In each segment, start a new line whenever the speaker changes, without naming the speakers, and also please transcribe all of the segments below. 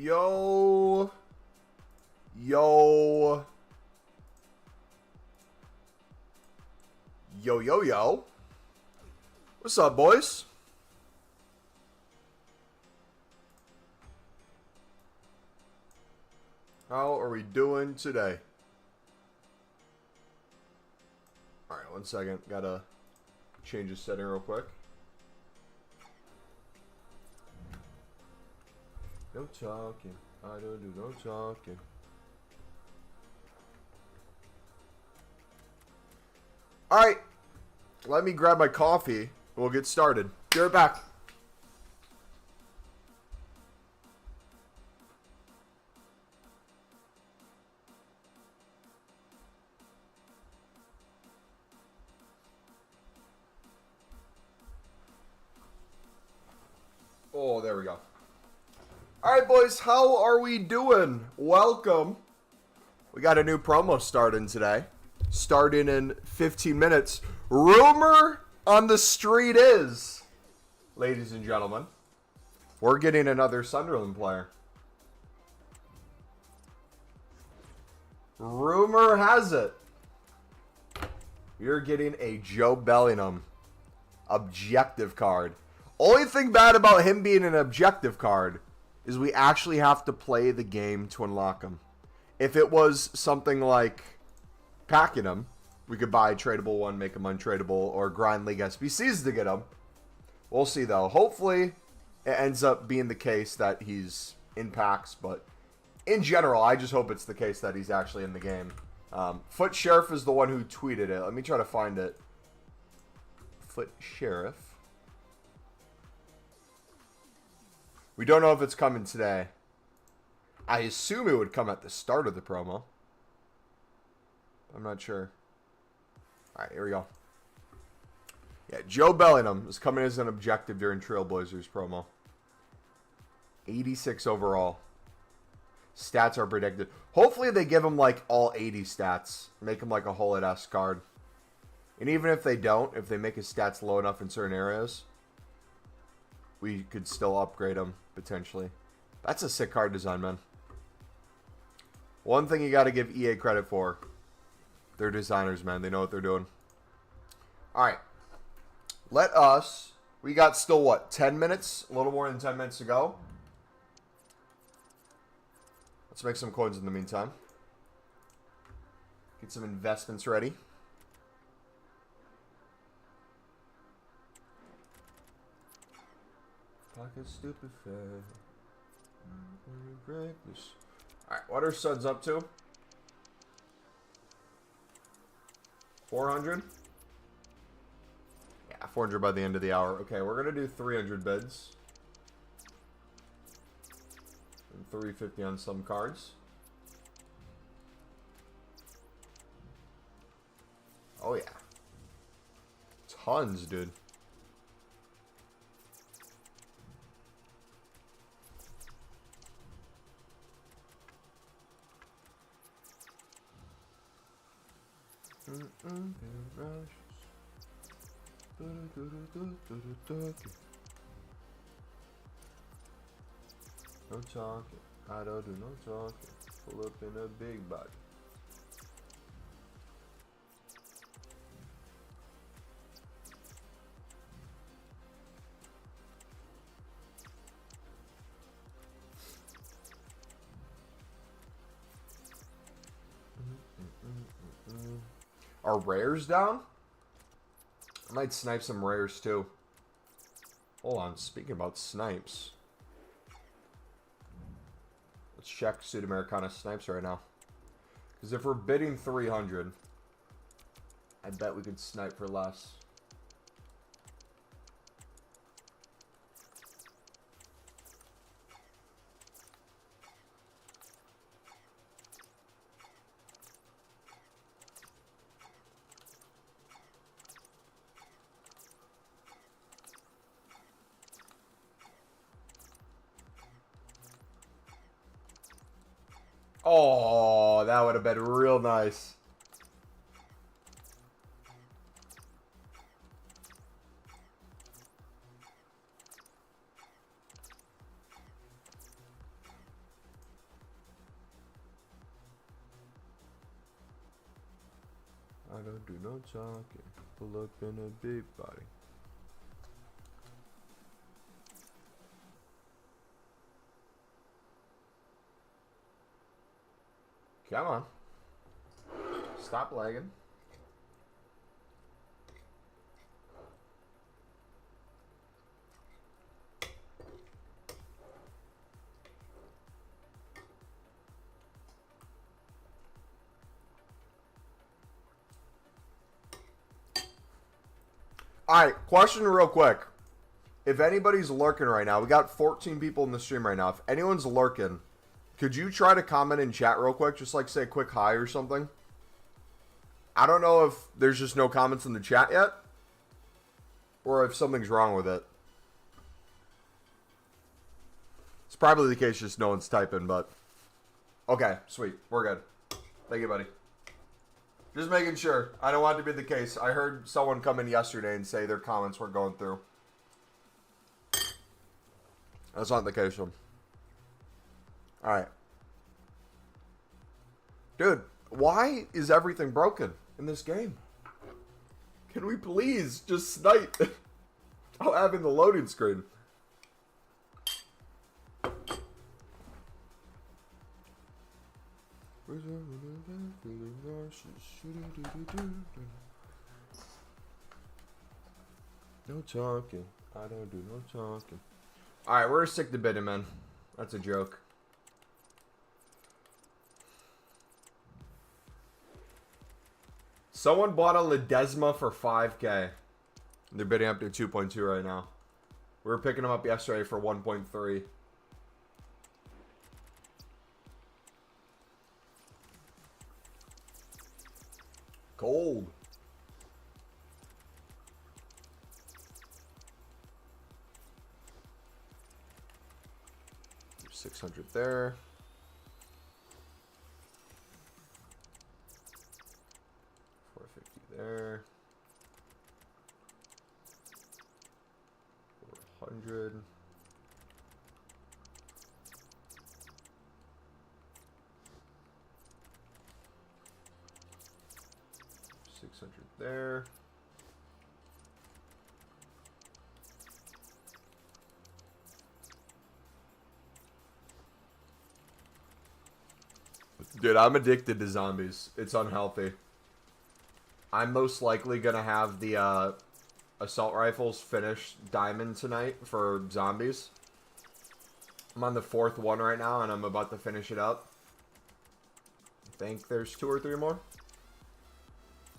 Yo. Yo. Yo, yo, yo. What's up, boys? How are we doing today? Alright, 1 second. Gotta change the setting real quick. No talking. I don't do no talking. Alright. Let me grab my coffee. We'll get started. Be right back. Oh, there we go. Alright, boys. How are we doing? Welcome. We got a new promo starting today. Starting in 15 minutes. Rumor on the street is, ladies and gentlemen, we're getting another Sunderland player. Rumor has it, you're getting a Joe Bellingham objective card. Only thing bad about him being an objective card is we actually have to play the game to unlock him. If it was something like packing him, we could buy a tradable one, make him untradeable, or grind League SBCs to get him. We'll see, though. Hopefully, it ends up being the case that he's in packs, but in general, I just hope it's the case that he's actually in the game. Foot Sheriff is the one who tweeted it. Let me try to find it. Foot Sheriff. We don't know if it's coming today. I assume it would come at the start of the promo. I'm not sure. Alright, here we go. Yeah, Joe Bellingham is coming as an objective during Trailblazers promo. 86 overall. Stats are predicted. Hopefully they give him like all 80 stats. Make him like a Hullet-esque card. And even if they don't, if they make his stats low enough in certain areas, we could still upgrade him, potentially. That's a sick card design, man. One thing you got to give EA credit for. They're designers, man. They know what they're doing. Alright. Let us... We got still, what, 10 minutes? A little more than 10 minutes to go. Let's make some coins in the meantime. Get some investments ready. Pocket stupid fair. Alright, what are Suds up to? 400? Yeah, 400 by the end of the hour. Okay, we're going to do 300 bids. And 350 on some cards. Oh, yeah. Tons, dude. No talking, I don't do no talking. Pull up in a big body. Are rares down? I might snipe some rares too. Hold on, speaking about snipes. Let's check Sudamericana snipes right now. Because if we're bidding 300, I bet we could snipe for less. Oh, that would have been real nice. don't do no talking. Pull up in a big body. Come on. Stop lagging. Alright, question real quick. If anybody's lurking right now, we got 14 people in the stream right now. If anyone's lurking, could you try to comment in chat real quick? Just like say a quick hi or something. I don't know if there's just no comments in the chat yet, or if something's wrong with it. It's probably the case, just no one's typing, but... Okay, sweet. We're good. Thank you, buddy. Just making sure. I don't want it to be the case. I heard someone come in yesterday and say their comments weren't going through. That's not the case. Alright. Dude, why is everything broken in this game? Can we please just snipe without having the loading screen? No talking. I don't do no talking. Alright, we're gonna stick to bidding, man. That's a joke. Someone bought a Ledesma for 5K. They're bidding up to 2.2 right now. We were picking them up yesterday for 1.3. Cold. 600 there. There. 400. 600 there. Dude, I'm addicted to zombies. It's unhealthy. I'm most likely gonna have the assault rifles finish diamond tonight for zombies. I'm on the 4th one right now, and I'm about to finish it up. I think there's 2 or 3 more.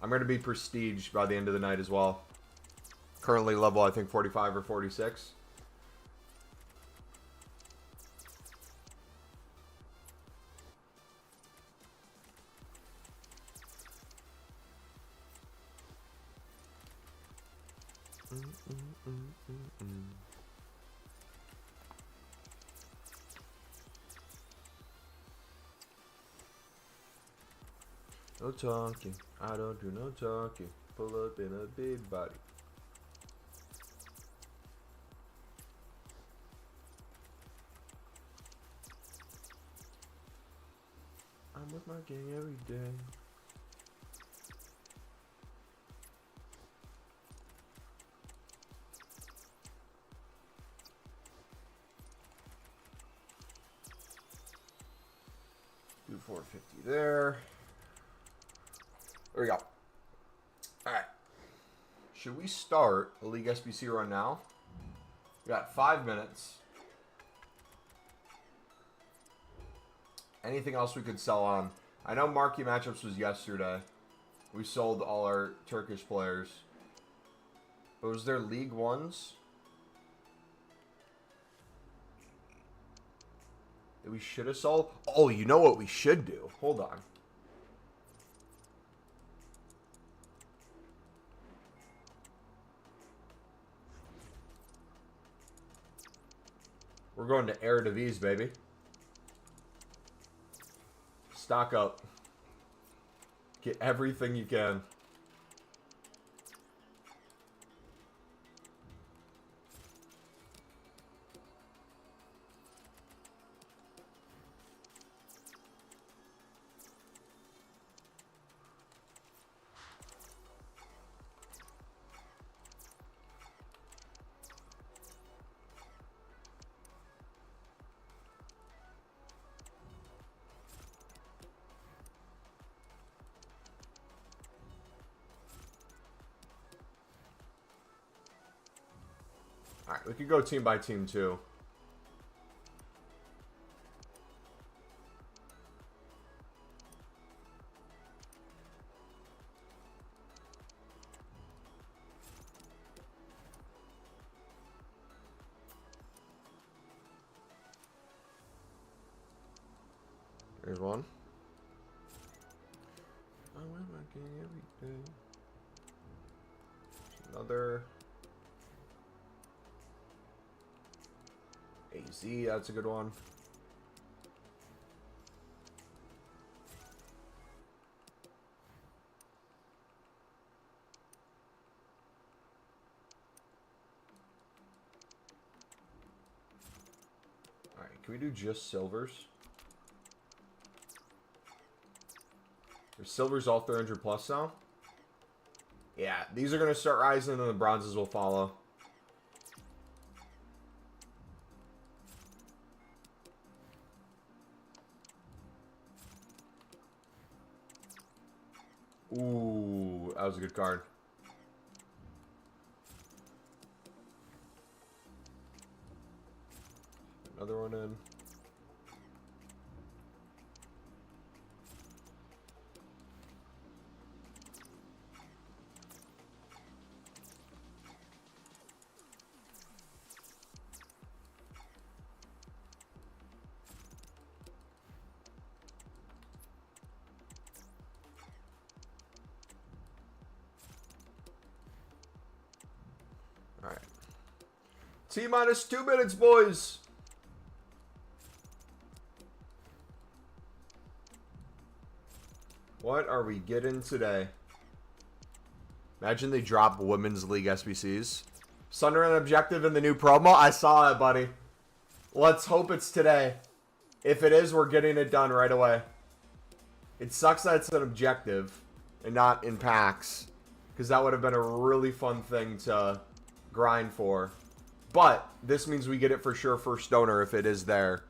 I'm gonna be prestige by the end of the night as well. Currently level, I think, 45 or 46. No talking, I don't do no talking. Pull up in a big body. I'm with my gang every day. Do 450 there. There we go. Alright. Should we start the League SBC run now? We got 5 minutes. Anything else we could sell on? I know marquee matchups was yesterday. We sold all our Turkish players. But was there League Ones that we should have sold? Oh, you know what we should do? Hold on. We're going to Eredivisie, baby. Stock up. Get everything you can. Alright, we could go team by team too. There's one. I went working every day. Another. AZ, that's a good one. Alright, can we do just silvers? Are silvers all 300 plus now? Yeah, these are going to start rising and then the bronzes will follow. Ooh, that was a good card. Another one in. All right. T-minus 2 minutes, boys. What are we getting today? Imagine they drop Women's League SBCs. Sunderland objective in the new promo. I saw it, buddy. Let's hope it's today. If it is, we're getting it done right away. It sucks that it's an objective and not in packs, because that would have been a really fun thing to grind for. But this means we get it for sure first donor if it is there.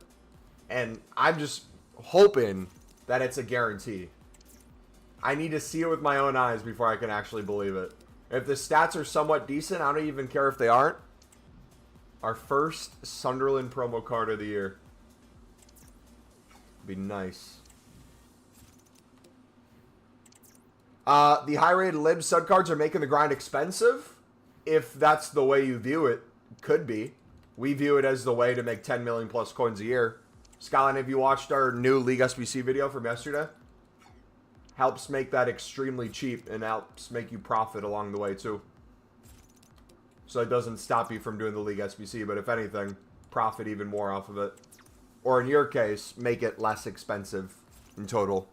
And I'm just hoping that it's a guarantee. I need to see it with my own eyes before I can actually believe it. If the stats are somewhat decent, I don't even care if they aren't. Our first Sunderland promo card of the year. Be nice. The high-rated lib stud cards are making the grind expensive. If that's the way you view it, could be. We view it as the way to make 10 million plus coins a year. Skyline, have you watched our new League SBC video from yesterday? Helps make that extremely cheap and helps make you profit along the way too. So it doesn't stop you from doing the League SBC, but if anything, profit even more off of it. Or in your case, make it less expensive in total.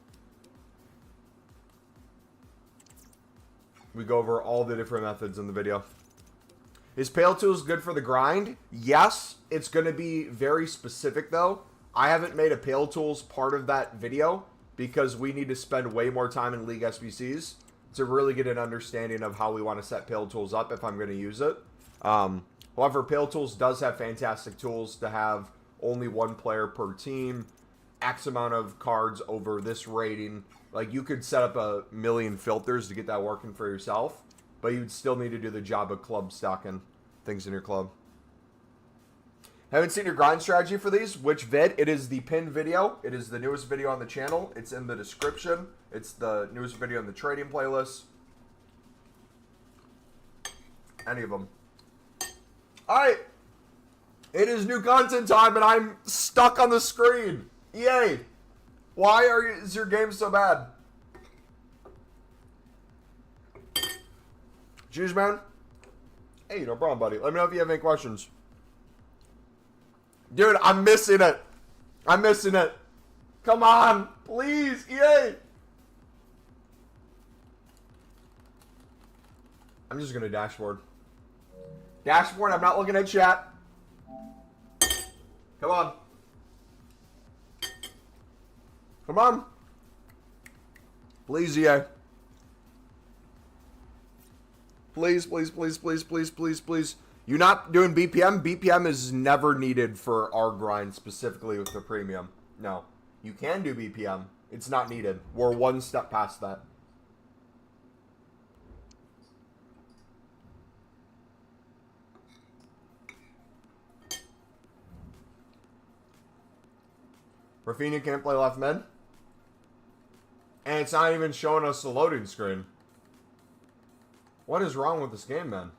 We go over all the different methods in the video. Is Pale Tools good for the grind? Yes. It's going to be very specific though. I haven't made a Pale Tools part of that video because we need to spend way more time in League SBCs to really get an understanding of how we want to set Pale Tools up if I'm going to use it. However, Pale Tools does have fantastic tools to have only one player per team, X amount of cards over this rating. Like, you could set up a million filters to get that working for yourself, but you'd still need to do the job of club stocking things in your club. Haven't seen your grind strategy for these? Which vid? It is the pinned video. It is the newest video on the channel. It's in the description. It's the newest video in the trading playlist. Any of them. Alright. It is new content time and I'm stuck on the screen. EA. Why is your game so bad? Cheers, man. Hey, no problem, buddy. Let me know if you have any questions. Dude, I'm missing it. I'm missing it. Come on. Please, EA. I'm just going to dashboard. Dashboard, I'm not looking at chat. Come on. Come on. Please, EA. Please, please, please, please, please, please, please. You're not doing BPM? BPM is never needed for our grind, specifically with the premium. No. You can do BPM. It's not needed. We're one step past that. Rafinha can't play left mid. And it's not even showing us the loading screen. What is wrong with this game, man?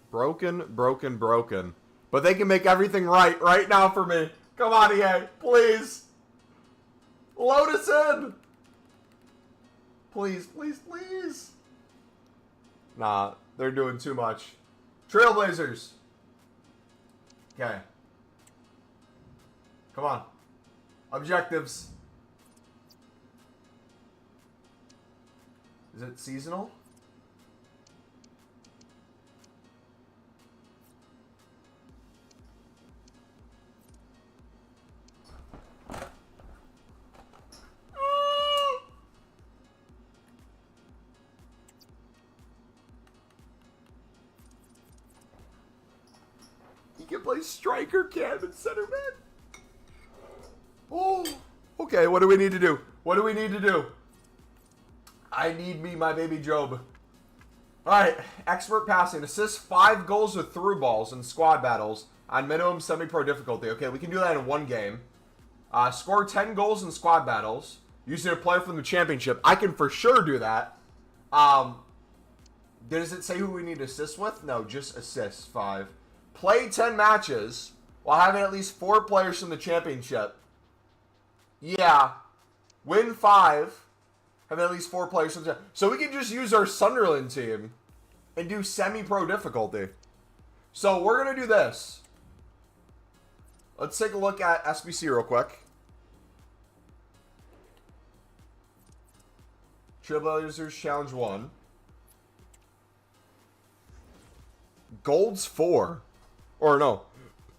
Broken, broken, broken. But they can make everything right now for me. Come on, EA. Please. Load us in. Please, please, please. Nah, they're doing too much. Trailblazers. Okay. Come on. Objectives. Is it seasonal? He can play striker, cam, and center mid. Oh, okay. What do we need to do? What do we need to do? I need me my baby Job. All right, expert passing. Assist 5 goals with through balls in squad battles on minimum semi-pro difficulty. Okay, we can do that in one game. Score 10 goals in squad battles using a player from the championship. I can for sure do that. Does it say who we need to assist with? No, just assists 5. Play 10 matches while having at least 4 players from the championship. Yeah. Win 5. Have at least 4 players from the championship. So we can just use our Sunderland team and do semi-pro difficulty. So we're going to do this. Let's take a look at SBC real quick. Trailblazers Challenge 1. Gold's 4. Or no.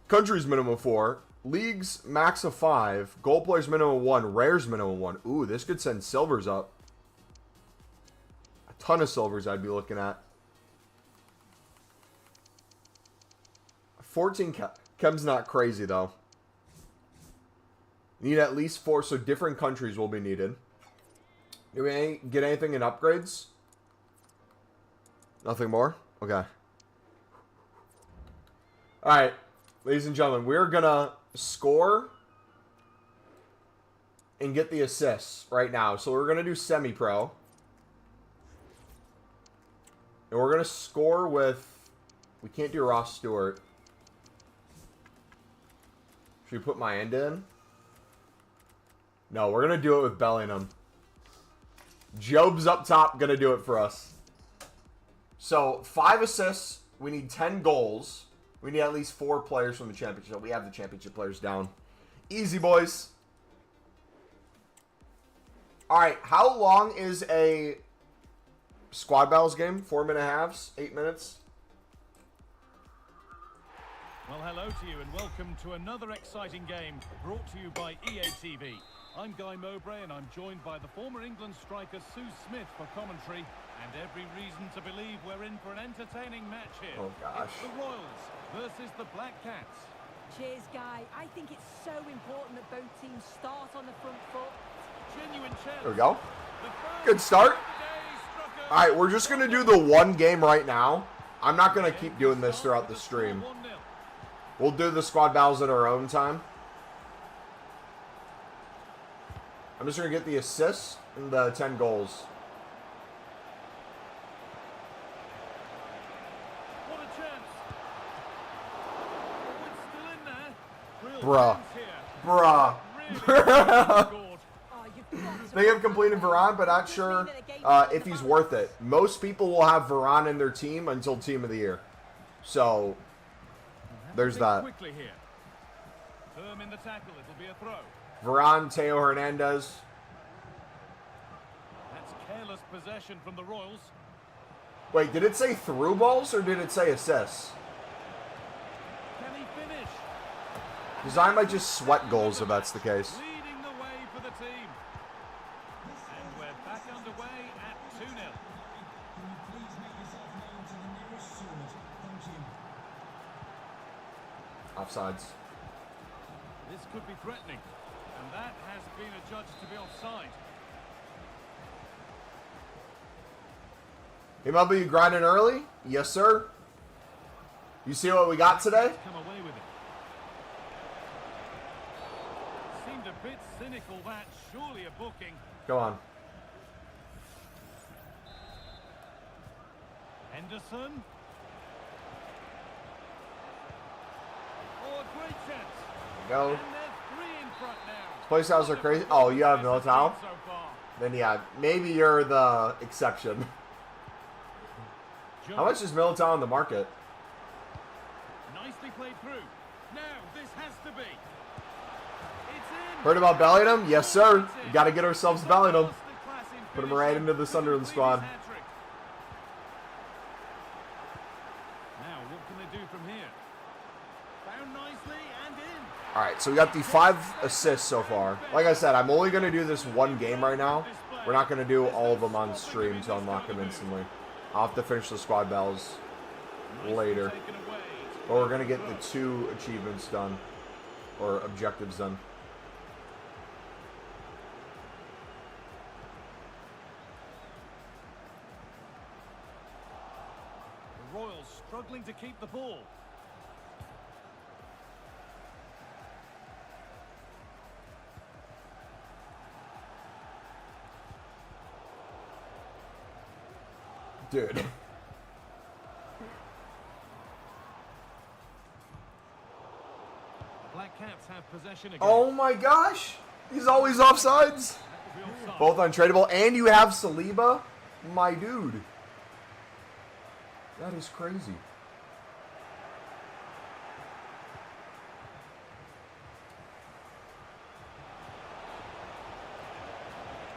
Countries minimum 4. Leagues max of 5. Gold players minimum 1. Rares minimum 1. Ooh, this could send silvers up. A ton of silvers I'd be looking at. 14 chem's not crazy though. Need at least 4, so different countries will be needed. Do we get anything in upgrades? Nothing more? Okay. Alright, ladies and gentlemen, we're gonna score and get the assists right now. So we're gonna do semi-pro. And we're gonna score with... We can't do Ross Stewart. Should we put my end in? No, we're gonna do it with Bellingham. Job's up top, gonna do it for us. So, 5 assists. We need 10 goals. We need at least 4 players from the championship. We have the championship players down. Easy, boys. Alright, how long is a squad battles game? 4-minute halves? 8 minutes?
Well, hello to you and welcome to another exciting game brought to you by EATV. I'm Guy Mowbray and I'm joined by the former England striker Sue Smith for commentary, and every reason to believe we're in for an entertaining match here.
Oh gosh.
It's the Royals versus the Black Cats.
Cheers, Guy. I think it's so important that both teams start on the front foot.
Genuine chance.
There we go. Good start. Alright, we're just going to do the one game right now. I'm not going to keep doing this throughout the stream. We'll do the squad battles at our own time. I'm just going to get the assists and the 10 goals.
What a chance. Oh, it's still in there. Real
Bruh.
chance here.
Bruh.
Really scored.
Oh, you've got to
They have completed Varane, but not sure if he's worth it. Most people will have Varane in their team until Team of the Year. So, there's that.
Quickly here. Firm in the tackle. It'll be a throw.
Varane, Teo Hernandez.
That's careless possession from the Royals.
Wait, did it say through balls or did it say assists?
Can he finish?
Because I might just sweat goals if that's the case.
Leading the way for the team. And we're back underway at 2-0.
Offsides.
This could be threatening. And that has been adjudged to be offside.
Hey, Mumbo, you grinding early? Yes, sir. You see what we got today?
Come away with it. Bit cynical that, surely a booking.
Come on.
Henderson. Oh, a great chance.
Go.
And there's 3 in front now.
Play styles are crazy. Oh, you have Militao?
So far.
Then yeah, maybe you're the exception. How much is Militao on the market?
Nicely played through. Now this has to be. It's in.
Heard about Bellingham? Yes, sir. We got to get ourselves Bellingham. Put him right into the Sunderland squad.
Now what can they do from here? Found nicely and in.
All right, so we got the 5 assists so far. Like I said, I'm only going to do this one game right now. We're not going to do all of them on stream to unlock them instantly. I'll have to finish the squad battles later. But we're going to get the 2 achievements done. Or objectives done.
The Royals struggling to keep the ball.
Dude.
Black Caps have possession again.
Oh my gosh. He's always offsides. Both untradeable. And you have Saliba. My dude. That is crazy.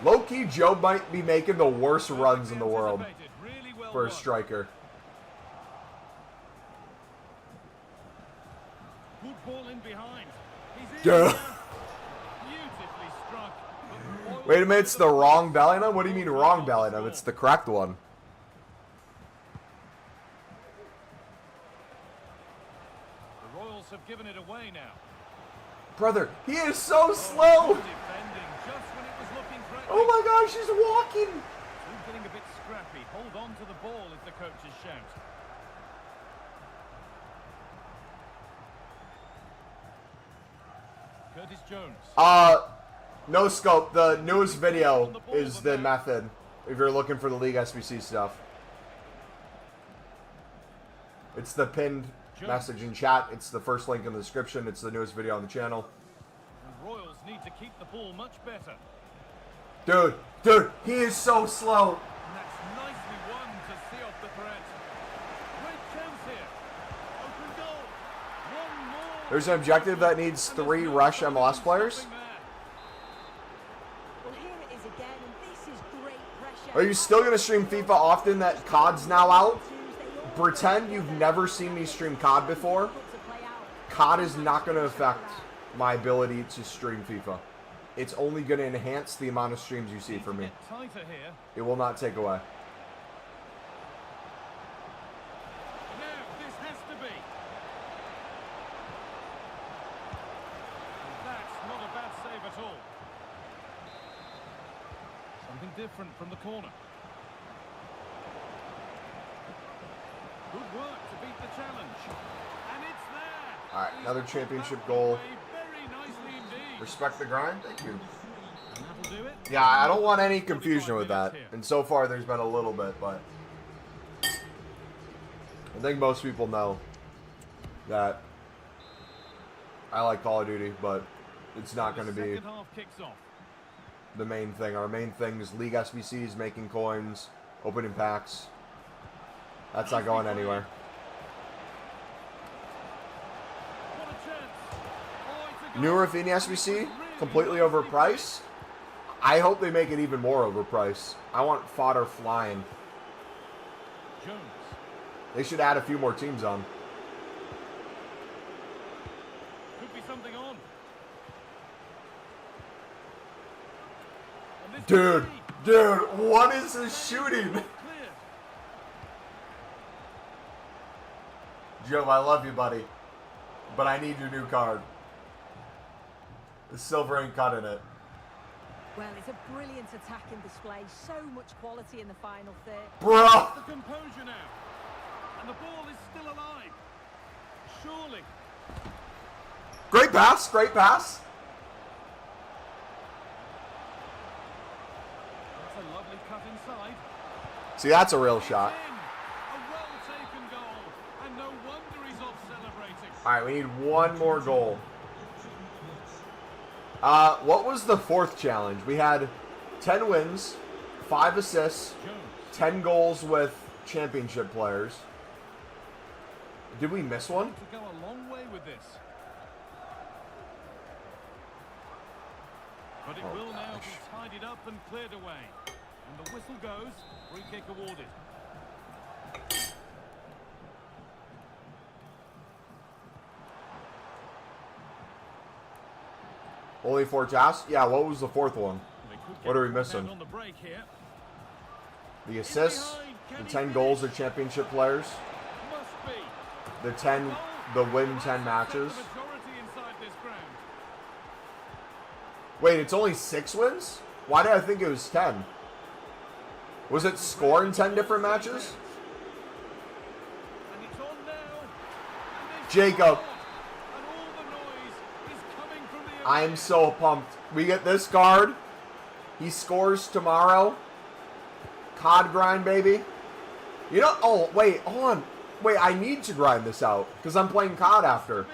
Low-key, Joe might be making the worst runs in the world for a striker.
Good ball in behind. He's in.
Duh.
Beautifully struck.
Wait a minute, it's the wrong Bellingham? What do you mean wrong Bellingham? It's the correct one.
The Royals have given it away now.
Brother, he is so slow.
Defending just when it was looking threatening.
Oh my gosh, he's walking.
He's getting a bit scrappy. Hold on to the ball is the coach's shout. Curtis Jones.
No scope. The newest video is the method if you're looking for the League SBC stuff. It's the pinned message in chat. It's the first link in the description. It's the newest video on the channel.
The Royals need to keep the ball much better.
Dude, he is so slow.
And that's nicely won to see off the threat. Great chance here. Open goal. One more.
There's an objective that needs 3 rush MLS players.
Well, here it is again, and this is great pressure.
Are you still going to stream FIFA often that COD's now out? Pretend you've never seen me stream COD before. COD is not going to affect my ability to stream FIFA. It's only going to enhance the amount of streams you see from me.
Tighter here.
It will not take away.
Now this has to be. That's not a bad save at all. Something different from the corner. Good work to beat the challenge. And it's there.
All right, another championship goal.
Very nicely indeed.
Respect the grind. Thank you.
And that'll do it.
Yeah, I don't want any confusion with that. And so far, there's been a little bit, but I think most people know that I like Call of Duty, but it's not going to be
Second half kicks off.
the main thing. Our main thing is League SBCs, making coins, opening packs. That's not going anywhere.
What a chance. Oh, it's a
New
goal.
Rafinha SBC, completely overpriced. I hope they make it even more overpriced. I want fodder flying.
Jones.
They should add a few more teams on.
Could be something on. And this
Dude,
could be
dude, what is this shooting?
clear.
Joe, I love you, buddy. But I need your new card. The silver ain't cutting it.
Well, it's a brilliant attacking display. So much quality in the final third.
Bro!
The composure now. And the ball is still alive. Surely.
Great pass, great pass.
Lovely cut inside.
See, that's a real shot.
In. A well-taken goal. And no wonder he's off celebrating.
All right, we need one more goal. What was the fourth challenge? We had 10 wins, 5 assists,
Jones.
10 goals with championship players. Did we miss one?
To go a long way with this. But it will now be tidied up and cleared away. And the whistle goes. Free kick awarded.
Only 4 tasks? Yeah, what was the fourth one?
They could get
What are we
caught
missing?
out on the break here.
The assists, the 10 goals of championship players,
Must be.
the 10, the win 10 matches.
The majority inside this ground.
Wait, it's only 6 wins? Why did I think it was 10? Was it score in 10 different matches?
And it's on now. And
Jacob.
and all the noise is coming from the
I am
arena.
so pumped. We get this card. He scores tomorrow. COD grind, baby. You know, oh, wait, hold on. Wait, I need to grind this out because I'm playing COD after.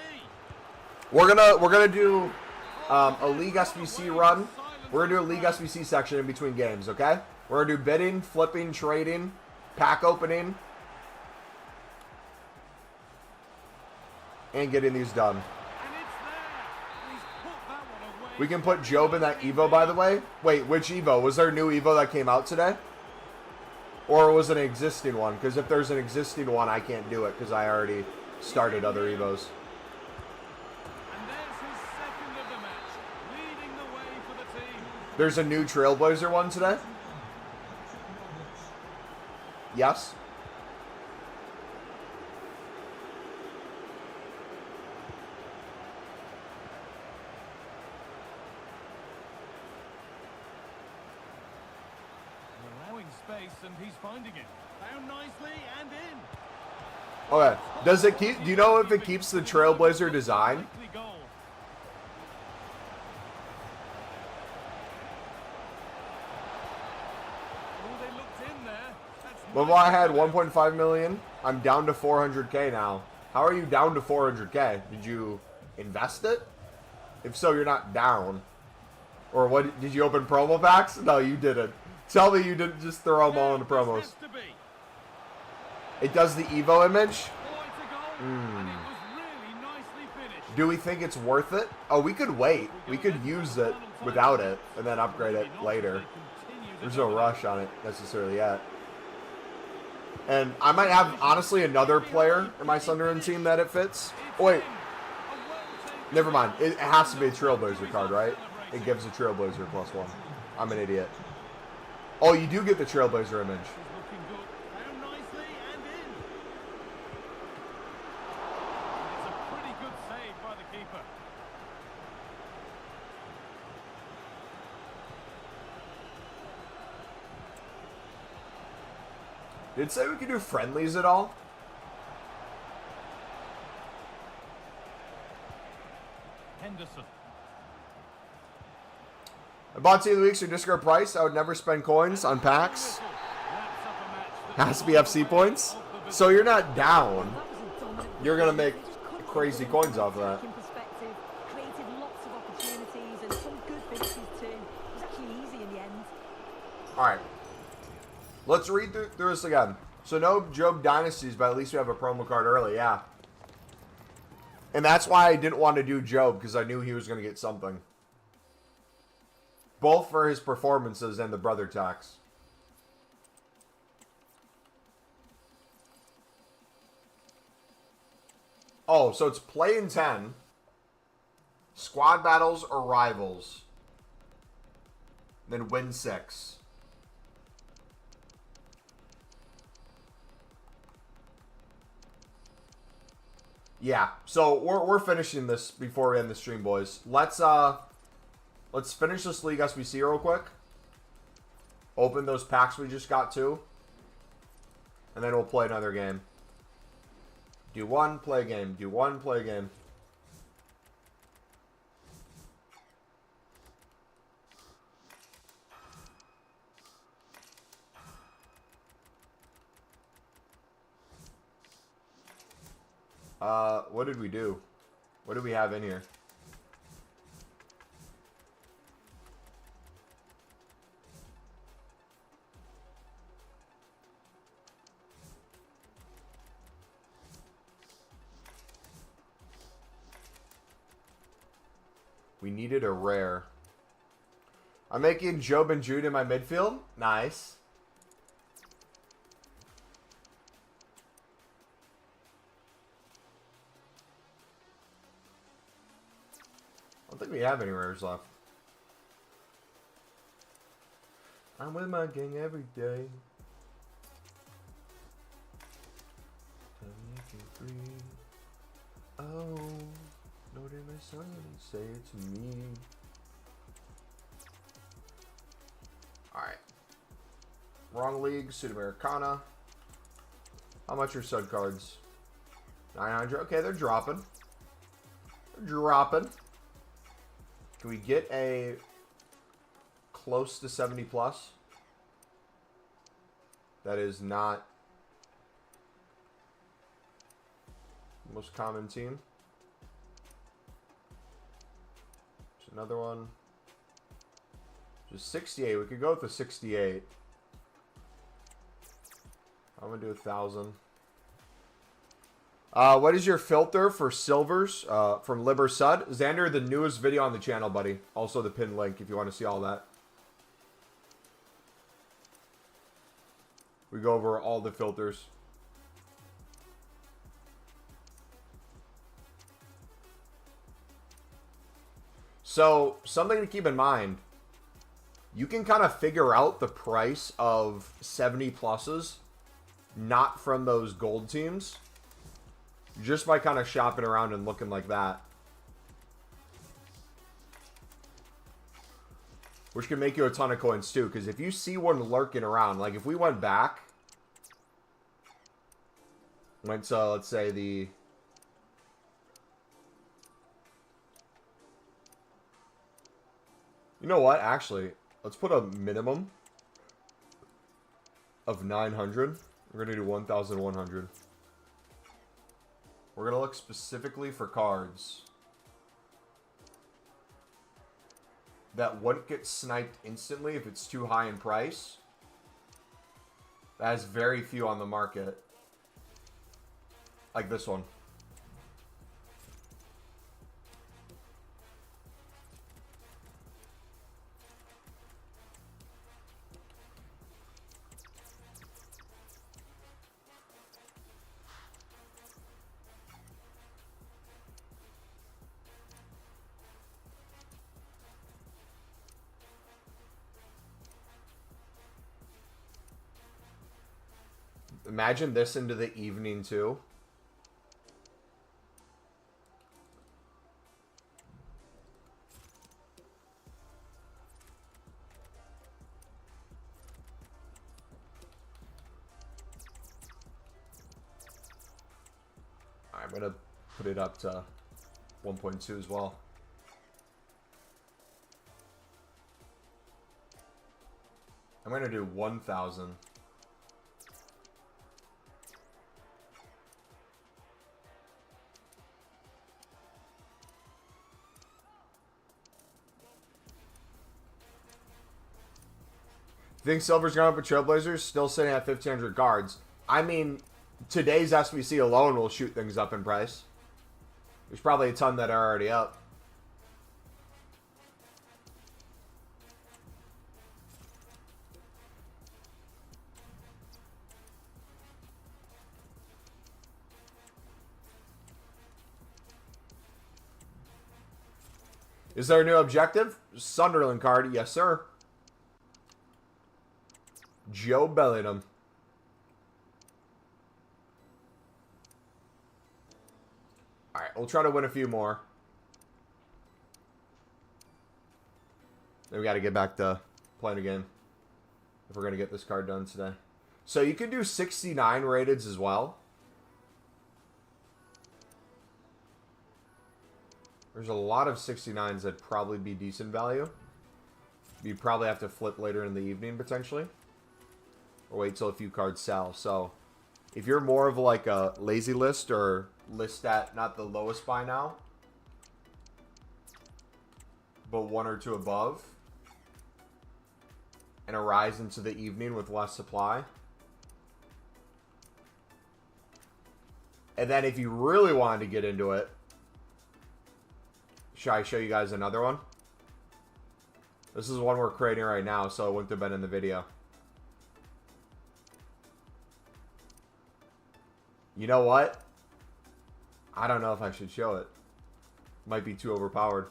We're gonna do a League SBC run. We're gonna do a League SBC section in between games, okay? We're gonna do bidding, flipping, trading, pack opening, and getting these done.
And it's there. He's put that one away.
We can put Job in that Evo, by the way. Wait, which Evo? Was there a new Evo that came out today? Or was it an existing one? Because if there's an existing one, I can't do it because I already started other Evos.
And there's his second of the match, leading the way for the team.
There's a new Trailblazer one today? Yes?
Allowing space, and he's finding it. Found nicely and in.
Okay. Does it keep? Do you know if it keeps the Trailblazer design?
Likely goal. Oh, they looked in there. That's
Before I had 1.5 million, I'm down to 400k now. How are you down to 400k? Did you invest it? If so, you're not down. Or what? Did you open promo packs? No, you didn't. Tell me you didn't just throw them all into promos.
Has to be.
It does the Evo image.
Oh, it's a goal. And it was really nicely finished.
Do we think it's worth it? Oh, we could wait. We could use it without it and then upgrade it later. There's no rush on it necessarily yet. And I might have, honestly, another player in my Sunderland team that it fits. Oh, wait. Never mind. It has to be a Trailblazer card, right? It gives a Trailblazer +1. I'm an idiot. Oh, you do get the Trailblazer image.
Looking good. Found nicely and in. It's a pretty good save by the keeper.
Did it say we could do friendlies at all?
Henderson.
I bought Team of the Week, so discard price. I would never spend coins on packs.
Wraps up a match that
Has to be FC points. So you're not down.
That was a dominant
You're gonna make
performance. Just couldn't
crazy
put it
coins off of that.
in perspective. Created lots of opportunities and some good finishes too. It was actually easy in the end.
Alright. Let's read through this again. So no Job Dynasties, but at least we have a promo card early, yeah. And that's why I didn't want to do Job, because I knew he was going to get something. Both for his performances and the brother tax. Oh, so it's play in 10. Squad battles or rivals. Then win 6. Yeah, so we're finishing this before we end the stream, boys. Let's finish this League SBC real quick. Open those packs we just got too. And then we'll play another game. Do one, play a game. Do one, play a game. What did we do? What do we have in here? We needed a rare. I'm making Job and Jude in my midfield. Nice. I don't think we have any rares left. I'm with my gang every day. Oh, no, they my son, say it to me. Alright. Wrong league, Sudamericana. How much are stud cards? 900. Okay, they're dropping. They're dropping. Can we get a close to 70 plus? That is not the most common team. There's another one. Just 68. We could go with the 68. I'm gonna do 1,000. What is your filter for silvers from Liber Sud? Xander, the newest video on the channel, buddy. Also the pinned link if you want to see all that. We go over all the filters. So, something to keep in mind. You can kind of figure out the price of 70 pluses not from those gold teams. Just by kind of shopping around and looking like that. Which can make you a ton of coins too. Because if you see one lurking around, like if we went back. Went to, let's say, the... You know what? Actually, let's put a minimum of 900. We're going to do 1,100. We're going to look specifically for cards that wouldn't get sniped instantly if it's too high in price. That has very few on the market. Like this one. Imagine this into the evening too. I'm going to put it up to 1.2 as well. I'm going to do 1,000. Think Silver's going up with Trailblazers? Still sitting at 1,500 cards. I mean, today's SBC alone will shoot things up in price. There's probably a ton that are already up. Is there a new objective? Sunderland card. Yes, sir. Joe Bellingham. Alright, we'll try to win a few more. Then we got to get back to playing a game. If we're going to get this card done today. So you can do 69 rateds as well. There's a lot of 69s that'd probably be decent value. You probably have to flip later in the evening, potentially. Or wait till a few cards sell. So If you're more of like a lazy list or list at not the lowest by now, but 1 or 2 above, and a rise into the evening with less supply. And then if you really wanted to get into it, should I show you guys another one? This is one we're creating right now, so it wouldn't have been in the video. You know what? I don't know if I should show it. Might be too overpowered.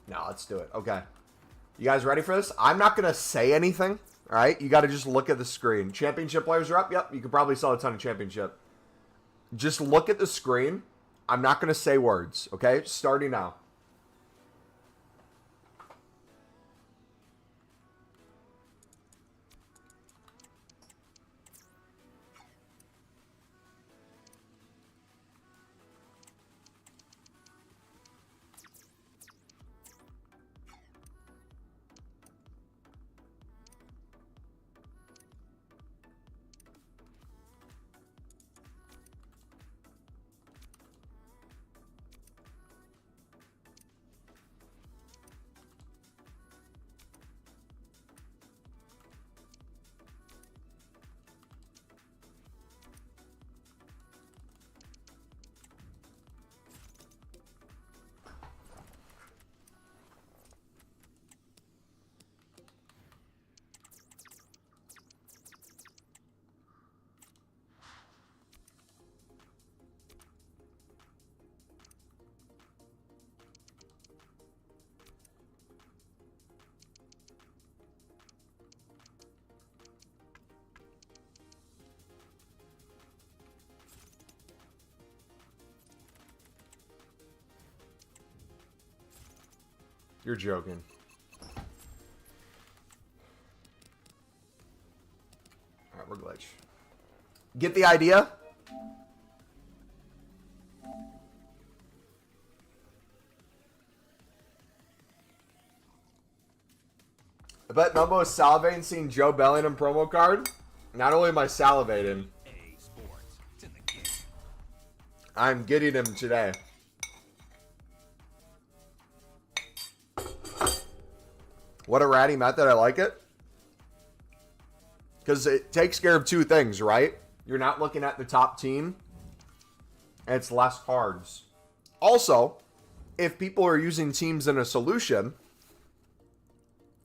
No, let's do it. Okay. You guys ready for this? I'm not going to say anything. All right? You got to just look at the screen. Championship players are up. Yep, you could probably sell a ton of championship. Just look at the screen. I'm not going to say words. Okay? Starting now. You're joking. Alright, we're glitch. Get the idea? I bet Mumbo is salivating seeing Joe Bellingham promo card. Not only am I salivating, I'm getting him today. What a ratty method. I like it. Because it takes care of 2 things, right? You're not looking at the top team. And it's less cards. Also, if people are using teams in a solution,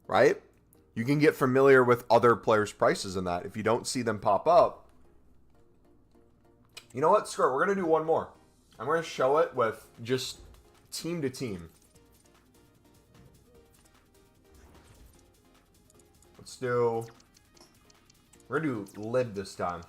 right? You can get familiar with other players' prices in that. If you don't see them pop up. You know what? Screw it. We're going to do one more. I'm going to show it with just team to team. Let's do... We're going to do lid this time.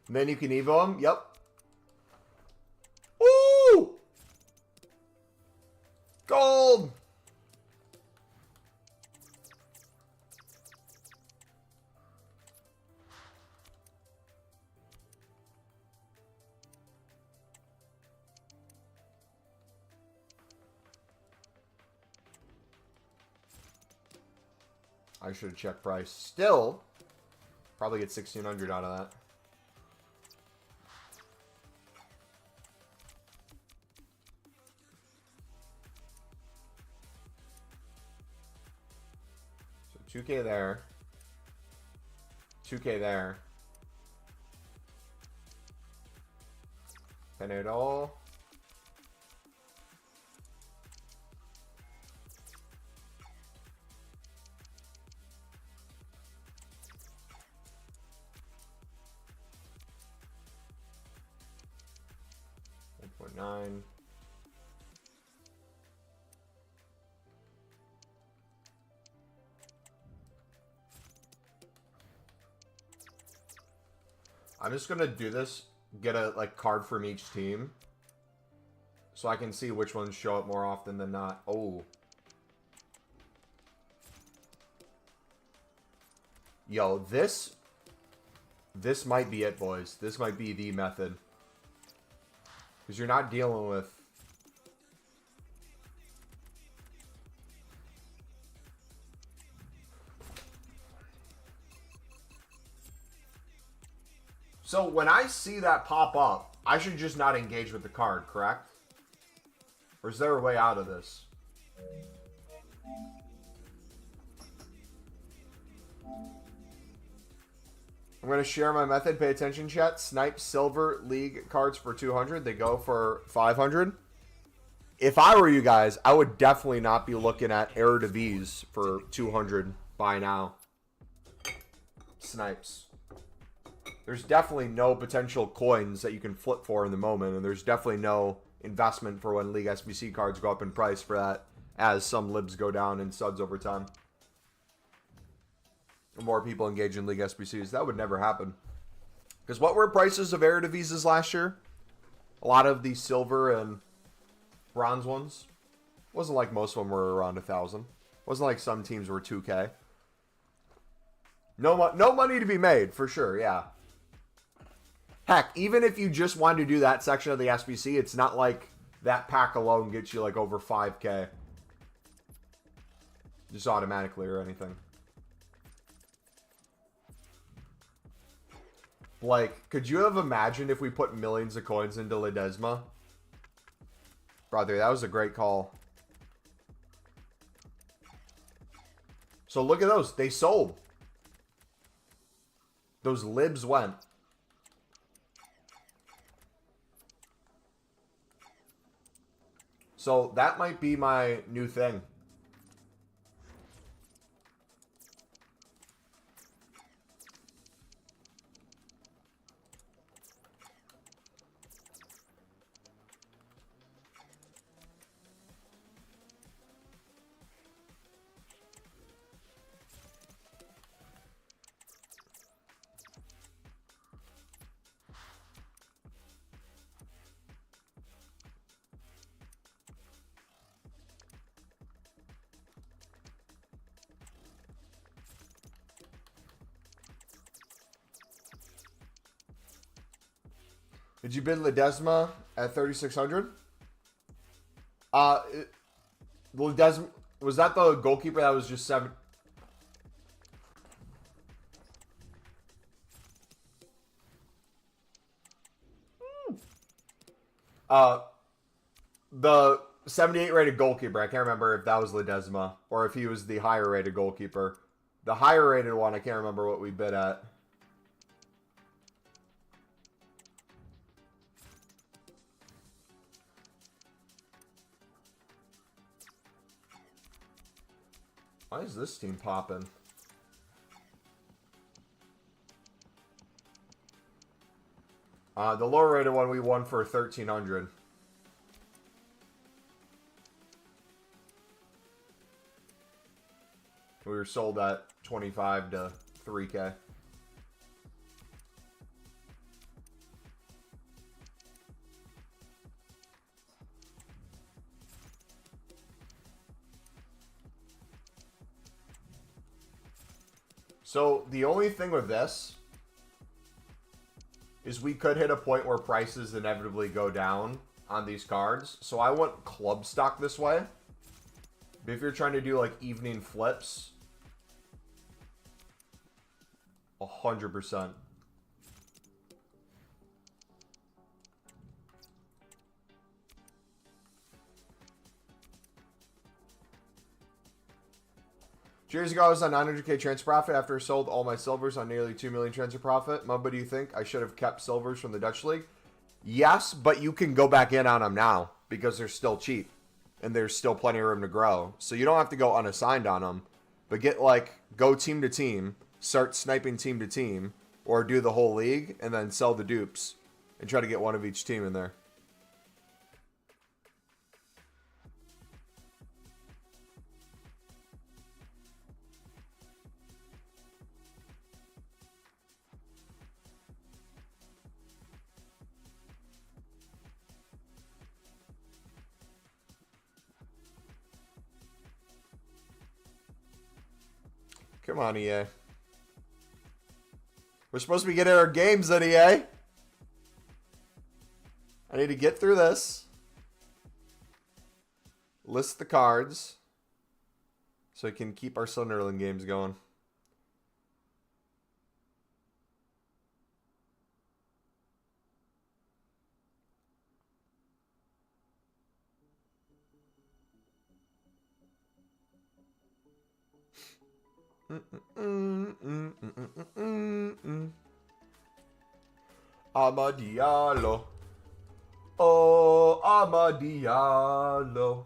And then you can evo him. Yep. Ooh! Gold! I should have checked price. Still, probably get 1,600 out of that. So 2K there. 2K there. Pin it all. $1.9. I'm just gonna do this, get a card from each team, so I can see which ones show up more often than not. Oh, yo, this might be it, boys. This might be the method, because you're not dealing with. So when I see that pop up, I should just not engage with the card, correct? Or is there a way out of this? I'm going to share my method. Pay attention, chat. Snipe Silver League cards for 200. They go for 500. If I were you guys, I would definitely not be looking at Eredivisie for 200 by now. Snipes. There's definitely no potential coins that you can flip for in the moment, and there's definitely no investment for when League SBC cards go up in price for that, as some libs go down in suds over time. More people engage in League SBCs. That would never happen. Because what were prices of Eredivises last year? A lot of the silver and bronze ones. Wasn't like most of them were around 1,000. Wasn't like some teams were 2K. No money to be made, for sure, yeah. Heck, even if you just wanted to do that section of the SBC, it's not like that pack alone gets you like over 5K. Just automatically or anything. Like, could you have imagined if we put millions of coins into Ledesma? Brother, that was a great call. So look at those. They sold. Those libs went. So that might be my new thing. Did you bid Ledesma at 3,600? Ledesma, was that the goalkeeper that was just 7? The 78 rated goalkeeper. I can't remember if that was Ledesma or if he was the higher rated goalkeeper. The higher rated one, I can't remember what we bid at. Why is this team popping? The lower rated one we won for 1,300. We were sold at 25 to 3K. So the only thing with this is we could hit a point where prices inevitably go down on these cards. So I want club stock this way. But if you're trying to do like evening flips, 100%. Years ago, I was on 900K transfer profit after I sold all my silvers on nearly 2 million transfer profit. Mumbo, do you think I should have kept silvers from the Dutch League? Yes, but you can go back in on them now because they're still cheap and there's still plenty of room to grow. So you don't have to go unassigned on them, but get like go team to team, start sniping team to team, or do the whole league and then sell the dupes and try to get one of each team in there. Come on, EA. We're supposed to be getting our games at EA. I need to get through this. List the cards. So we can keep our Sunderland games going. Amadialo. Oh, Amadialo.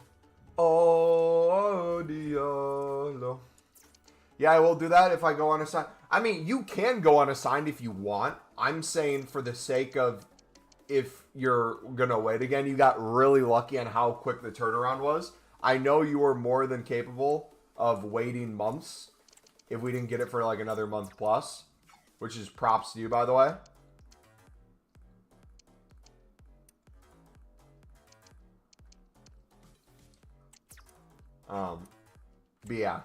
Oh, Diallo. Yeah, I will do that if I go unassigned. I mean, you can go unassigned if you want. I'm saying for the sake of if you're going to wait again, you got really lucky on how quick the turnaround was. I know you were more than capable of waiting months if we didn't get it for like another month plus, which is props to you, by the way. But yeah,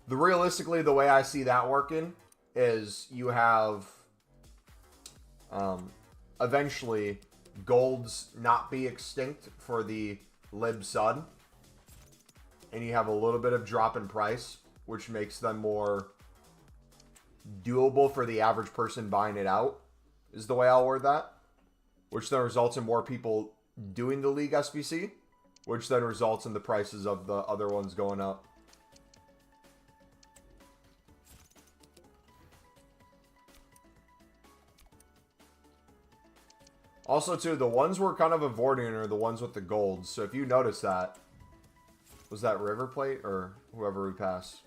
realistically, the way I see that working is you have eventually golds not be extinct for the lib sud, and you have a little bit of drop in price, which makes them more doable for the average person buying it out, is the way I'll word that, which then results in more people doing the league SBC, which then results in the prices of the other ones going up. Also, too, the ones we're kind of avoiding are the ones with the golds. So if you notice that, was that River Plate or whoever we pass?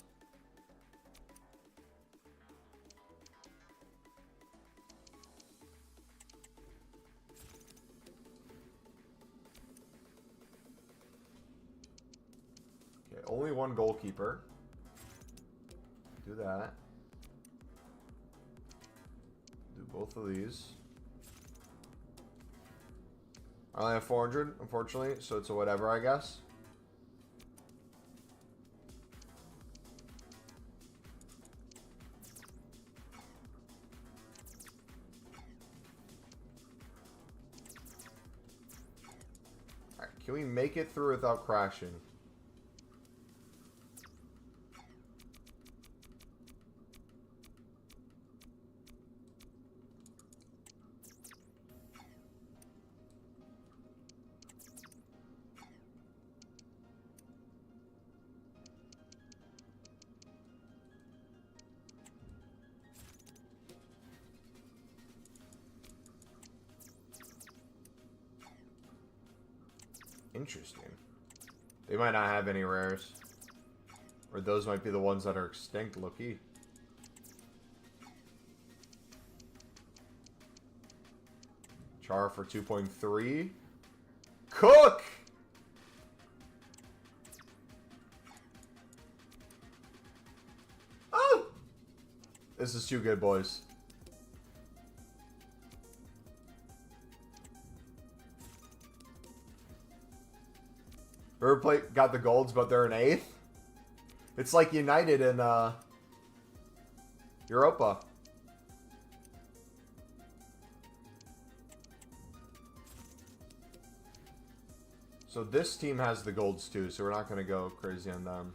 Okay, only one goalkeeper. Do that. Do both of these. I only have 400, unfortunately, so it's a whatever, I guess. Alright, can we make it through without crashing? Interesting. They might not have any rares. Or those might be the ones that are extinct, looky. Char for 2.3. Cook! Oh! This is too good, boys. River Plate got the golds, but they're an 8th. It's like United in Europa. So this team has the golds too, so we're not going to go crazy on them.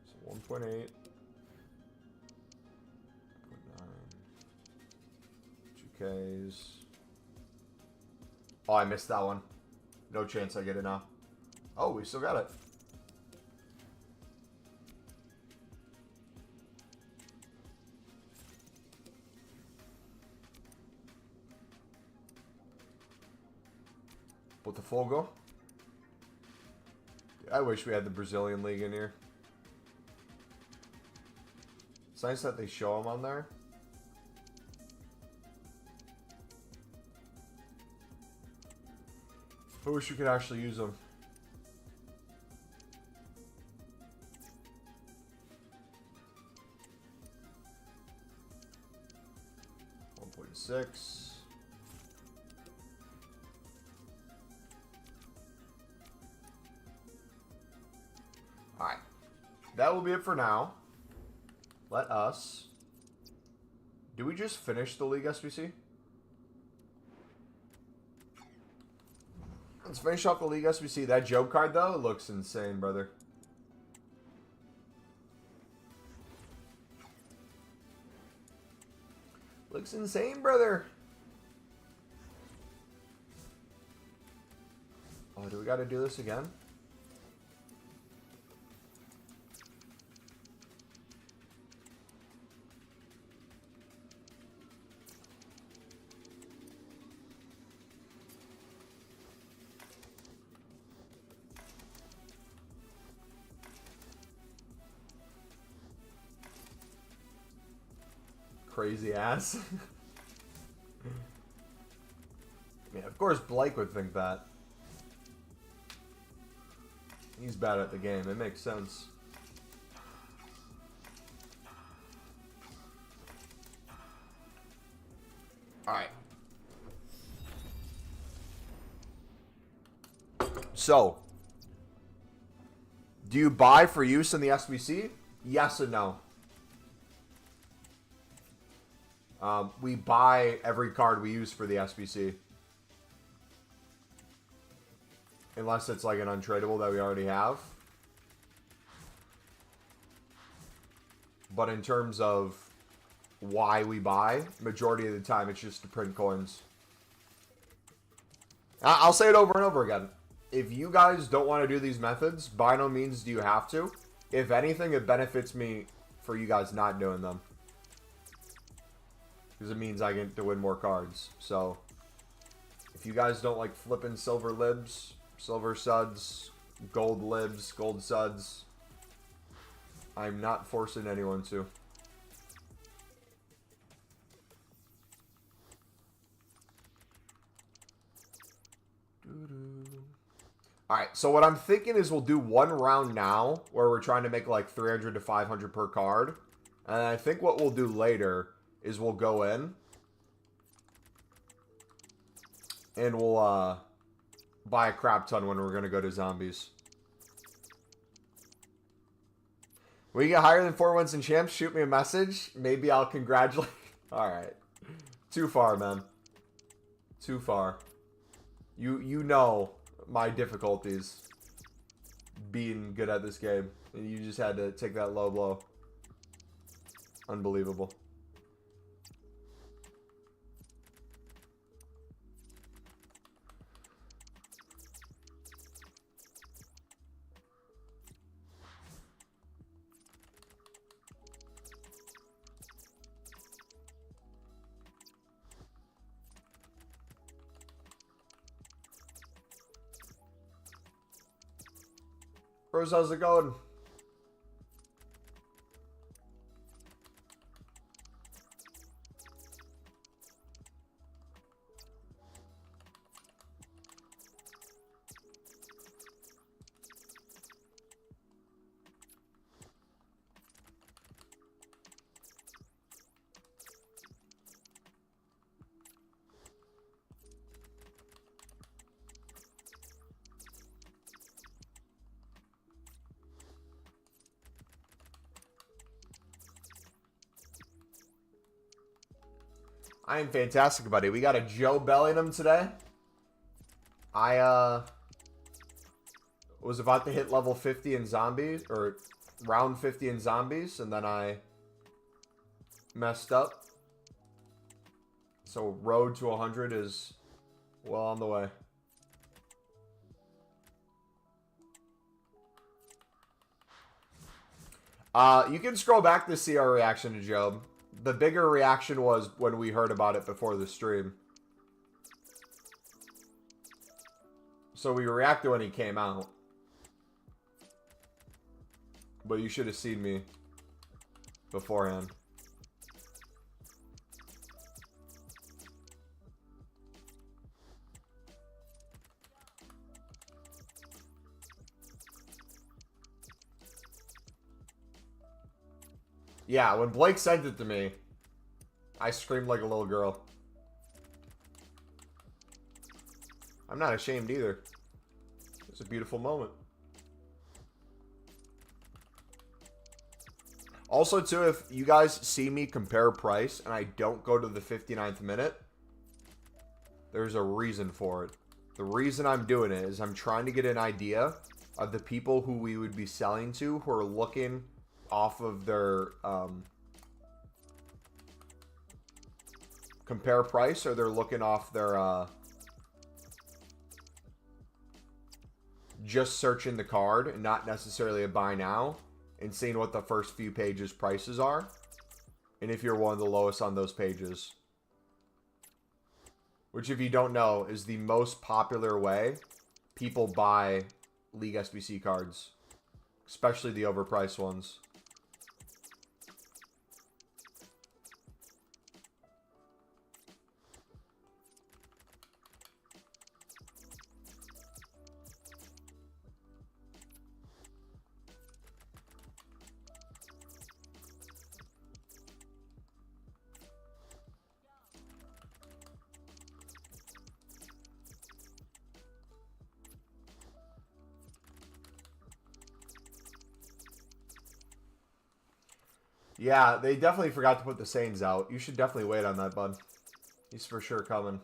So 1.8. 2Ks. Oh, I missed that one. No chance I get it now. Oh, we still got it. Botafogo. I wish we had the Brazilian league in here. It's nice that they show them on there. I wish we could actually use them. $1.6. Alright. That will be it for now. Let us... Do we just finish the League SBC? Let's finish off the League SBC. That Job card, though, looks insane, brother. Looks insane, brother. Oh, do we got to do this again? Crazy ass. Yeah, of course Blake would think that. He's bad at the game. It makes sense. Alright. So, do you buy for use in the SBC? Yes and no. We buy every card we use for the SBC. Unless it's like an untradeable that we already have. But in terms of why we buy, majority of the time it's just to print coins. I'll say it over and over again. If you guys don't want to do these methods, by no means do you have to. If anything, it benefits me for you guys not doing them. Because it means I get to win more cards. So, if you guys don't like flipping silver libs, silver suds, gold libs, gold suds, I'm not forcing anyone to. Alright, so what I'm thinking is we'll do one round now, where we're trying to make like 300 to 500 per card. And I think what we'll do later is we'll go in and we'll buy a crap ton when we're going to go to zombies. When you get higher than 4 wins and champs, shoot me a message. Maybe I'll congratulate. Alright. Too far, man. Too far. You know my difficulties being good at this game. And you just had to take that low blow. Unbelievable. Bros, how's it going? I am fantastic, buddy. We got a Joe Bellingham today. I was about to hit level 50 in zombies, or round 50 in zombies, and then I messed up. So road to 100 is well on the way. You can scroll back to see our reaction to Job. The bigger reaction was when we heard about it before the stream. So we reacted when he came out. But you should have seen me beforehand. Yeah, when Blake sent it to me, I screamed like a little girl. I'm not ashamed either. It's a beautiful moment. Also, too, if you guys see me compare price and I don't go to the 59th minute, there's a reason for it. The reason I'm doing it is I'm trying to get an idea of the people who we would be selling to who are looking off of their compare price, or they're looking off their just searching the card and not necessarily a buy now, and seeing what the first few pages prices are, and if you're one of the lowest on those pages, which, if you don't know, is the most popular way people buy League SBC cards, especially the overpriced ones. Yeah, they definitely forgot to put the Saints out. You should definitely wait on that, bud. He's for sure coming.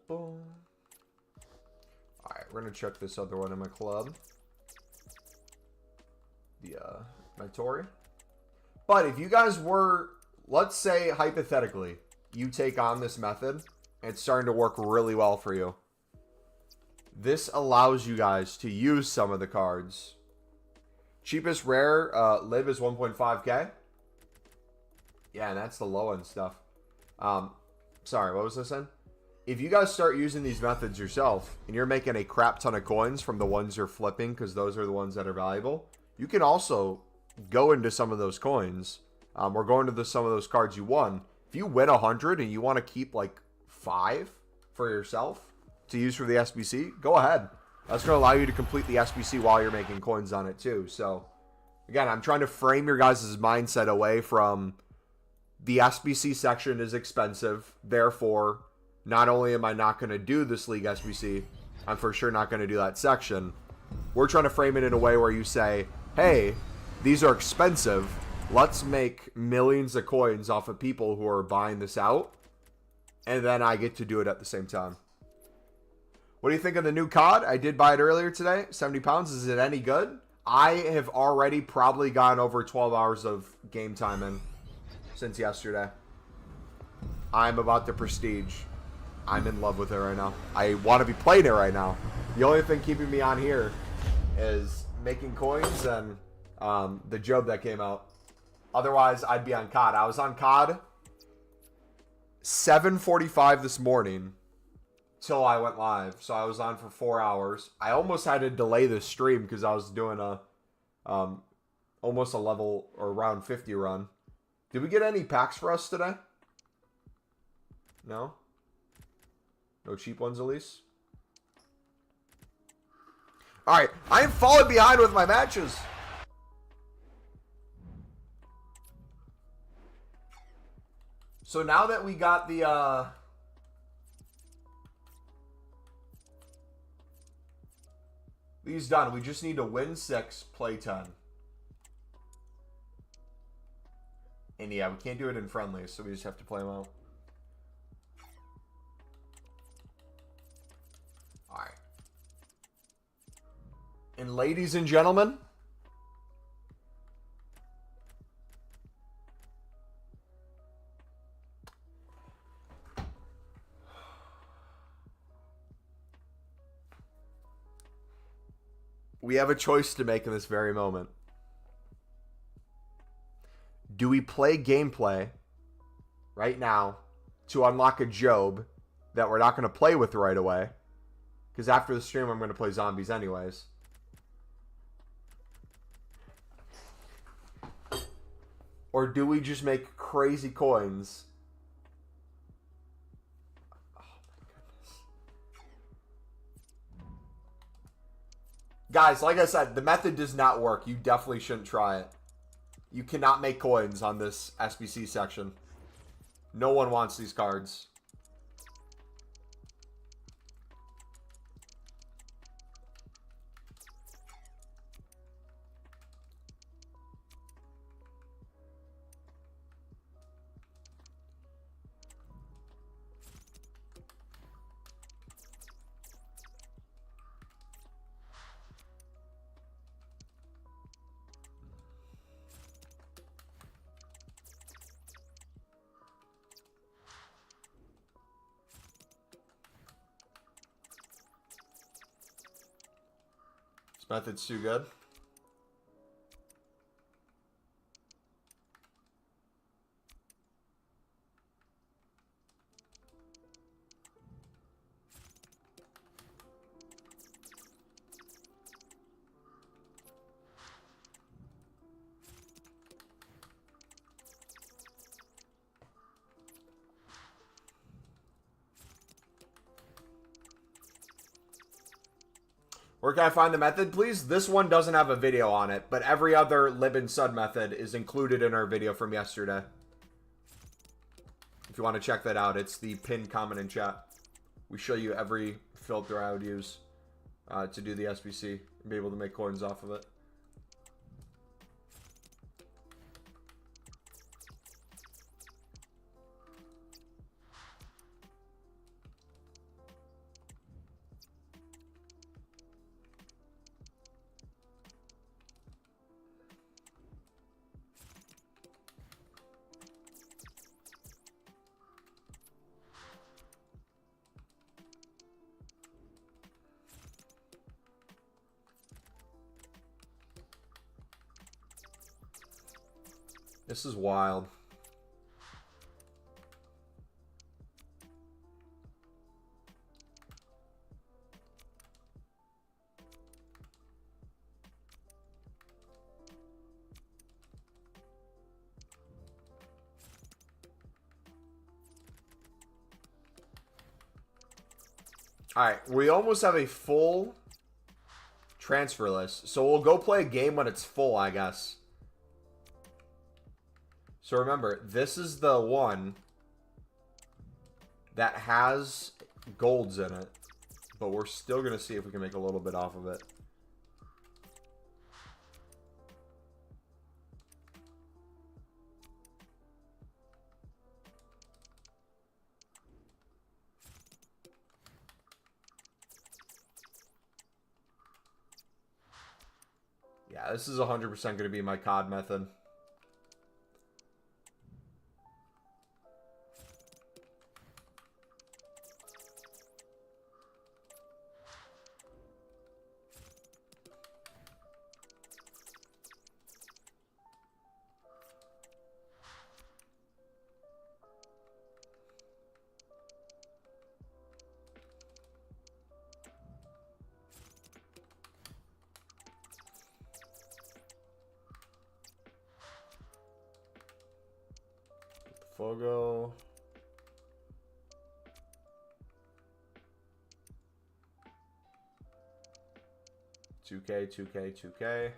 Boom. Alright, we're gonna check this other one in my club. The my Tory. But if you guys were, let's say hypothetically, you take on this method and it's starting to work really well for you. This allows you guys to use some of the cards. Cheapest rare live is 1.5k. Yeah, and that's the low end stuff. Sorry, what was I saying? If you guys start using these methods yourself, and you're making a crap ton of coins from the ones you're flipping, because those are the ones that are valuable, you can also go into some of those coins, or go into some of those cards you won. If you win 100 and you want to keep like 5 for yourself to use for the SBC, go ahead. That's going to allow you to complete the SBC while you're making coins on it too. So, again, I'm trying to frame your guys' mindset away from the SBC section is expensive, therefore, not only am I not going to do this League SBC, I'm for sure not going to do that section. We're trying to frame it in a way where you say, hey, these are expensive. Let's make millions of coins off of people who are buying this out. And then I get to do it at the same time. What do you think of the new COD? I did buy it earlier today. 70 pounds. Is it any good? I have already probably gone over 12 hours of game time in since yesterday. I'm about the prestige. I'm in love with it right now. I want to be playing it right now. The only thing keeping me on here is making coins and the job that came out. Otherwise, I'd be on COD. I was on COD 7:45 this morning till I went live. So I was on for 4 hours. I almost had to delay the stream because I was doing a almost a level or round 50 run. Did we get any packs for us today? No? No cheap ones, at least? Alright, I am falling behind with my matches. So now that we got the, these done, we just need to win 6, play 10. And yeah, we can't do it in friendly, so we just have to play them out. Alright. And ladies and gentlemen, We have a choice to make in this very moment. Do we play gameplay right now to unlock a Job that we're not going to play with right away? Because after the stream, I'm going to play zombies anyways. Or do we just make crazy coins? Oh my goodness. Guys, like I said, the method does not work. You definitely shouldn't try it. You cannot make coins on this SBC section. No one wants these cards. This method's too good. Where can I find the method, please? This one doesn't have a video on it, but every other lib and sud method is included in our video from yesterday. If you want to check that out, it's the pinned comment in chat. We show you every filter I would use to do the SBC and be able to make coins off of it. This is wild. Alright, we almost have a full transfer list. So we'll go play a game when it's full, I guess. So remember, this is the one that has golds in it. But we're still going to see if we can make a little bit off of it. Yeah, this is 100% going to be my COD method. Fogo. Two K.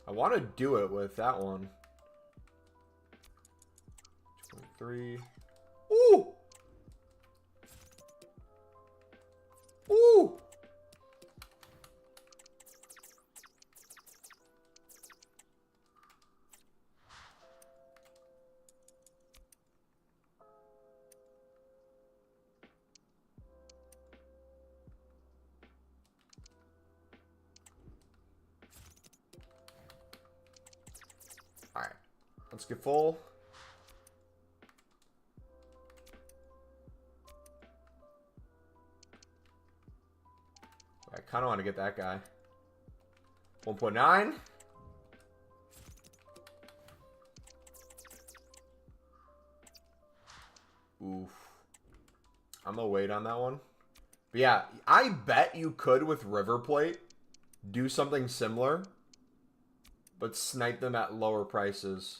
I want to do it with that one. 23. Ooh! Ooh! Let's get full. I kind of want to get that guy. 1.9. Oof. I'm gonna wait on that one. But yeah, I bet you could with River Plate do something similar, but snipe them at lower prices.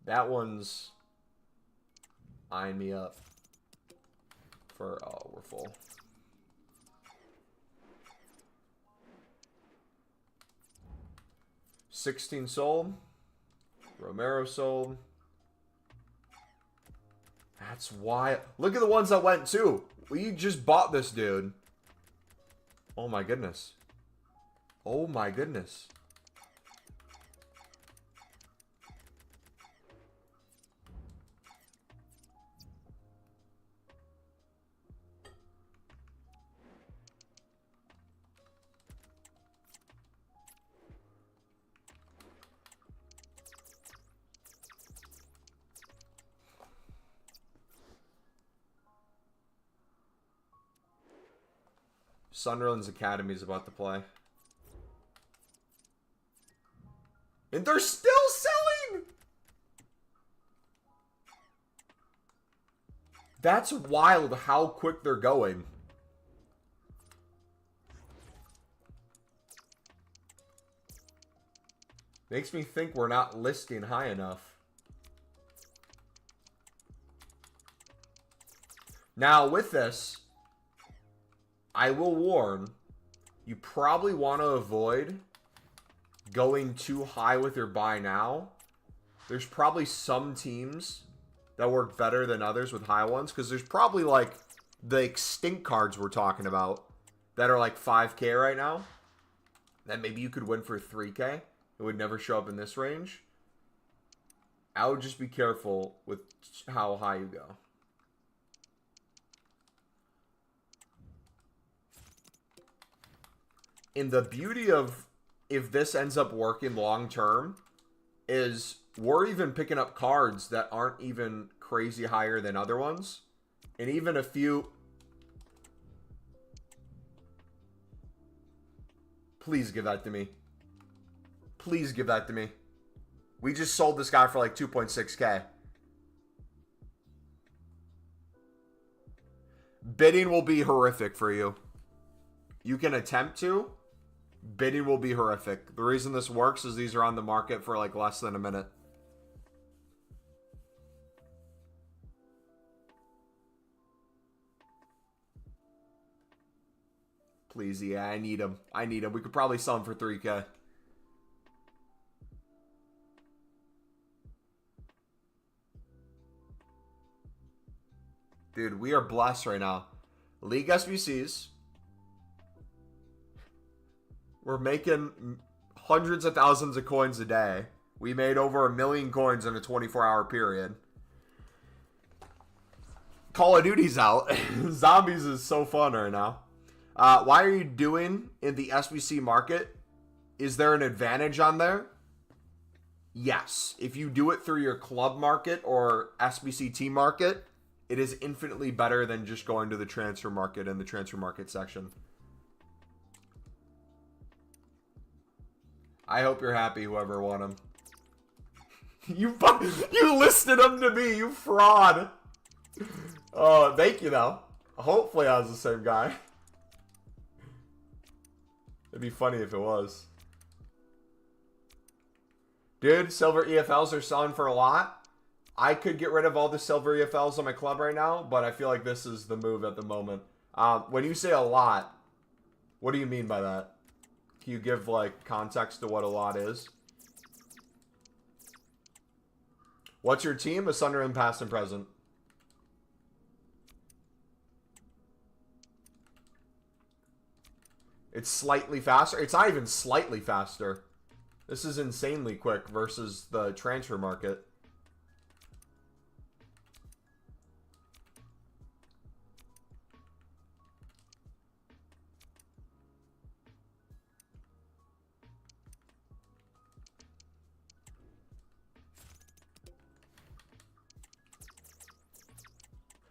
That one's eyeing me up for, oh, we're full. $16 sold. Romero sold. That's why. Look at the ones that went too. We just bought this dude. Oh my goodness. Oh my goodness. Sunderland's Academy is about to play. And they're still selling! That's wild how quick they're going. Makes me think we're not listing high enough. Now, with this, I will warn, you probably want to avoid going too high with your buy now. There's probably some teams that work better than others with high ones, because there's probably like the extinct cards we're talking about that are like 5K right now that maybe you could win for 3K. It would never show up in this range. I would just be careful with how high you go. And the beauty of if this ends up working long term is we're even picking up cards that aren't even crazy higher than other ones. And even a few... Please give that to me. Please give that to me. We just sold this guy for like 2.6K. Bidding will be horrific for you. You can attempt to. Bidding will be horrific. The reason this works is these are on the market for like less than a minute. Please, yeah, I need him. I need him. We could probably sell him for 3K. Dude, we are blessed right now. League SBCs. We're making hundreds of thousands of coins a day. We made over 1 million coins in a 24-hour period. Call of Duty's out. Zombies is so fun right now. Why are you doing in the SBC market? Is there an advantage on there? Yes. If you do it through your club market or SBC team market, it is infinitely better than just going to the transfer market in the transfer market section. I hope you're happy, whoever won him. You listed him to me, you fraud. Oh, thank you, though. Hopefully I was the same guy. It'd be funny if it was. Dude, silver EFLs are selling for a lot. I could get rid of all the silver EFLs on my club right now, but I feel like this is the move at the moment. When you say a lot, what do you mean by that? Can you give, like, context to what a lot is? What's your team? A Sunderland past and present. It's slightly faster. It's not even slightly faster. This is insanely quick versus the transfer market.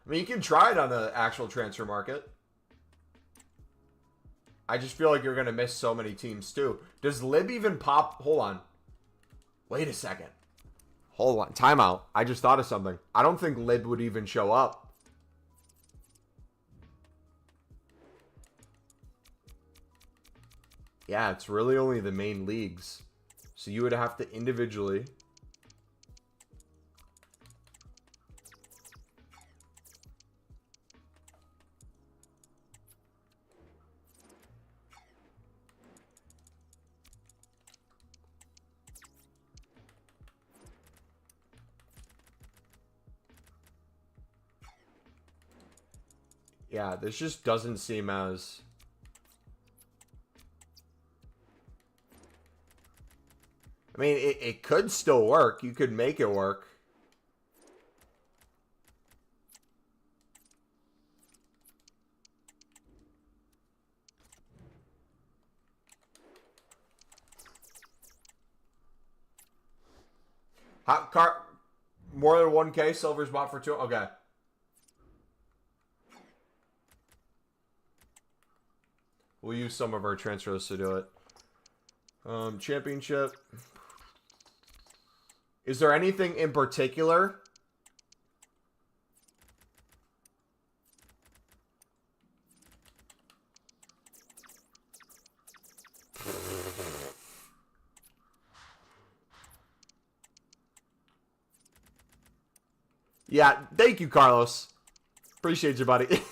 I mean, you can try it on the actual transfer market. I just feel like you're going to miss so many teams too. Does Lib even pop? Hold on. Wait a second. Hold on. Timeout. I just thought of something. I don't think Lib would even show up. Yeah, it's really only the main leagues. So you would have to individually... Yeah, this just doesn't seem as... I mean, it could still work. You could make it work. More than 1K, silver's bought for 2. Okay. We'll use some of our transfers to do it. Championship. Is there anything in particular? Yeah, thank you, Carlos. Appreciate you, buddy.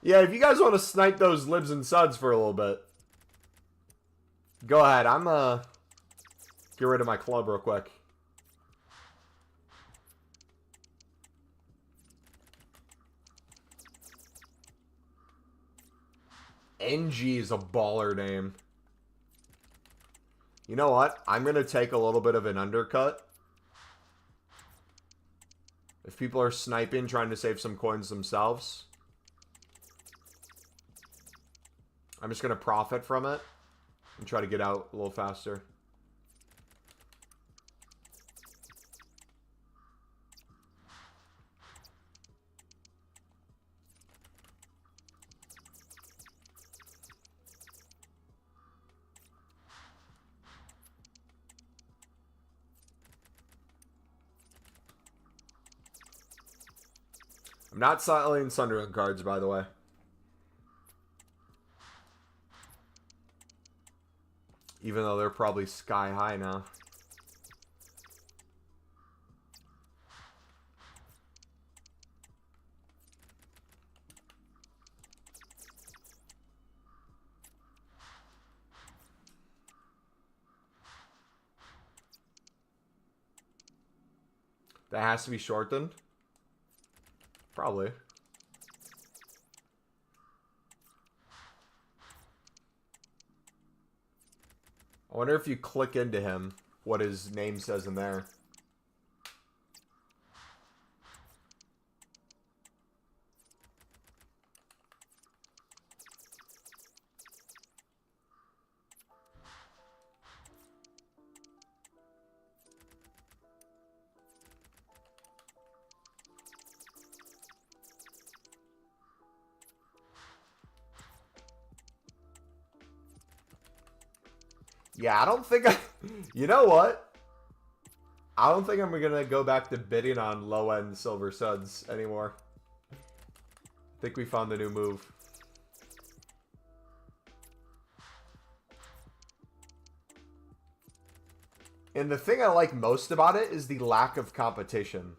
Yeah, if you guys want to snipe those libs and suds for a little bit, go ahead. I'm get rid of my club real quick. NG is a baller name. You know what? I'm going to take a little bit of an undercut. If people are sniping, trying to save some coins themselves, I'm just going to profit from it and try to get out a little faster. I'm not selling Sunderland cards, by the way. Even though they're probably sky high now. That has to be shortened? Probably. I wonder if you click into him, what his name says in there. Yeah, I don't think you know what? I don't think I'm going to go back to bidding on low-end silver suds anymore. I think we found the new move. And the thing I like most about it is the lack of competition.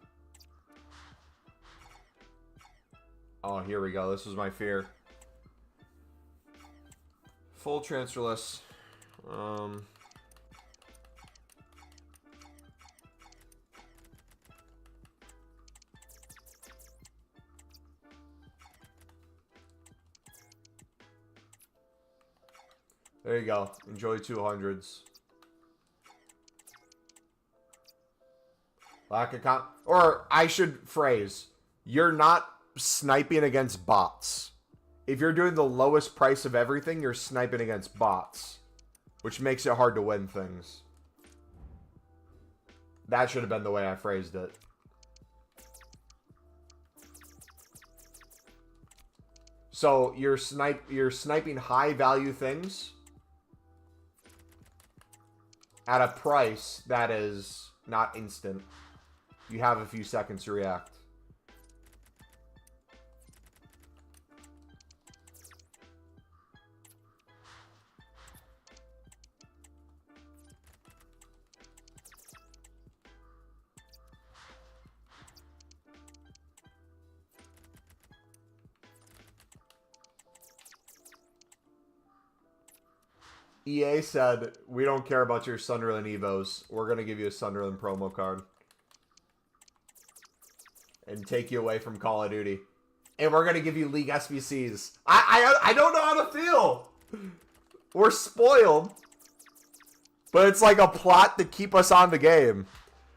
Oh, here we go. This was my fear. Full transfer list. There you go. Enjoy 200s. Lack of or I should phrase, you're not sniping against bots. If you're doing the lowest price of everything, you're sniping against bots, which makes it hard to win things. That should have been the way I phrased it. So you're sniping high value things at a price that is not instant. You have a few seconds to react. EA said, we don't care about your Sunderland Evos. We're going to give you a Sunderland promo card. And take you away from Call of Duty. And we're going to give you League SBCs. I don't know how to feel. We're spoiled. But it's like a plot to keep us on the game.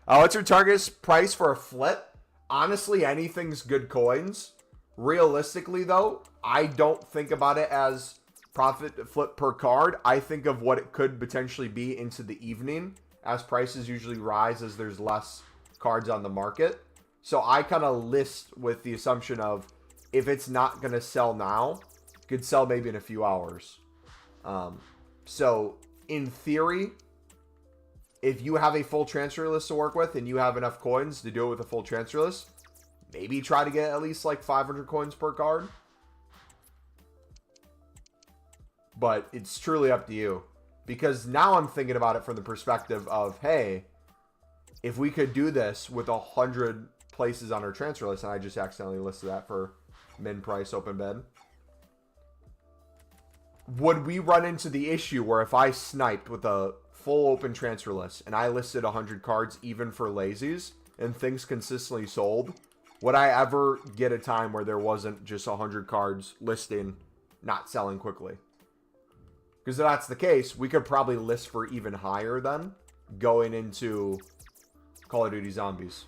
What's your target price for a flip? Honestly, anything's good coins. Realistically, though, I don't think about it as profit flip per card. I think of what it could potentially be into the evening, as prices usually rise as there's less cards on the market. So I kind of list with the assumption of, if it's not going to sell now, it could sell maybe in a few hours. So in theory, if you have a full transfer list to work with and you have enough coins to do it with a full transfer list, maybe try to get at least like 500 coins per card. But it's truly up to you. Because now I'm thinking about it from the perspective of, hey, if we could do this with 100 places on our transfer list, and I just accidentally listed that for min price open bid, would we run into the issue where if I sniped with a full open transfer list and I listed 100 cards even for lazies and things consistently sold, would I ever get a time where there wasn't just 100 cards listing, not selling quickly? Because if that's the case, we could probably list for even higher then, going into Call of Duty Zombies.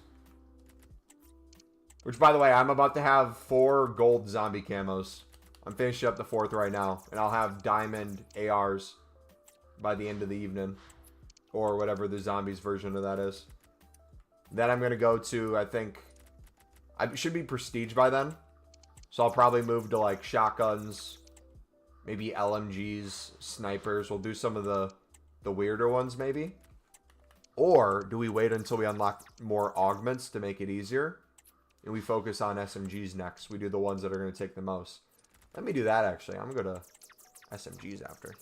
Which, by the way, I'm about to have 4 gold zombie camos. I'm finishing up the 4th right now. And I'll have diamond ARs by the end of the evening. Or whatever the zombies version of that is. Then I'm going to go to, I think, I should be prestige by then. So I'll probably move to like shotguns, maybe LMGs, snipers. We'll do some of the weirder ones maybe. Or do we wait until we unlock more augments to make it easier? And we focus on SMGs next. We do the ones that are going to take the most. Let me do that actually. I'm going to go to SMGs after.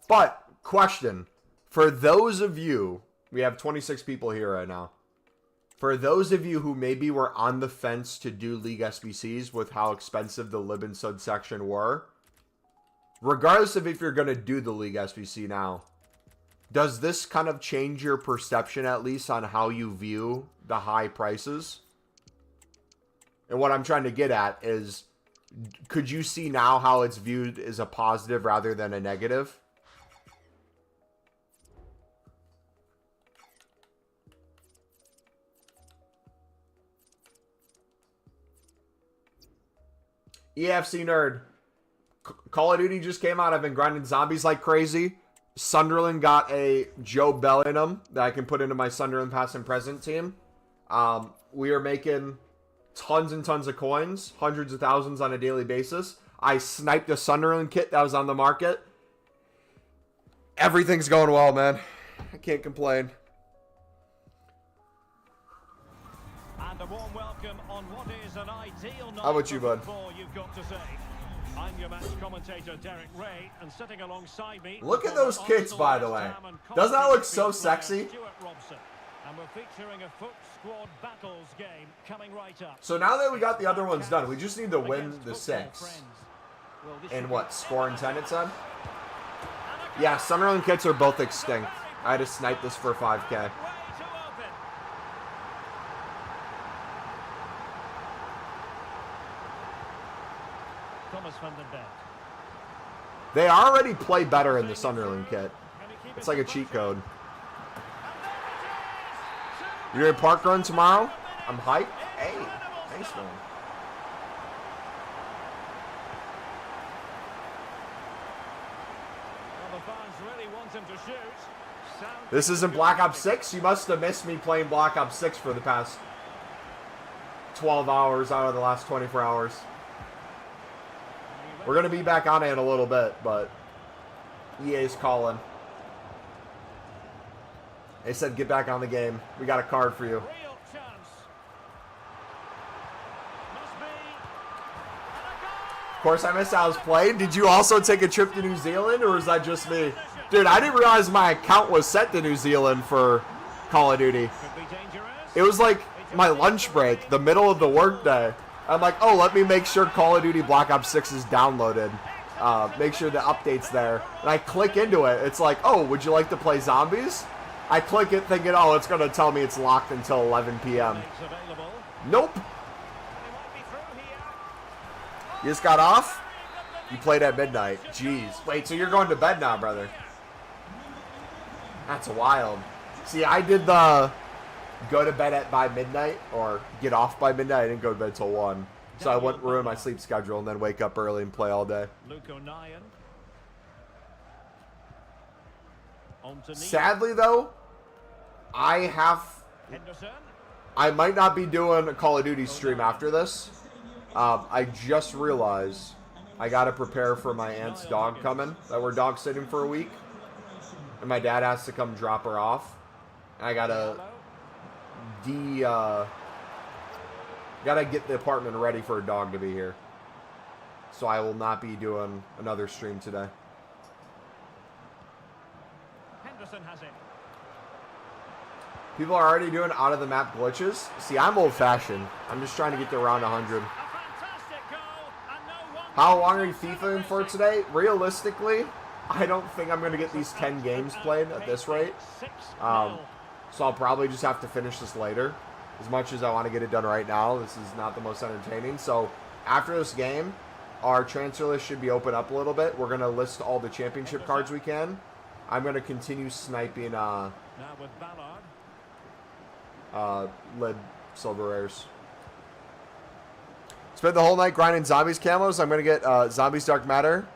But, question. For those of you, we have 26 people here right now. For those of you who maybe were on the fence to do League SBCs with how expensive the Lib and Sud section were, regardless of if you're going to do the League SBC now, does this kind of change your perception at least on how you view the high prices? And what I'm trying to get at is, could you see now how it's viewed as a positive rather than a negative? EAFC nerd. Call of Duty just came out. I've been grinding zombies like crazy. Sunderland got a Joe Bellingham that I can put into my Sunderland past and present team. We are making tons and tons of coins. Hundreds of thousands on a daily basis. I sniped a Sunderland kit that was on the market. Everything's going well, man. I can't complain.
And a warm welcome on what is an ideal night.
How about you, bud?
You've got to say. I'm your match commentator, Derek Ray, and sitting alongside me.
Look at those kits, by the way. Doesn't that look so sexy?
And we're featuring a Foot Squad Battles game coming right up.
So now that we got the other ones done, we just need to win the 6. And what, score and 10 it said? Yeah, Sunderland kits are both extinct. I had to snipe this for 5k. They already play better in the Sunderland kit. It's like a cheat code. You're at park run tomorrow? I'm hyped. Hey, thanks, man. This isn't Black Ops 6? You must have missed me playing Black Ops 6 for the past 12 hours out of the last 24 hours. We're going to be back on it in a little bit, but EA's calling. They said get back on the game. We got a card for you. Of course, I missed how I was playing. Did you also take a trip to New Zealand, or was that just me? Dude, I didn't realize my account was set to New Zealand for Call of Duty. It was like my lunch break, the middle of the workday. I'm like, oh, let me make sure Call of Duty Black Ops 6 is downloaded. Make sure the update's there. And I click into it. It's like, oh, would you like to play zombies? I click it thinking, oh, it's going to tell me it's locked until 11 p.m. Nope. You just got off? You played at midnight. Jeez. Wait, so you're going to bed now, brother? That's wild. See, I did the go to bed by midnight or get off by midnight. I didn't go to bed till 1. So I wouldn't ruin my sleep schedule and then wake up early and play all day. Sadly, though, I might not be doing a Call of Duty stream after this. I just realized I got to prepare for my aunt's dog coming that we're dog sitting for a week. And my dad has to come drop her off. And I got to gotta get the apartment ready for a dog to be here. So I will not be doing another stream today. Henderson has it. People are already doing out of the map glitches. See, I'm old fashioned. I'm just trying to get to around 100. How long are you FIFA-ing for today? Realistically, I don't think I'm going to get these 10 games played at this rate. So I'll probably just have to finish this later. As much as I want to get it done right now, this is not the most entertaining. So after this game, our transfer list should be open up a little bit. We're going to list all the championship cards we can. I'm going to continue sniping lead silver rares. Spent the whole night grinding zombies camos. I'm going to get zombies dark matter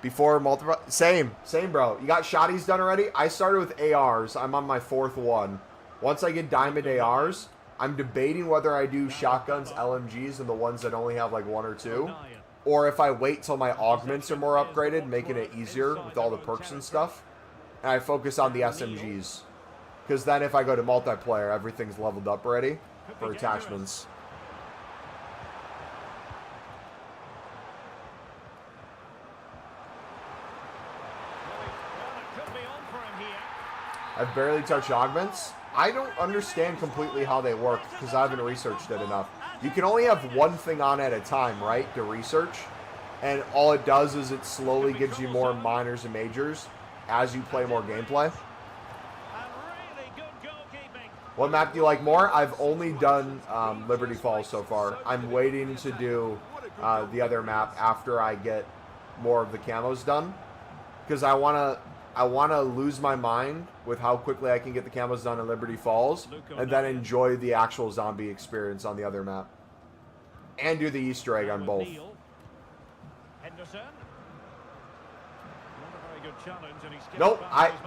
before multiple. Same, bro. You got shotties done already? I started with ARs. I'm on my 4th one. Once I get diamond ARs, I'm debating whether I do shotguns, LMGs, and the ones that only have like 1 or 2. Or if I wait till my augments are more upgraded, making it easier with all the perks and stuff. And I focus on the SMGs. Because then if I go to multiplayer, everything's leveled up already for attachments. I've barely touched augments. I don't understand completely how they work because I haven't researched it enough. You can only have one thing on at a time, right, to research. And all it does is it slowly gives you more minors and majors as you play more gameplay. What map do you like more? I've only done Liberty Falls so far. I'm waiting to do the other map after I get more of the camos done. Because I want to lose my mind with how quickly I can get the camos done in Liberty Falls and then enjoy the actual zombie experience on the other map. And do the Easter egg on both. Nope,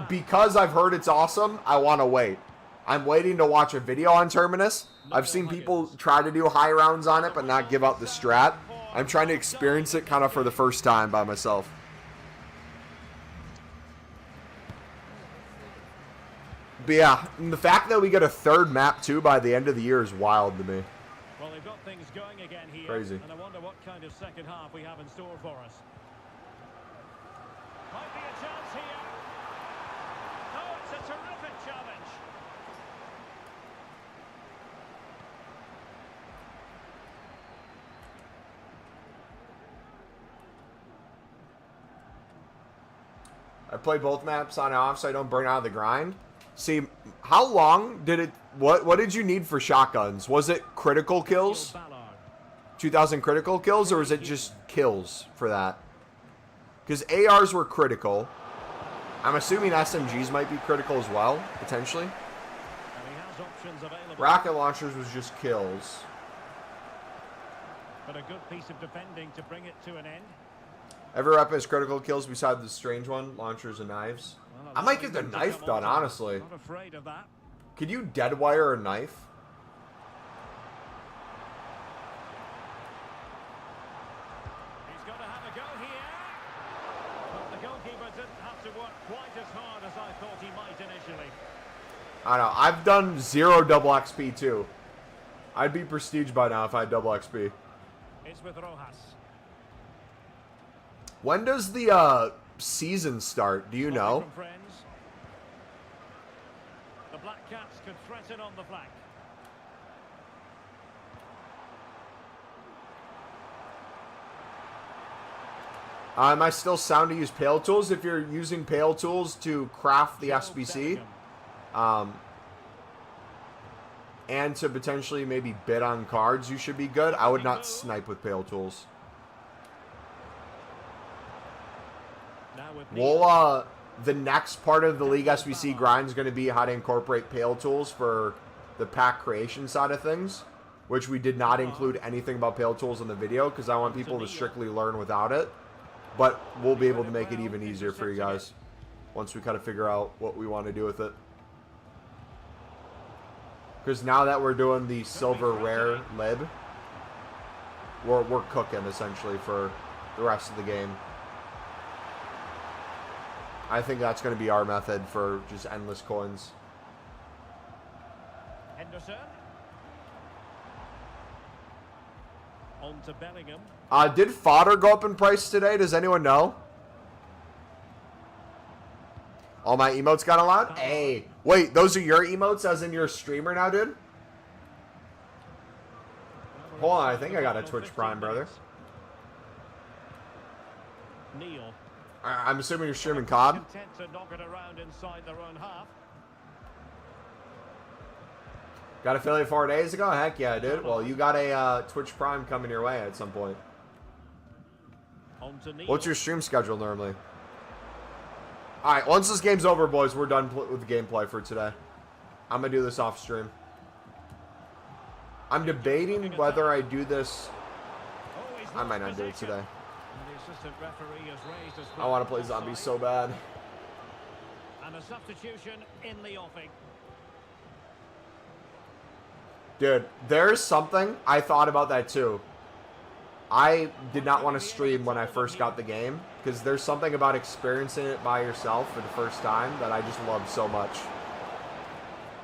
because I've heard it's awesome, I want to wait. I'm waiting to watch a video on Terminus. I've seen people try to do high rounds on it but not give up the strat. I'm trying to experience it kind of for the first time by myself. But yeah, and the fact that we get a 3rd map too by the end of the year is wild to me.
Well, they've got things going again here.
Crazy.
And I wonder what kind of second half we have in store for us. Might be a chance here. Oh, it's a terrific challenge.
I play both maps on and off so I don't burn out of the grind. See, how long did it... What did you need for shotguns? Was it critical kills? 2,000 critical kills, or was it just kills for that? Because ARs were critical. I'm assuming SMGs might be critical as well, potentially. Rocket launchers was just kills.
But a good piece of defending to bring it to an end.
Every weapon is critical kills beside the strange one, launchers and knives.
Well,
I might get the knife done, honestly.
Not afraid of that.
Could you dead wire a knife?
He's got to have a go here. But the goalkeeper didn't have to work quite as hard as I thought he might initially.
I don't know. I've done 0 double XP too. I'd be prestige by now if I had double XP.
It's with Rojas.
When does the season start? Do you know?
From friends. The Black Caps could threaten on the flank.
Am I still sound to use Pale Tools? If you're using Pale Tools to craft the SBC, and to potentially maybe bid on cards, you should be good. I would not snipe with Pale Tools. We'll, the next part of the League SBC grind is going to be how to incorporate Pale Tools for the pack creation side of things, which we did not include anything about Pale Tools in the video because I want people to strictly learn without it. But we'll be able to make it even easier for you guys once we kind of figure out what we want to do with it. Because now that we're doing the silver rare lib, we're cooking essentially for the rest of the game. I think that's going to be our method for just endless coins.
Henderson. On to Bellingham.
Did fodder go up in price today? Does anyone know? All my emotes got allowed? Hey. Wait, those are your emotes as in your streamer now, dude? Hold on, I think I got a Twitch Prime, brother.
Neil.
I'm assuming you're streaming COD.
Content to knock it around inside their own half.
Got affiliate 4 days ago? Heck yeah, I did. Well, you got a Twitch Prime coming your way at some point.
On to Neil.
What's your stream schedule normally? Alright, once this game's over, boys, we're done with the gameplay for today. I'm going to do this off stream. I'm debating whether I do this. I might not do it today. I want to play zombies so bad.
And a substitution in the offing.
Dude, there's something. I thought about that too. I did not want to stream when I first got the game because there's something about experiencing it by yourself for the first time that I just love so much.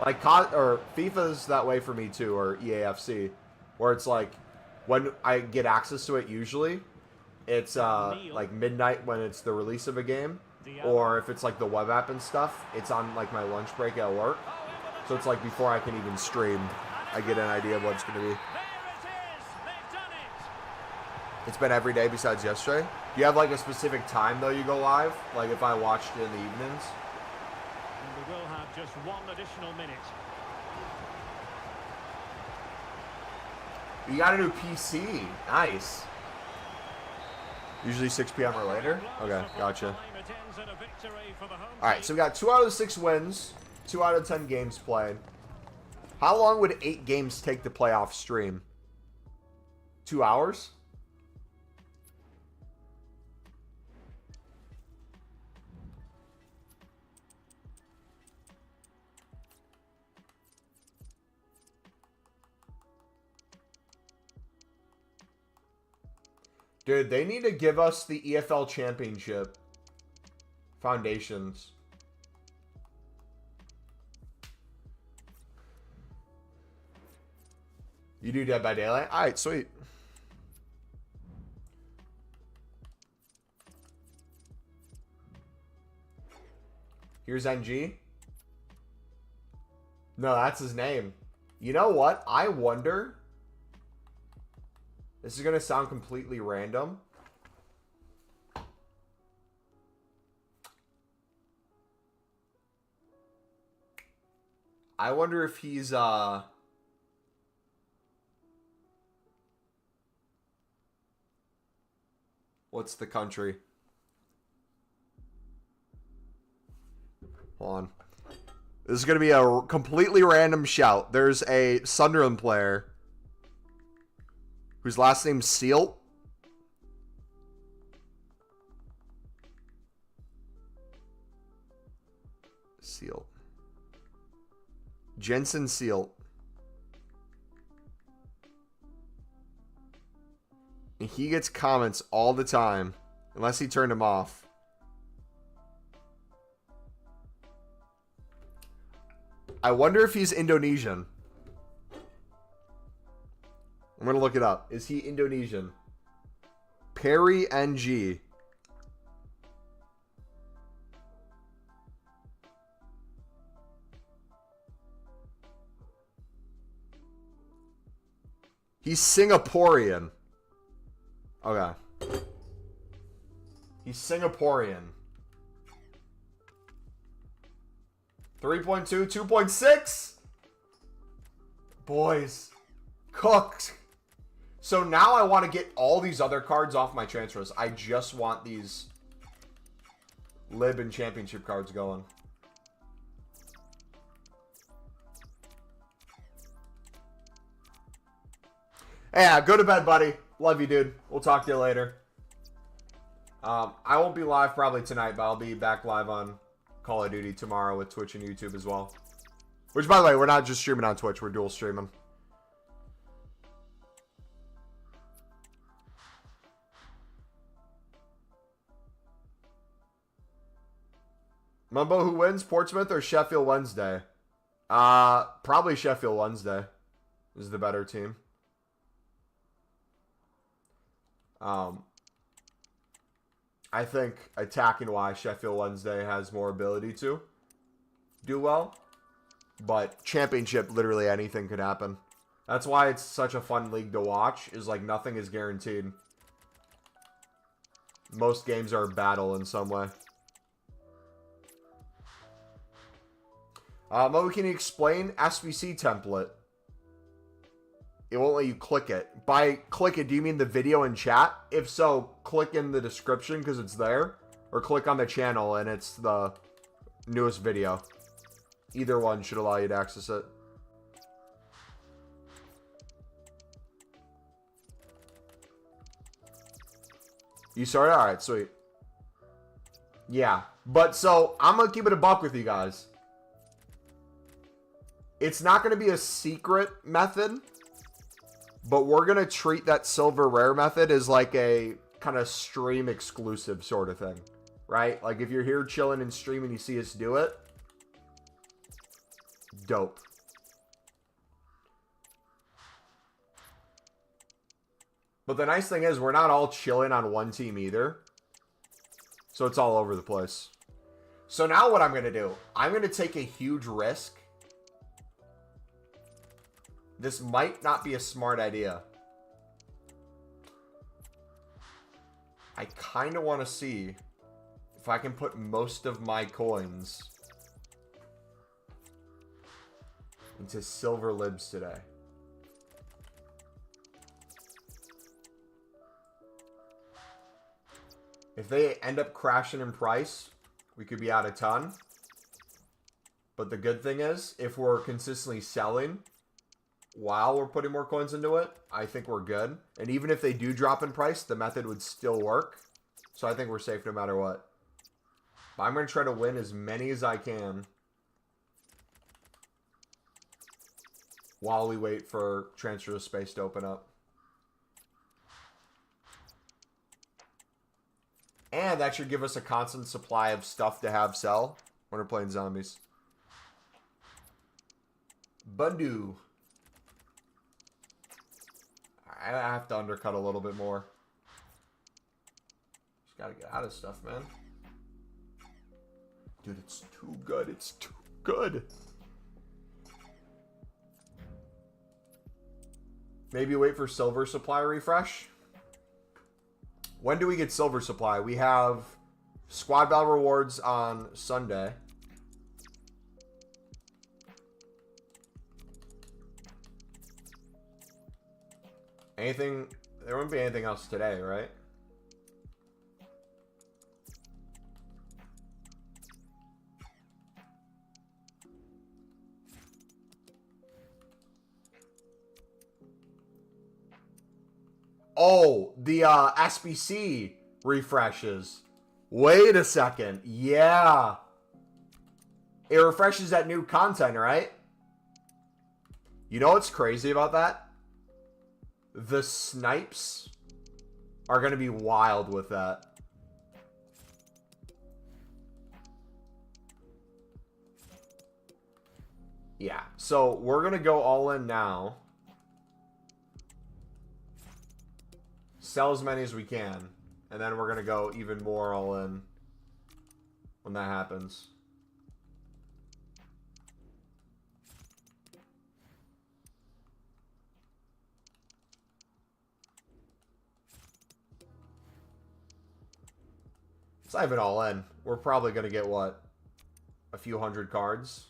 Like COD or FIFA's that way for me too, or EAFC, where it's like when I get access to it usually, it's like midnight when it's the release of a game, or if it's like the web app and stuff, it's on like my lunch break at work. So it's like before I can even stream, I get an idea of what it's going to be. It's been every day besides yesterday. Do you have like a specific time though you go live? Like if I watched it in the evenings?
And we will have just one additional minute.
You got a new PC. Nice. Usually 6 p.m. or later? Okay, gotcha. Alright, so we got 2 out of the 6 wins. 2 out of 10 games played. How long would 8 games take to play off stream? 2 hours? Dude, they need to give us the EFL Championship foundations. You do Dead by Daylight? Alright, sweet. Here's NG. No, that's his name. You know what? I wonder... This is going to sound completely random. I wonder if he's, what's the country? Hold on. This is going to be a completely random shout. There's a Sunderland player whose last name's Seal. Seal. Jensen Seal. And he gets comments all the time, unless he turned them off. I wonder if he's Indonesian. I'm going to look it up. Is he Indonesian? Perry NG. He's Singaporean. Okay. He's Singaporean. 3.2, 2.6. Boys. Cooked. So now I want to get all these other cards off my transfers. I just want these Lib and Championship cards going. Yeah, go to bed, buddy. Love you, dude. We'll talk to you later. I won't be live probably tonight, but I'll be back live on Call of Duty tomorrow with Twitch and YouTube as well. Which, by the way, we're not just streaming on Twitch. We're dual streaming. Mumbo, who wins, Portsmouth or Sheffield Wednesday? Probably Sheffield Wednesday is the better team. I think attacking-wise, Sheffield Wednesday has more ability to do well. But championship, literally anything could happen. That's why it's such a fun league to watch, is like nothing is guaranteed. Most games are a battle in some way. Mo, can you explain SVC template? It won't let you click it. By click it, do you mean the video in chat? If so, click in the description because it's there. Or click on the channel and it's the newest video. Either one should allow you to access it. You started? Alright, sweet. Yeah. But so, I'm going to keep it a buck with you guys. It's not going to be a secret method. But we're going to treat that silver rare method as like a kind of stream exclusive sort of thing. Right? Like if you're here chilling and streaming, you see us do it. Dope. But the nice thing is we're not all chilling on one team either. So it's all over the place. So now what I'm going to do, I'm going to take a huge risk. This might not be a smart idea. I kind of want to see if I can put most of my coins into silver libs today. If they end up crashing in price, we could be out a ton. But the good thing is, if we're consistently selling while we're putting more coins into it, I think we're good. And even if they do drop in price, the method would still work. So I think we're safe no matter what. But I'm going to try to win as many as I can while we wait for transfer of space to open up. And that should give us a constant supply of stuff to have sell when we're playing zombies. Bundu. I have to undercut a little bit more. Just gotta get out of stuff, man. Dude, it's too good. It's too good. Maybe wait for silver supply refresh. When do we get silver supply? We have squad battle rewards on Sunday. Anything? There wouldn't be anything else today, right? Oh, the SBC refreshes. Wait a second. Yeah. It refreshes that new content, right? You know what's crazy about that? The snipes are going to be wild with that. Yeah, so we're going to go all in now. Sell as many as we can. And then we're going to go even more all in when that happens. It's not even all in. We're probably going to get, what, a few hundred cards?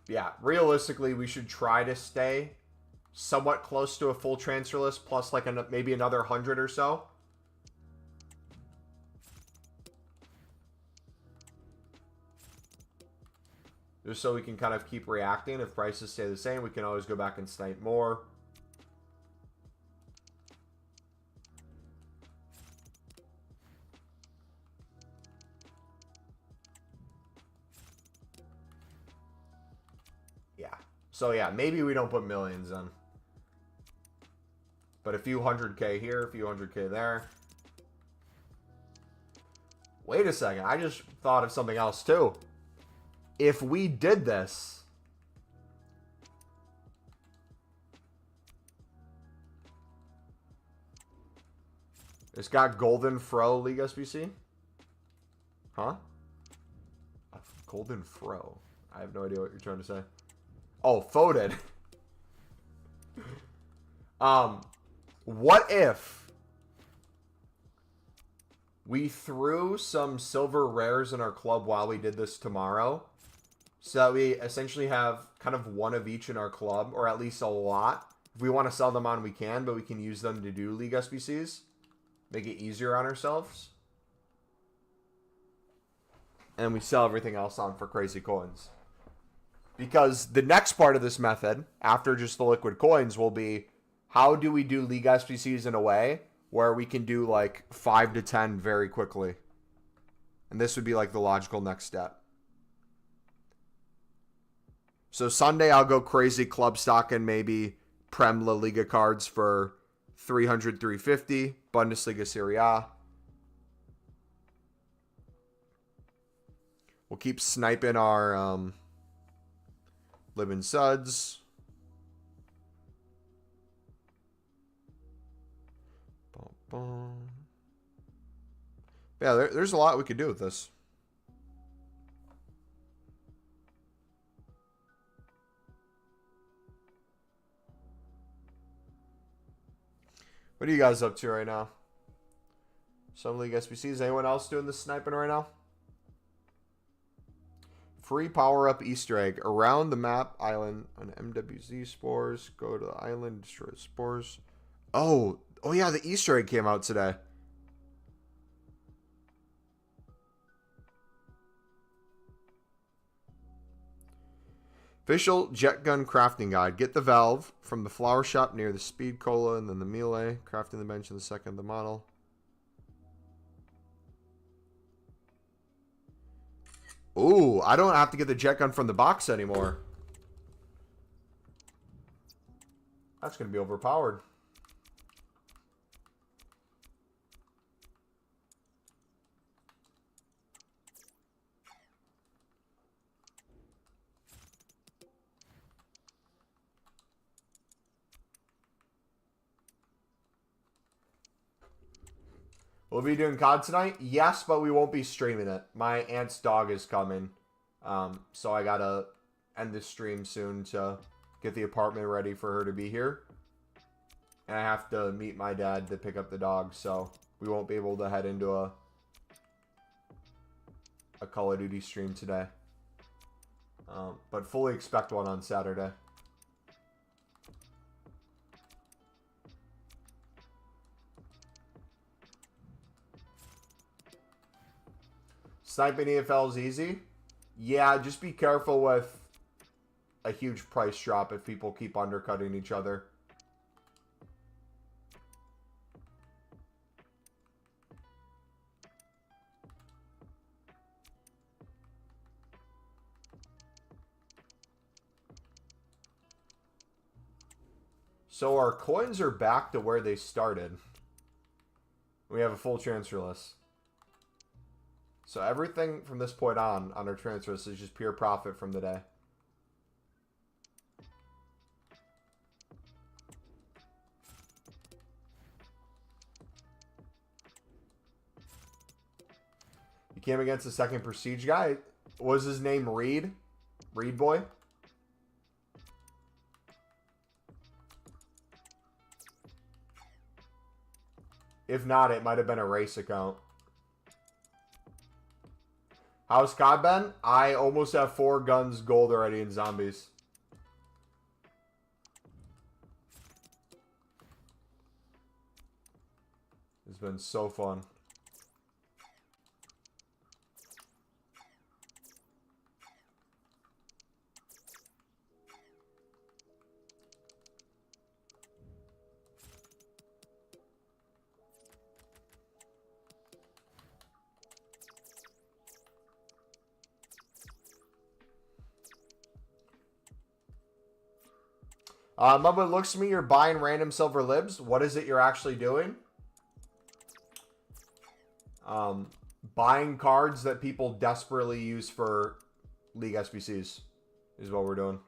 Yeah, realistically, we should try to stay somewhat close to a full transfer list, plus like maybe another 100 or so. Just so we can kind of keep reacting. If prices stay the same, we can always go back and snipe more. Yeah. So yeah, maybe we don't put millions in. But a few 100K here, a few 100K there. Wait a second. I just thought of something else too. If we did this, it's got Golden Fro League SBC. Huh? A Golden Fro. I have no idea what you're trying to say. Oh, folded. What if we threw some silver rares in our club while we did this tomorrow? So that we essentially have kind of one of each in our club, or at least a lot. If we want to sell them on, we can, but we can use them to do League SBCs. Make it easier on ourselves. And we sell everything else on for crazy coins. Because the next part of this method, after just the liquid coins, will be how do we do League SBCs in a way where we can do like 5 to 10 very quickly. And this would be like the logical next step. So Sunday I'll go crazy club stock and maybe Prem La Liga cards for 300, 350. Bundesliga Serie A. We'll keep sniping our Living Suds. Yeah, there's a lot we could do with this. What are you guys up to right now? Some League SBCs. Anyone else doing the sniping right now? Free power-up Easter egg. Around the map island on MWZ spores. Go to the island, destroy spores. Oh yeah, the Easter egg came out today. Official jet gun crafting guide. Get the valve from the flower shop near the speed cola and then the melee. Crafting the bench in the second of the model. Ooh, I don't have to get the jet gun from the box anymore. That's going to be overpowered. We'll be doing COD tonight? Yes, but we won't be streaming it. My aunt's dog is coming. So I gotta end this stream soon to get the apartment ready for her to be here. And I have to meet my dad to pick up the dog, so we won't be able to head into a Call of Duty stream today. But fully expect one on Saturday. Sniping EFL is easy. Yeah, just be careful with a huge price drop if people keep undercutting each other. So our coins are back to where they started. We have a full transfer list. So everything from this point on our transfer list is just pure profit from the day. You came against the second Prestige guy. Was his name Reed? Reed boy? If not, it might have been a race account. How's COD been? I almost have 4 guns gold already in zombies. It's been so fun. Mumbo, it looks to me you're buying random silver libs. What is it you're actually doing? Buying cards that people desperately use for League SBCs is what we're doing.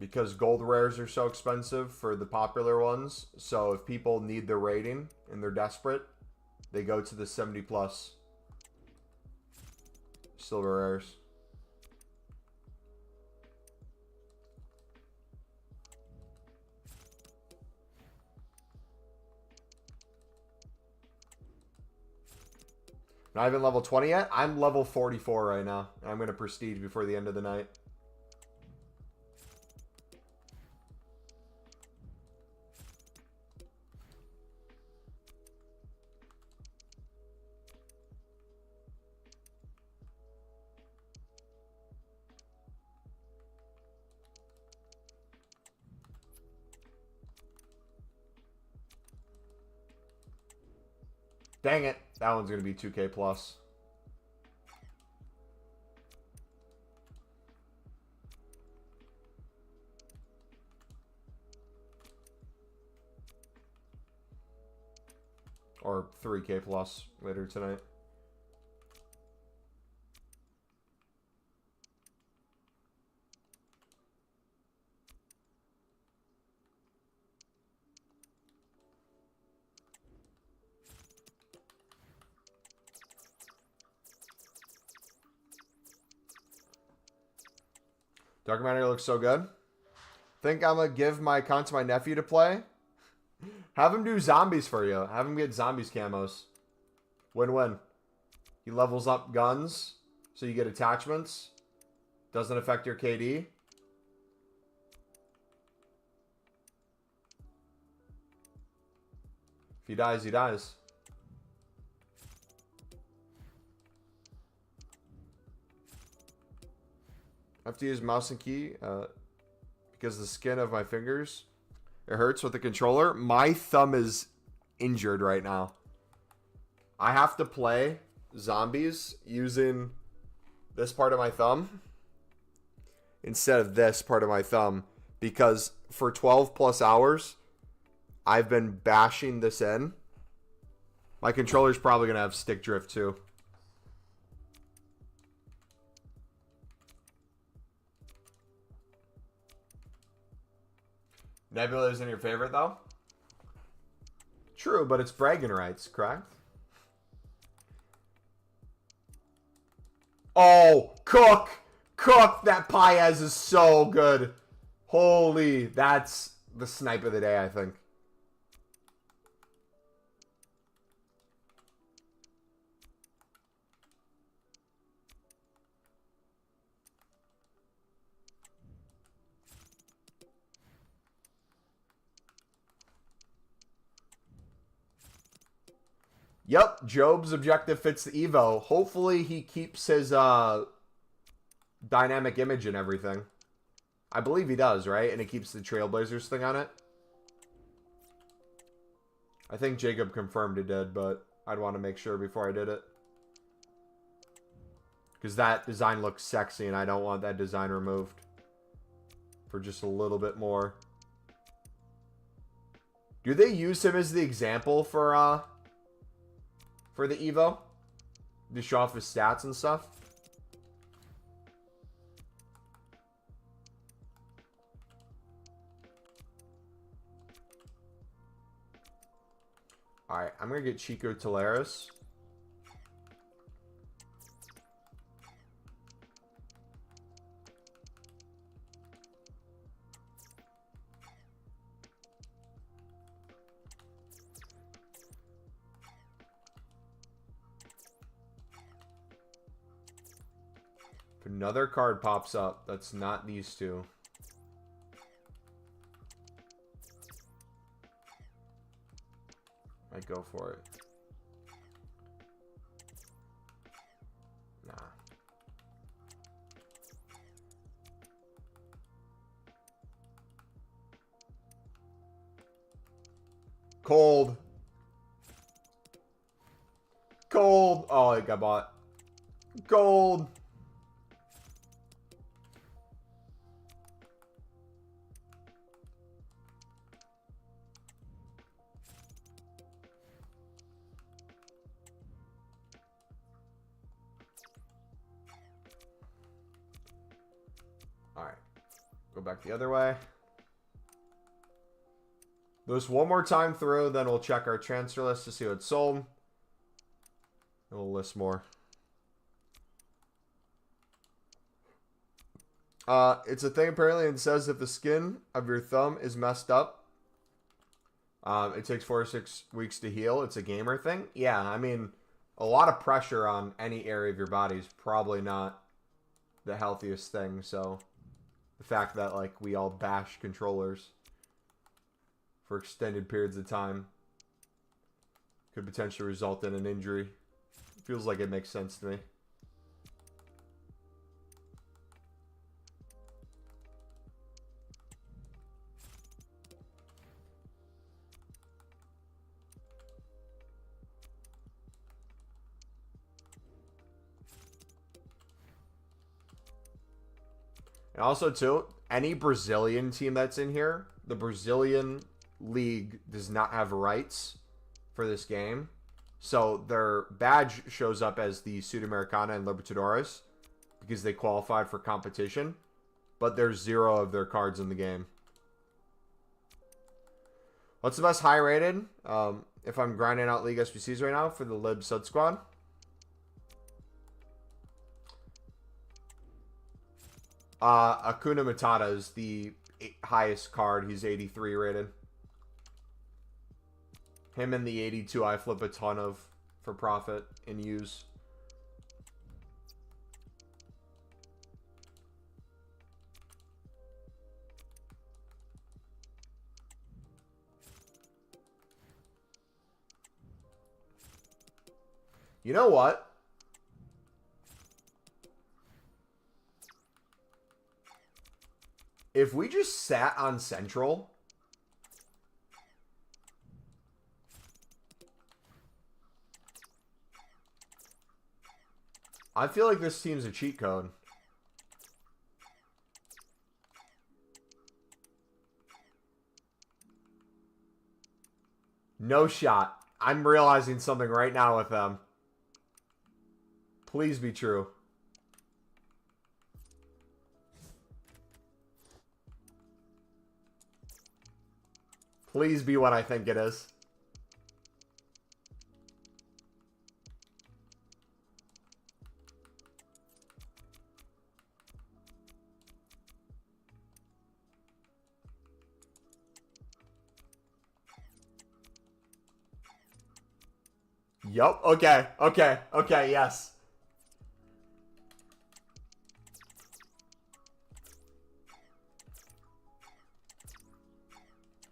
Because gold rares are so expensive for the popular ones. So if people need the rating and they're desperate, they go to the 70 plus silver rares. Not even level 20 yet? I'm level 44 right now. I'm going to prestige before the end of the night. Dang it. That one's going to be 2K plus. Or 3K plus later tonight. Documentary looks so good. Think I'm going to give my account to my nephew to play? Have him do zombies for you. Have him get zombies camos. Win-win. He levels up guns, so you get attachments. Doesn't affect your KD. If he dies, he dies. I have to use mouse and key because the skin of my fingers, it hurts with the controller. My thumb is injured right now. I have to play zombies using this part of my thumb instead of this part of my thumb because for 12 plus hours, I've been bashing this in. My controller's probably going to have stick drift too. Nebula isn't your favorite, though? True, but it's bragging rights, correct? Oh, Cook! Cook! That Paez is so good. Holy, that's the snipe of the day, I think. Yep, Job's objective fits the Evo. Hopefully he keeps his dynamic image and everything. I believe he does, right? And it keeps the Trailblazers thing on it. I think Jacob confirmed he did, but I'd want to make sure before I did it. Because that design looks sexy, and I don't want that design removed. For just a little bit more. Do they use him as the example for the Evo? To show off his stats and stuff? Alright, I'm going to get Chico Teleris. If another card pops up, that's not these two. I'd go for it. Nah. Cold. Cold. Oh, it got bought. Gold. Alright. Go back the other way. There's one more time through, then we'll check our transfer list to see what's sold. And we'll list more. It's a thing apparently, and says if the skin of your thumb is messed up, it takes 4 to 6 weeks to heal. It's a gamer thing. Yeah, I mean, a lot of pressure on any area of your body is probably not the healthiest thing, so the fact that, like, we all bash controllers for extended periods of time could potentially result in an injury. Feels like it makes sense to me. And also, too, any Brazilian team that's in here, the Brazilian league does not have rights for this game. So their badge shows up as the Sudamericana and Libertadores because they qualified for competition. But there's 0 of their cards in the game. What's the best high rated? If I'm grinding out League SBCs right now for the Lib Sud Squad. Akuna Matata is the highest card. He's 83 rated. Him and the 82 I flip a ton of for profit and use. You know what? If we just sat on Central, I feel like this team's a cheat code. No shot. I'm realizing something right now with them. Please be true. Please be what I think it is. Yup. Okay. Okay. Okay. Yes.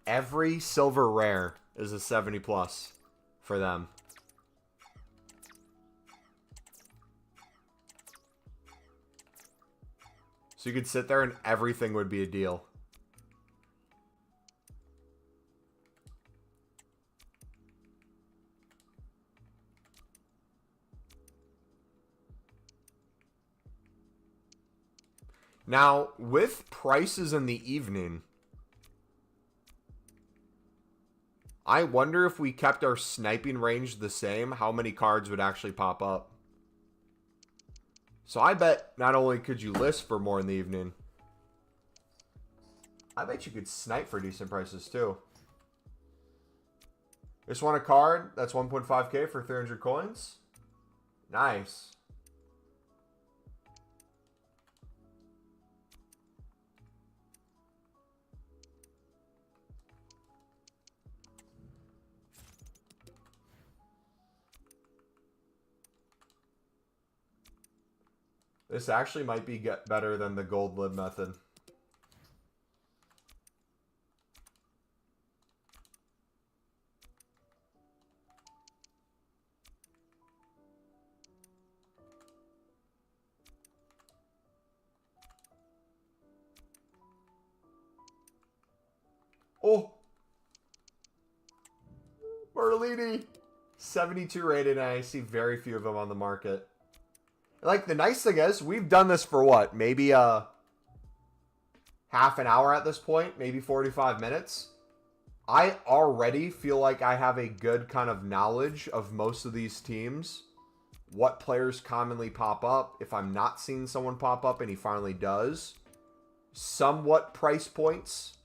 Every silver rare is a 70 plus for them. So you could sit there and everything would be a deal. Now, with prices in the evening, I wonder if we kept our sniping range the same, how many cards would actually pop up. So I bet not only could you list for more in the evening, I bet you could snipe for decent prices too. Just want a card, that's 1.5k for 300 coins. Nice. This actually might be better than the gold lib method. Oh! Merlini! 72 rated, and I see very few of them on the market. Like, the nice thing is, we've done this for what? Maybe half an hour at this point? Maybe 45 minutes? I already feel like I have a good kind of knowledge of most of these teams. What players commonly pop up. If I'm not seeing someone pop up and he finally does. Somewhat price points.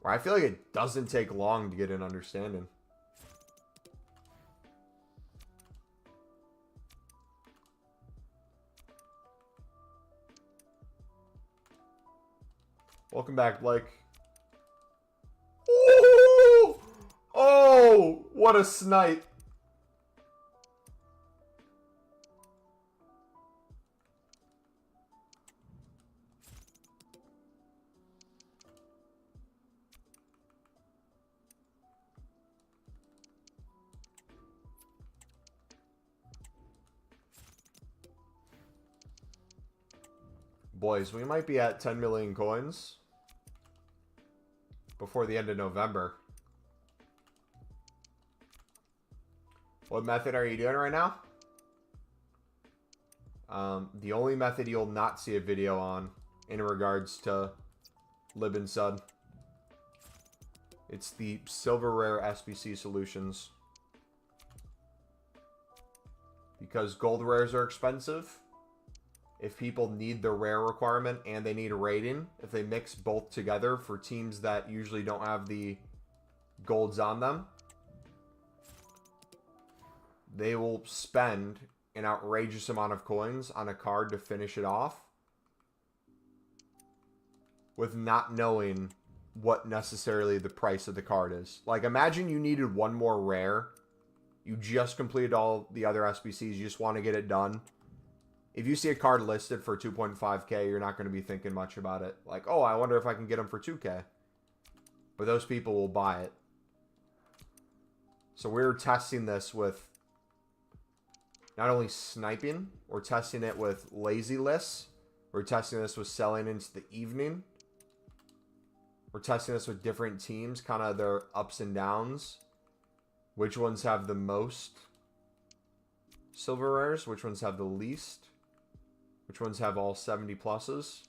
Where I feel like it doesn't take long to get an understanding. Welcome back, Blake. Ooh! Oh, what a snipe. Boys, we might be at 10 million coins before the end of November. What method are you doing right now? The only method you'll not see a video on in regards to Lib and Sud. It's the Silver Rare SBC solutions. Because gold rares are expensive. If people need the rare requirement and they need a rating, if they mix both together for teams that usually don't have the golds on them, they will spend an outrageous amount of coins on a card to finish it off with not knowing what necessarily the price of the card is. Like, imagine you needed one more rare. You just completed all the other SBCs. You just want to get it done. If you see a card listed for 2.5k, you're not going to be thinking much about it. Like, oh, I wonder if I can get them for 2k. But those people will buy it. So we're testing this with not only sniping, we're testing it with lazy lists. We're testing this with selling into the evening. We're testing this with different teams, kind of their ups and downs. Which ones have the most silver rares? Which ones have the least? Which ones have all 70 pluses?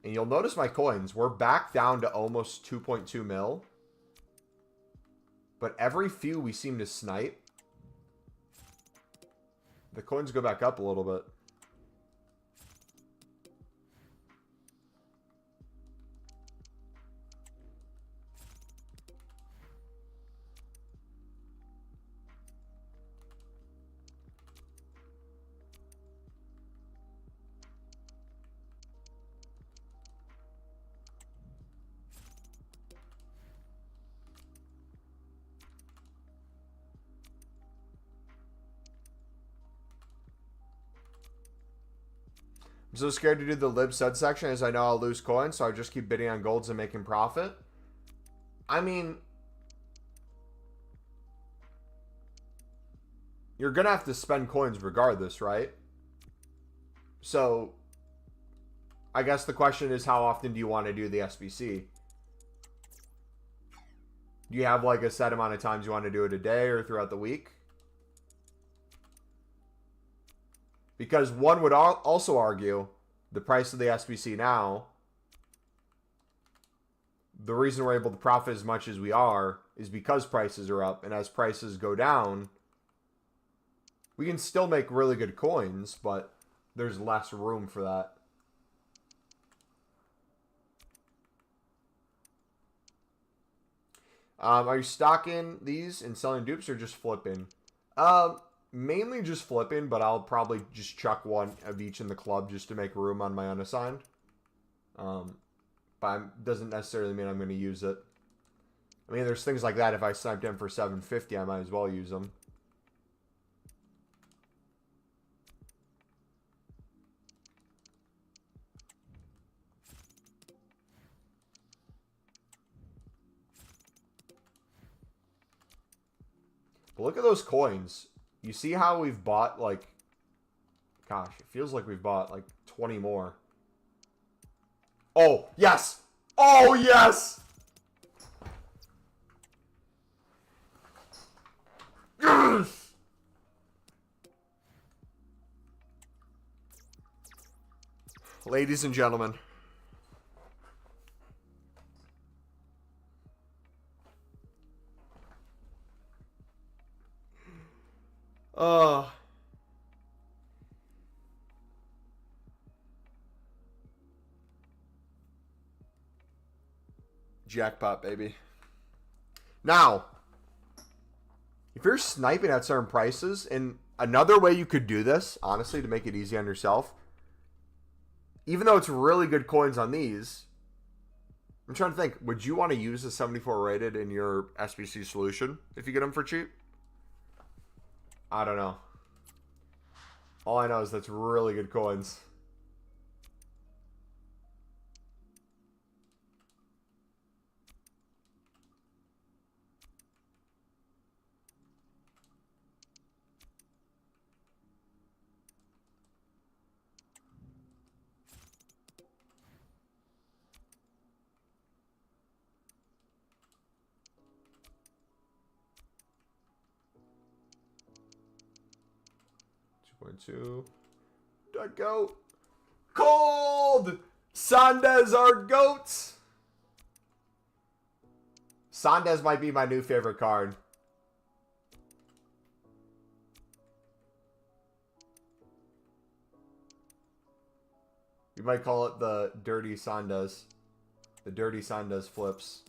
And you'll notice my coins. We're back down to almost 2.2 mil. But every few we seem to snipe, the coins go back up a little bit. I'm so scared to do the lib sud section as I know I'll lose coins, so I just keep bidding on golds and making profit. I mean, you're going to have to spend coins regardless, right? So, I guess the question is, how often do you want to do the SBC? Do you have like a set amount of times you want to do it a day or throughout the week? Because one would also argue the price of the SBC now, the reason we're able to profit as much as we are is because prices are up. And as prices go down, we can still make really good coins, but there's less room for that. Are you stocking these and selling dupes or just flipping? Mainly just flipping, but I'll probably just chuck one of each in the club just to make room on my unassigned. But doesn't necessarily mean I'm going to use it. I mean, there's things like that. If I sniped in for 750, I might as well use them. But look at those coins. You see how we've bought, like, gosh, it feels like we've bought, like, 20 more. Oh, yes! Oh, yes! Yes! Ladies and gentlemen. Jackpot, baby. Now, if you're sniping at certain prices, and another way you could do this, honestly, to make it easy on yourself, even though it's really good coins on these, I'm trying to think, would you want to use the 74 rated in your SBC solution if you get them for cheap? I don't know. All I know is that's really good coins. Two. The goat. Cold! Sandes are goats! Sandes might be my new favorite card. You might call it the Dirty Sandes. The Dirty Sandes flips.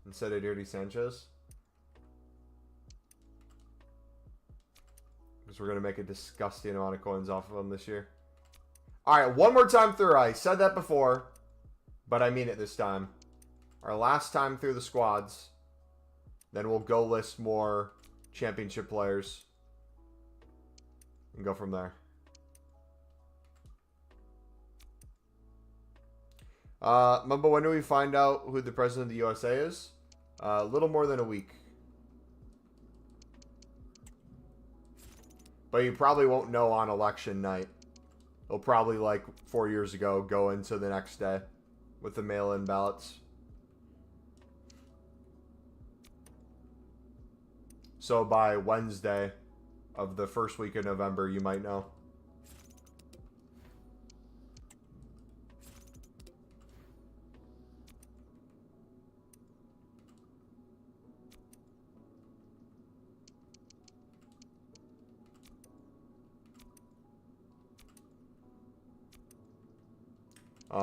Instead of Dirty Sanchez. Because we're going to make a disgusting amount of coins off of them this year. Alright, one more time through. I said that before, but I mean it this time. Our last time through the squads. Then we'll go list more championship players. And go from there. Mumbo, when do we find out who the president of the USA is? A little more than a week. But you probably won't know on election night. It'll probably, like 4 years ago, go into the next day with the mail-in ballots. So by Wednesday of the first week of November, you might know.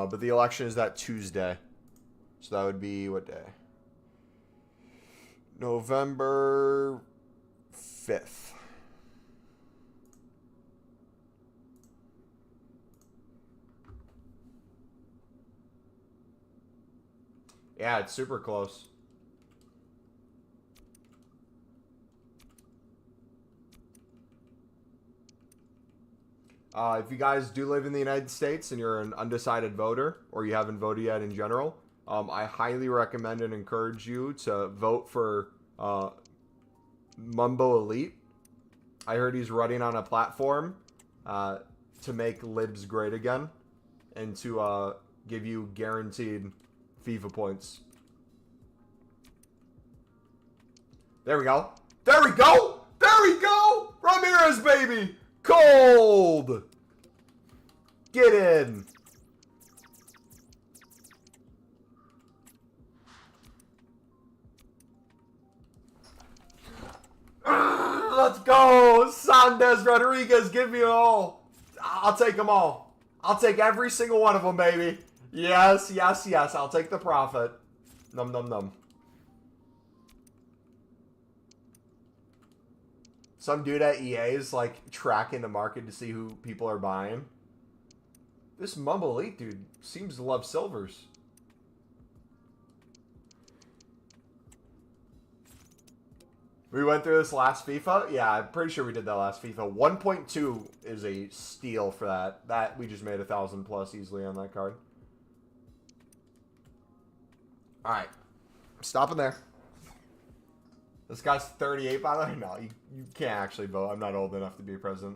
But the election is that Tuesday. So that would be what day? November 5th. Yeah, it's super close. If you guys do live in the United States and you're an undecided voter, or you haven't voted yet in general, I highly recommend and encourage you to vote for MumboElite. I heard he's running on a platform to make libs great again and to give you guaranteed FIFA points. There we go. There we go. There we go. Ramirez, baby. Cold. Get in. Let's go. Sandes Rodriguez, give me all. I'll take them all. I'll take every single one of them, baby. Yes, yes, yes. I'll take the profit. Num, num, num. Some dude at EA is like tracking the market to see who people are buying. This MumboElite dude seems to love silvers. We went through this last FIFA? Yeah, I'm pretty sure we did that last FIFA. 1.2 is a steal for that. That we just made 1,000 plus easily on that card. Alright. Stopping there. This guy's 38, by the way. No, you can't actually vote. I'm not old enough to be president.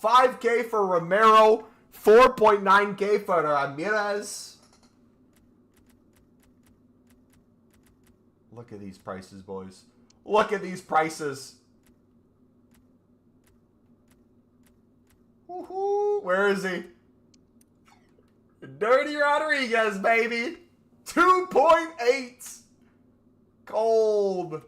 5K for Romero. 4.9K for Ramirez. Look at these prices, boys. Look at these prices. Woohoo! Where is he? Dirty Rodriguez, baby. 2.8. Cold.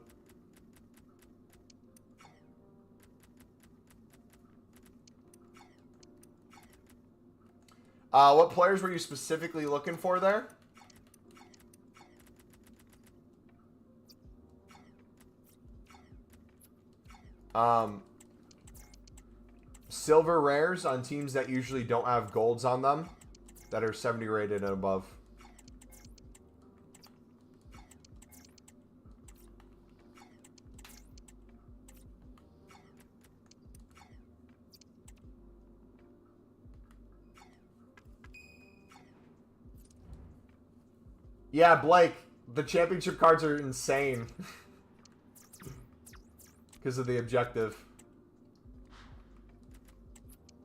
What players were you specifically looking for there? Silver rares on teams that usually don't have golds on them that are 70 rated and above. Yeah, Blake, the championship cards are insane. Because of the objective.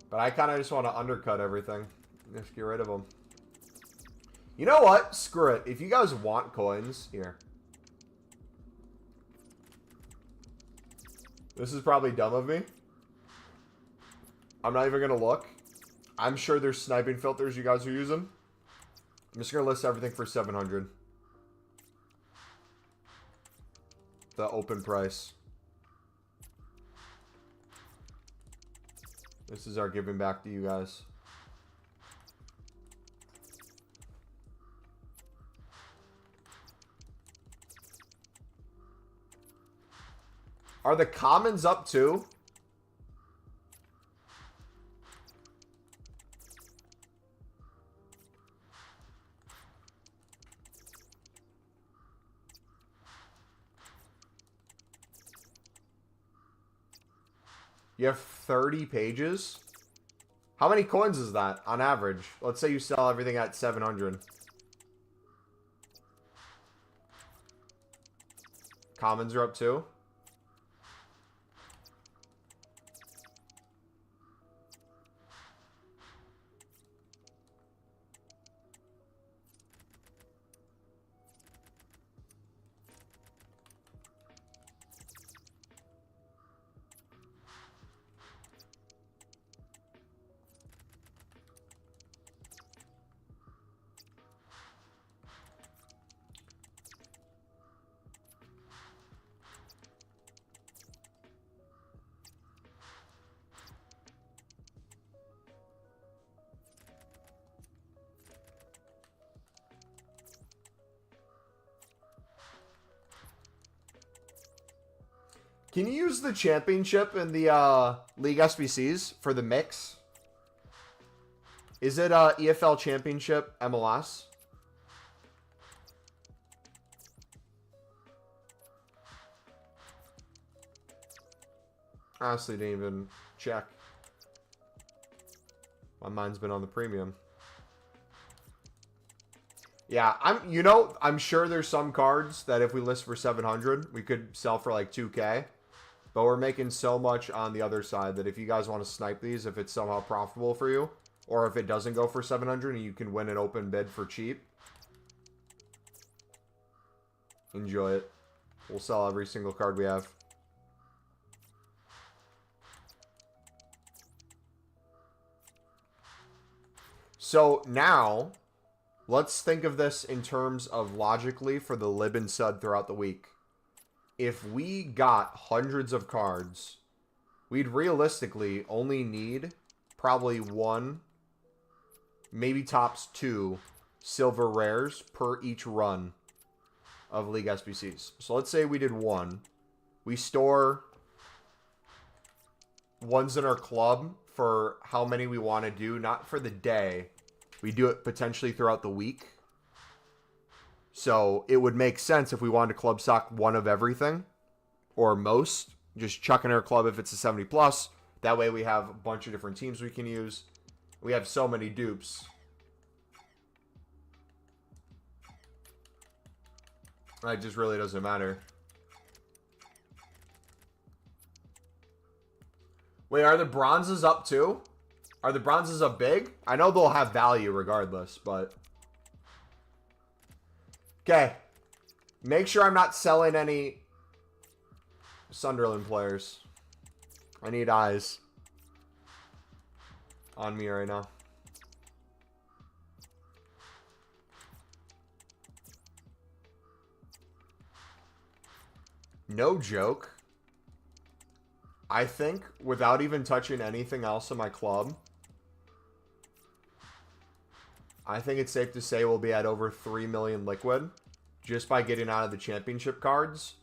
But I kind of just want to undercut everything. Just get rid of them. You know what? Screw it. If you guys want coins, here. This is probably dumb of me. I'm not even going to look. I'm sure there's sniping filters you guys are using. I'm just going to list everything for 700. The open price. This is our giving back to you guys. Are the commons up too? You have 30 pages? How many coins is that on average? Let's say you sell everything at 700. Commons are up too? Can you use the championship in the League SBCs for the mix? Is it EFL Championship MLS? Honestly, didn't even check. My mind's been on the premium. Yeah, I'm sure there's some cards that if we list for 700, we could sell for like 2K. But we're making so much on the other side that if you guys want to snipe these, if it's somehow profitable for you, or if it doesn't go for 700 and you can win an open bid for cheap, enjoy it. We'll sell every single card we have. So now, let's think of this in terms of logically for the lib and sud throughout the week. If we got hundreds of cards, we'd realistically only need probably one, maybe tops 2 silver rares per each run of League SBCs. So let's say we did 1. We store ones in our club for how many we want to do, not for the day. We do it potentially throughout the week. So it would make sense if we wanted to club stock one of everything, or most, just chuck in our club if it's a 70 plus. That way we have a bunch of different teams we can use. We have so many dupes. It just really doesn't matter. Wait, are the bronzes up too? Are the bronzes up big? I know they'll have value regardless, but... Okay. Make sure I'm not selling any Sunderland players. I need eyes on me right now. No joke. I think, without even touching anything else in my club, I think it's safe to say we'll be at over 3 million liquid just by getting out of the championship cards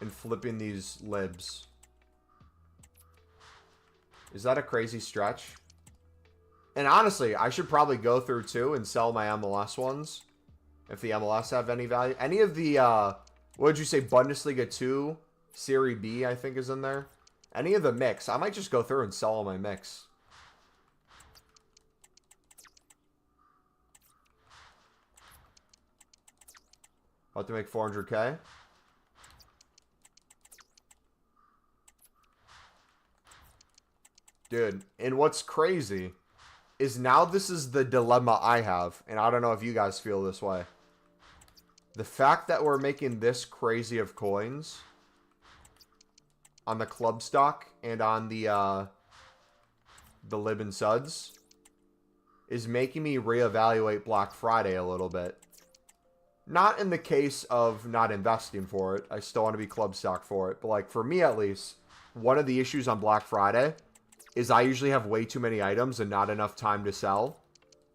and flipping these libs. Is that a crazy stretch? And honestly, I should probably go through too and sell my MLS ones if the MLS have any value. Any of the, what did you say, Bundesliga 2? Serie B, I think, is in there. Any of the mix. I might just go through and sell all my mix. About to make 400k. Dude, and what's crazy is now this is the dilemma I have, and I don't know if you guys feel this way. The fact that we're making this crazy of coins on the club stock and on the lib and suds is making me reevaluate Black Friday a little bit. Not in the case of not investing for it. I still want to be club stock for it. But like for me at least, one of the issues on Black Friday is I usually have way too many items and not enough time to sell.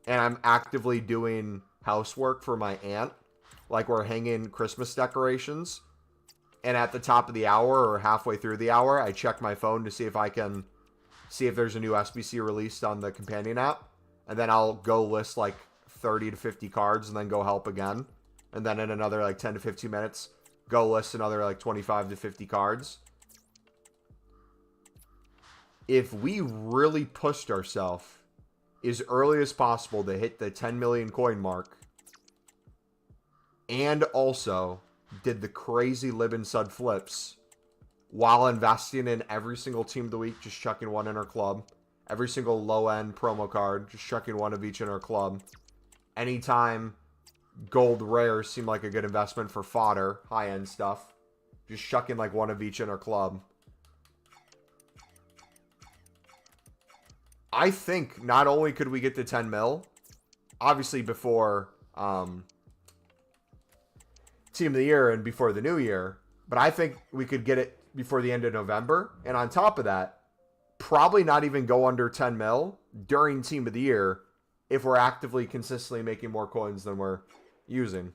And I'm actively doing housework for my aunt. Like we're hanging Christmas decorations. And at the top of the hour or halfway through the hour, I check my phone to see if I can see if there's a new SBC released on the companion app. And then I'll go list like 30 to 50 cards and then go help again. And then in another like 10 to 15 minutes, go list another like 25 to 50 cards. If we really pushed ourselves as early as possible to hit the 10 million coin mark, and also did the crazy lib and sud flips while investing in every single team of the week, just chucking one in our club. Every single low-end promo card, just chucking one of each in our club. Anytime gold rares seem like a good investment for fodder, high-end stuff, just chucking like one of each in our club. I think not only could we get to 10 mil, obviously before Team of the Year and before the new year, but I think we could get it before the end of November. And on top of that, probably not even go under 10 mil during Team of the Year if we're actively consistently making more coins than we're using.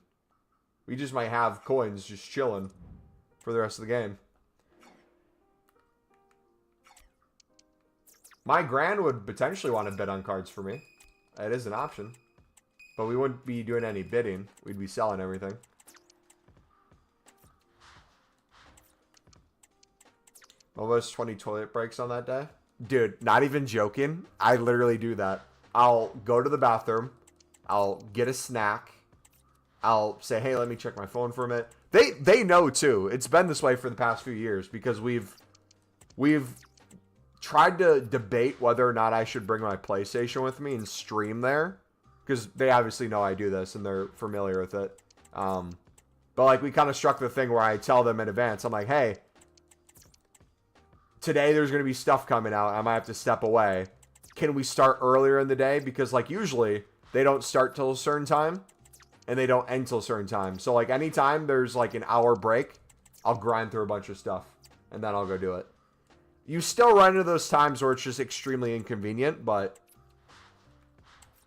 We just might have coins just chilling for the rest of the game. My grand would potentially want to bid on cards for me. It is an option. But we wouldn't be doing any bidding. We'd be selling everything. Almost 20 toilet breaks on that day. Dude, not even joking. I literally do that. I'll go to the bathroom. I'll get a snack. I'll say, hey, let me check my phone for a minute. They know too. It's been this way for the past few years because we've tried to debate whether or not I should bring my PlayStation with me and stream there, because they obviously know I do this and they're familiar with it. But like, we kind of struck the thing where I tell them in advance, I'm like, hey, today there's going to be stuff coming out. I might have to step away. Can we start earlier in the day? Because like usually they don't start till a certain time and they don't end till a certain time. So like anytime there's like an hour break, I'll grind through a bunch of stuff and then I'll go do it. You still run into those times where it's just extremely inconvenient, but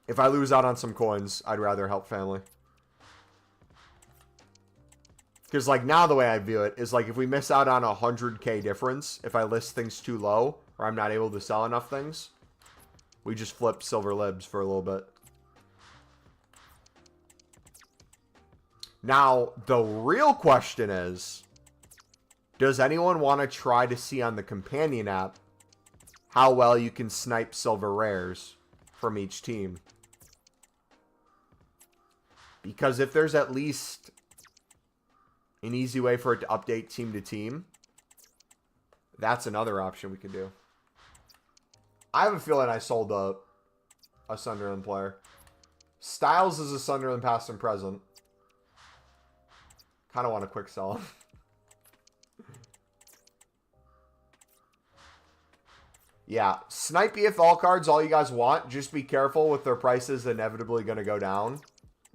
if I lose out on some coins, I'd rather help family. Because, like, now the way I view it is, like, if we miss out on a 100K difference, if I list things too low, or I'm not able to sell enough things, we just flip silver libs for a little bit. Now, the real question is, does anyone want to try to see on the companion app how well you can snipe silver rares from each team? Because if there's at least an easy way for it to update team to team, that's another option we could do. I have a feeling I sold a Sunderland player. Styles is a Sunderland past and present. Kind of want to quick sell him. Yeah, snipe EFL cards all you guys want. Just be careful with their prices inevitably going to go down.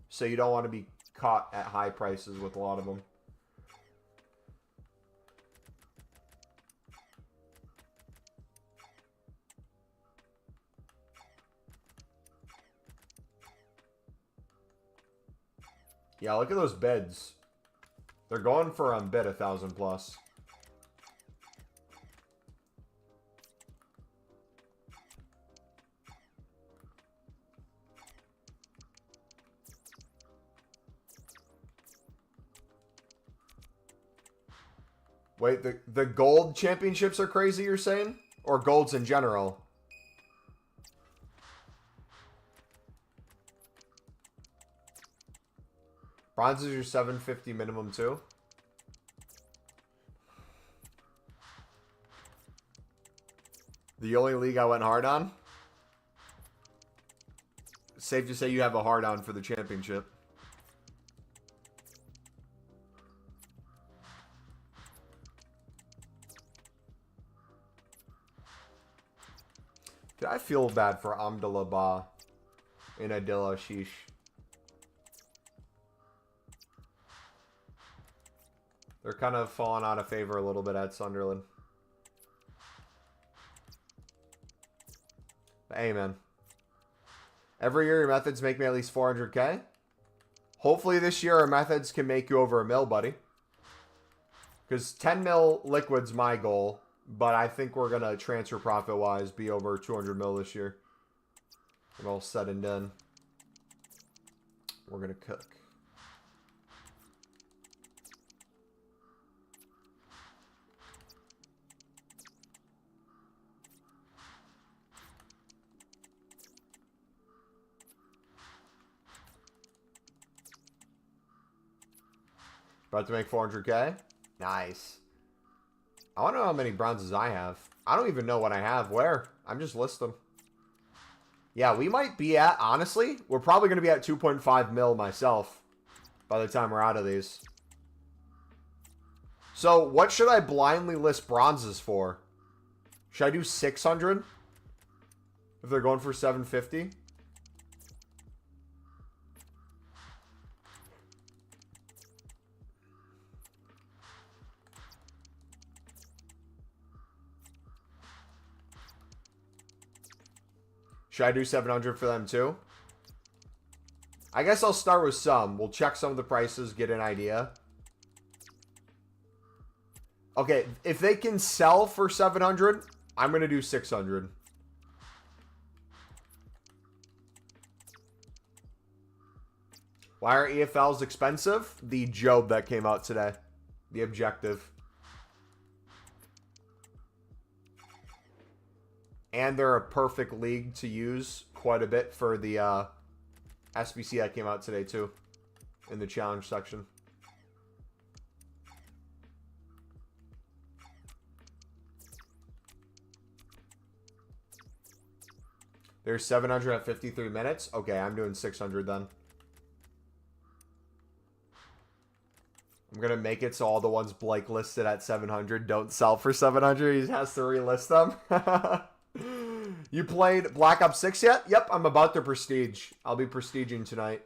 So you don't want to be caught at high prices with a lot of them. Yeah, look at those bids. They're going for on bid 1,000 plus. Wait, the gold championships are crazy, you're saying? Or golds in general? Bronze is your 750 minimum too? The only league I went hard on? Safe to say you have a hard on for the championship. Did I feel bad for Amdallah in Adil Ashish? They're kind of falling out of favor a little bit at Sunderland. But hey, man. Every year your methods make me at least 400K. Hopefully this year our methods can make you over $1 mil, buddy. Because 10 mil liquid's my goal. But I think we're going to, transfer profit-wise, be over 200 mil this year. When all said and done. We're going to cook. About to make 400K? Nice. I want to know how many bronzes I have. I don't even know what I have. Where? I'm just listing them. Yeah, we might be at, honestly, we're probably going to be at 2.5 mil myself by the time we're out of these. So, what should I blindly list bronzes for? Should I do 600? If they're going for 750? Should I do 700 for them too? I guess I'll start with some. We'll check some of the prices, get an idea. Okay, if they can sell for 700, I'm going to do 600. Why are EFLs expensive? The Job that came out today. The objective. And they're a perfect league to use quite a bit for the SBC that came out today too. in the challenge section. There's 700 at 53 minutes. Okay, I'm doing 600 then. I'm going to make it so all the ones Blake listed at 700 don't sell for 700. He has to relist them. You played Black Ops 6 yet? Yep, I'm about to prestige. I'll be prestiging tonight.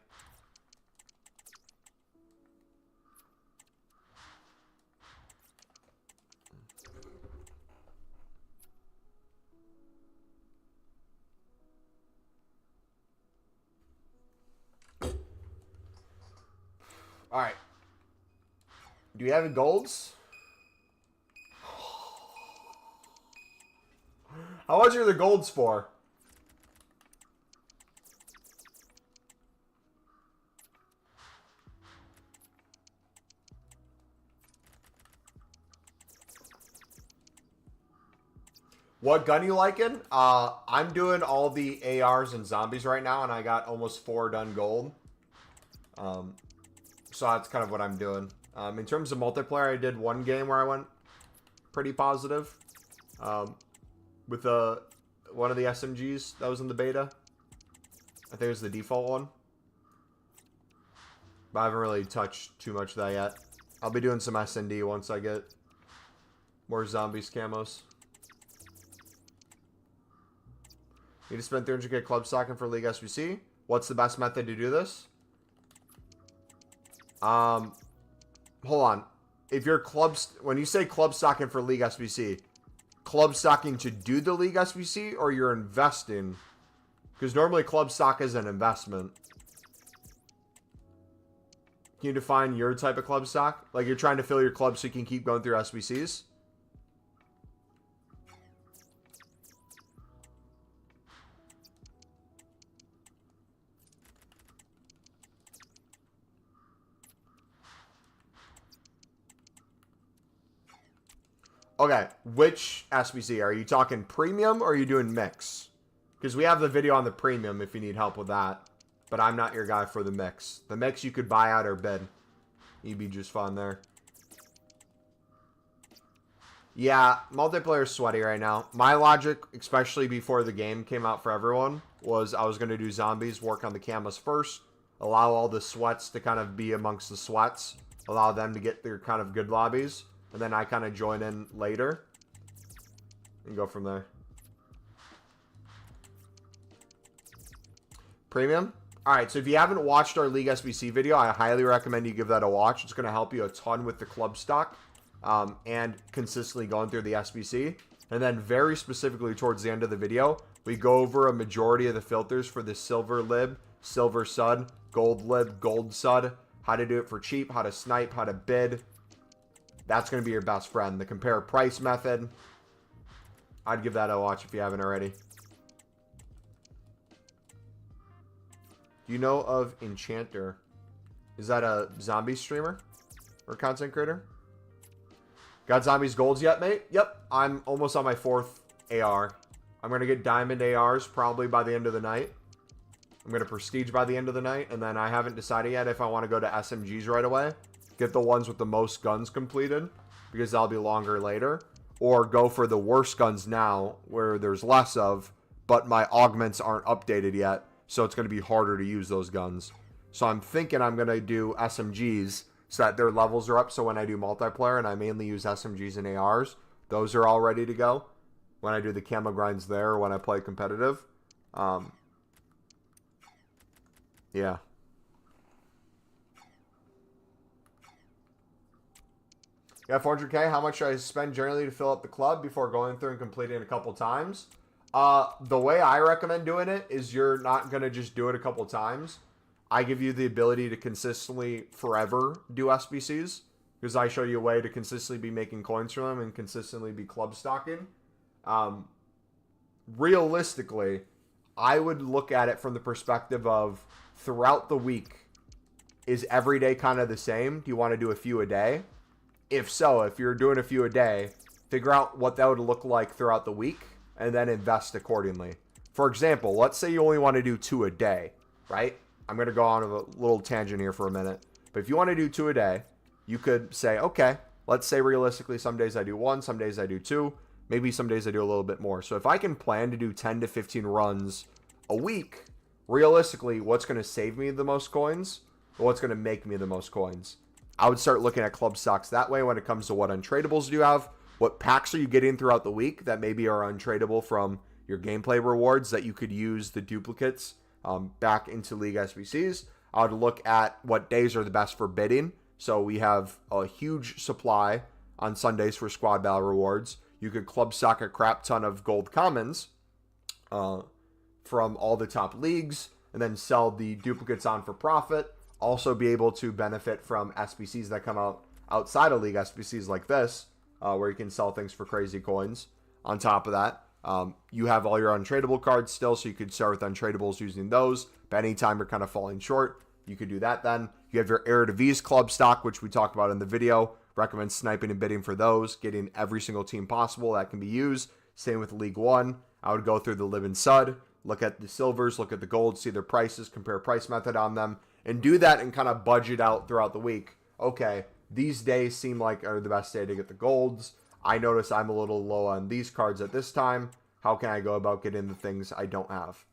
All right. Do you have any golds? How much are the golds for? What gun you liking? I'm doing all the ARs and zombies right now, and I got almost 4 done gold. So that's kind of what I'm doing. In terms of multiplayer, I did one game where I went pretty positive. With one of the SMGs that was in the beta. I think it was the default one. But I haven't really touched too much of that yet. I'll be doing some S&D once I get more zombies camos. Need to spend 300k club stocking for League SBC. What's the best method to do this? Hold on. If you're when you say club stocking for League SBC, club stocking to do the League SBC, or you're investing? Because normally club stock is an investment. Can you define your type of club stock? Like you're trying to fill your club so you can keep going through SBCs? Okay, which SBC? Are you talking premium or are you doing mix? Because we have the video on the premium if you need help with that. But I'm not your guy for the mix. The mix you could buy out or bid. You'd be just fine there. Yeah, multiplayer is sweaty right now. My logic, especially before the game came out for everyone, was I was going to do zombies, work on the camos first, allow all the sweats to kind of be amongst the sweats, allow them to get their kind of good lobbies. And then I kind of join in later. And go from there. Premium? Alright, so if you haven't watched our League SBC video, I highly recommend you give that a watch. It's going to help you a ton with the club stock. And consistently going through the SBC. And then very specifically towards the end of the video, we go over a majority of the filters for the silver lib, silver sud, gold lib, gold sud. How to do it for cheap, how to snipe, how to bid. That's going to be your best friend. The compare price method. I'd give that a watch if you haven't already. Do you know of Enchanter? Is that a zombie streamer? Or content creator? Got zombies golds yet, mate? Yep. I'm almost on my 4th AR. I'm going to get diamond ARs probably by the end of the night. I'm going to prestige by the end of the night. And then I haven't decided yet if I want to go to SMGs right away. Get the ones with the most guns completed, because that'll be longer later. Or go for the worst guns now, where there's less of, but my augments aren't updated yet, so it's going to be harder to use those guns. So I'm thinking I'm going to do SMGs, so that their levels are up, so when I do multiplayer, and I mainly use SMGs and ARs, those are all ready to go. When I do the camo grinds there, or when I play competitive. Yeah. You got 400k. How much should I spend generally to fill up the club before going through and completing a couple times? The way I recommend doing it is you're not going to just do it a couple times. I give you the ability to consistently forever do SBCs, because I show you a way to consistently be making coins from them and consistently be club stocking. Realistically, I would look at it from the perspective of throughout the week, is every day kind of the same? Do you want to do a few a day? If so, if you're doing a few a day, figure out what that would look like throughout the week and then invest accordingly. For example, let's say you only want to do 2 a day, right? I'm going to go on a little tangent here for a minute. But if you want to do 2 a day, you could say, okay, let's say realistically some days I do 1, some days I do 2, maybe some days I do a little bit more. So if I can plan to do 10 to 15 runs a week, realistically, what's going to save me the most coins or what's going to make me the most coins? I would start looking at club stocks that way when it comes to what untradables do you have, what packs are you getting throughout the week that maybe are untradable from your gameplay rewards that you could use the duplicates back into League SBCs. I would look at what days are the best for bidding. So we have a huge supply on Sundays for squad battle rewards. You could club stock a crap ton of gold commons from all the top leagues and then sell the duplicates on for profit. Also be able to benefit from SBCs that come out outside of League SBCs like this, where you can sell things for crazy coins. On top of that, you have all your untradable cards still, so you could start with untradables using those. But anytime you're kind of falling short, you could do that then. You have your Eredivisie club stock, which we talked about in the video. Recommend sniping and bidding for those, getting every single team possible that can be used. Same with League One. I would go through the Live and Sud, look at the silvers, look at the gold, see their prices, compare price method on them, and do that and kind of budget out throughout the week. Okay, these days seem like are the best day to get the golds. I notice I'm a little low on these cards at this time. How can I go about getting the things I don't have?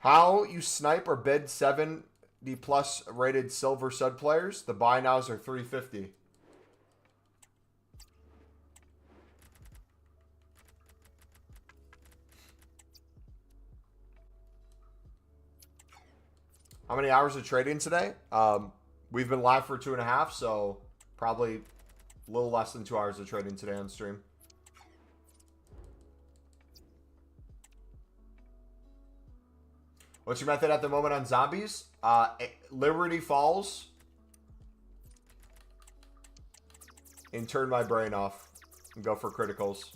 How you snipe or bid 70 plus rated silver sud players? The buy nows are 350. How many hours of trading today? We've been live for 2.5, so probably a little less than 2 hours of trading today on stream. What's your method at the moment on zombies? Liberty Falls. And turn my brain off and go for criticals.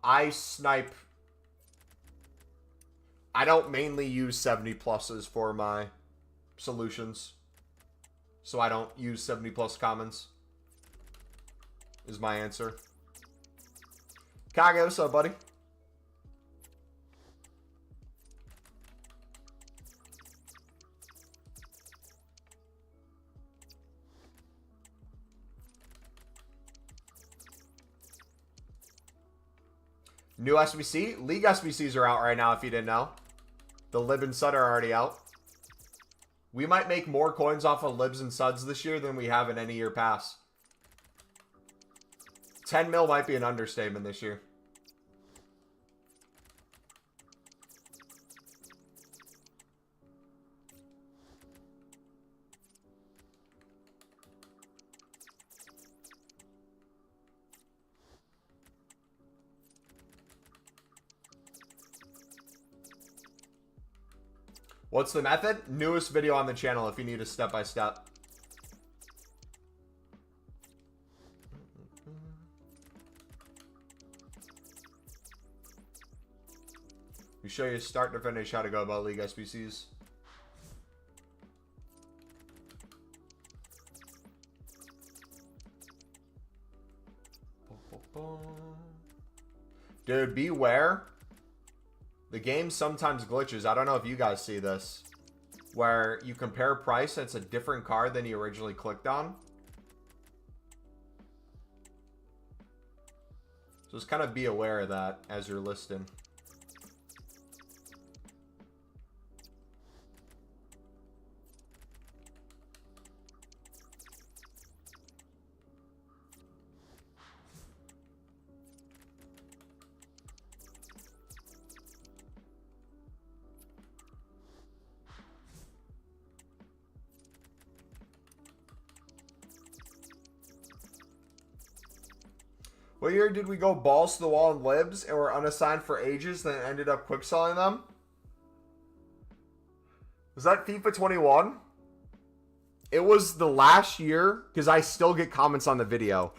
I snipe. I don't mainly use 70 pluses for my solutions. So I don't use 70 plus commons. Is my answer. Kage, what's up, buddy? New SBC? League SBCs are out right now if you didn't know. The Lib and Sud are already out. We might make more coins off of Libs and Suds this year than we have in any year past. 10 mil might be an understatement this year. What's the method? Newest video on the channel if you need a step-by-step. We show you start to finish how to go about League SBCs. Dude, beware. The game sometimes glitches. I don't know if you guys see this. Where you compare price, it's a different card than you originally clicked on. So just kind of be aware of that as you're listing. What year did we go balls to the wall in Libs and were unassigned for ages, then ended up quick selling them? Was that FIFA 21? It was the last year, because I still get comments on the video.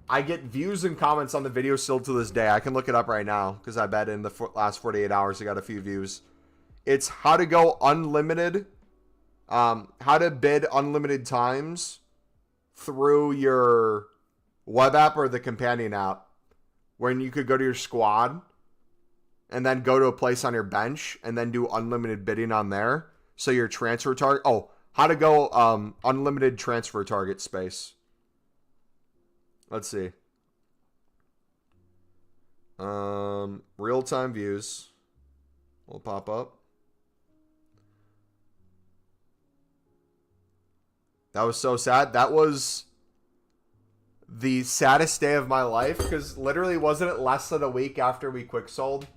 I get views and comments on the video still to this day. I can look it up right now, because I bet in the last 48 hours I got a few views. It's how to go unlimited how to bid unlimited times through your web app or the companion app, when you could go to your squad and then go to a place on your bench and then do unlimited bidding on there. So your transfer target. Oh, how to go unlimited transfer target space. Let's see. Real-time views will pop up. That was so sad. That was the saddest day of my life, because literally wasn't it less than a week after we quick sold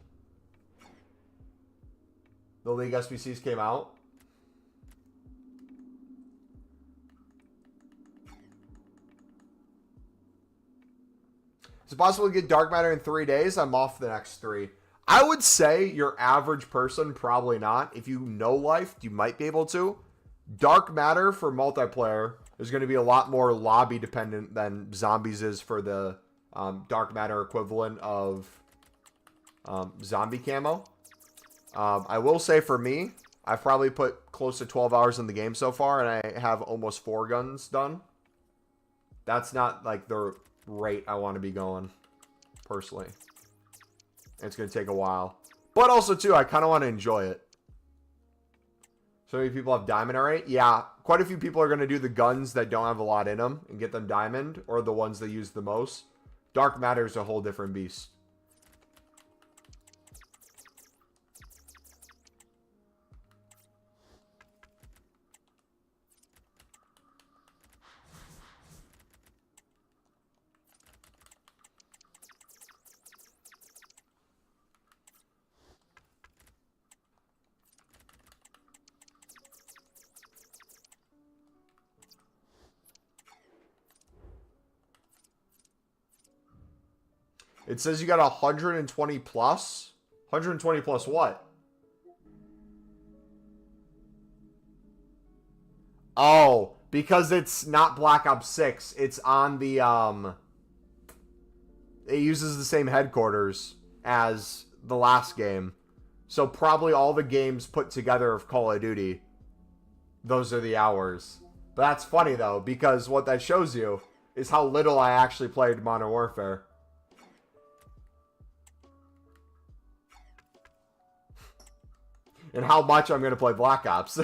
the League SBCs came out? Is it possible to get Dark Matter in 3 days? I'm off the next 3. I would say your average person, probably not. If you know life, you might be able to. Dark Matter for multiplayer is going to be a lot more lobby dependent than Zombies is for the Dark Matter equivalent of zombie camo. I will say for me, I've probably put close to 12 hours in the game so far, and I have almost 4 guns done. That's not like the rate I want to be going, personally. It's going to take a while. But also, too, I kind of want to enjoy it. So many people have diamond already? Yeah, quite a few people are going to do the guns that don't have a lot in them and get them diamond, or the ones they use the most. Dark Matter is a whole different beast. It says you got 120 plus. 120 plus what? Oh, because it's not Black Ops 6. It's on the, it uses the same headquarters as the last game. So probably all the games put together of Call of Duty, those are the hours. But that's funny, though, because what that shows you is how little I actually played Modern Warfare. And how much I'm going to play Black Ops.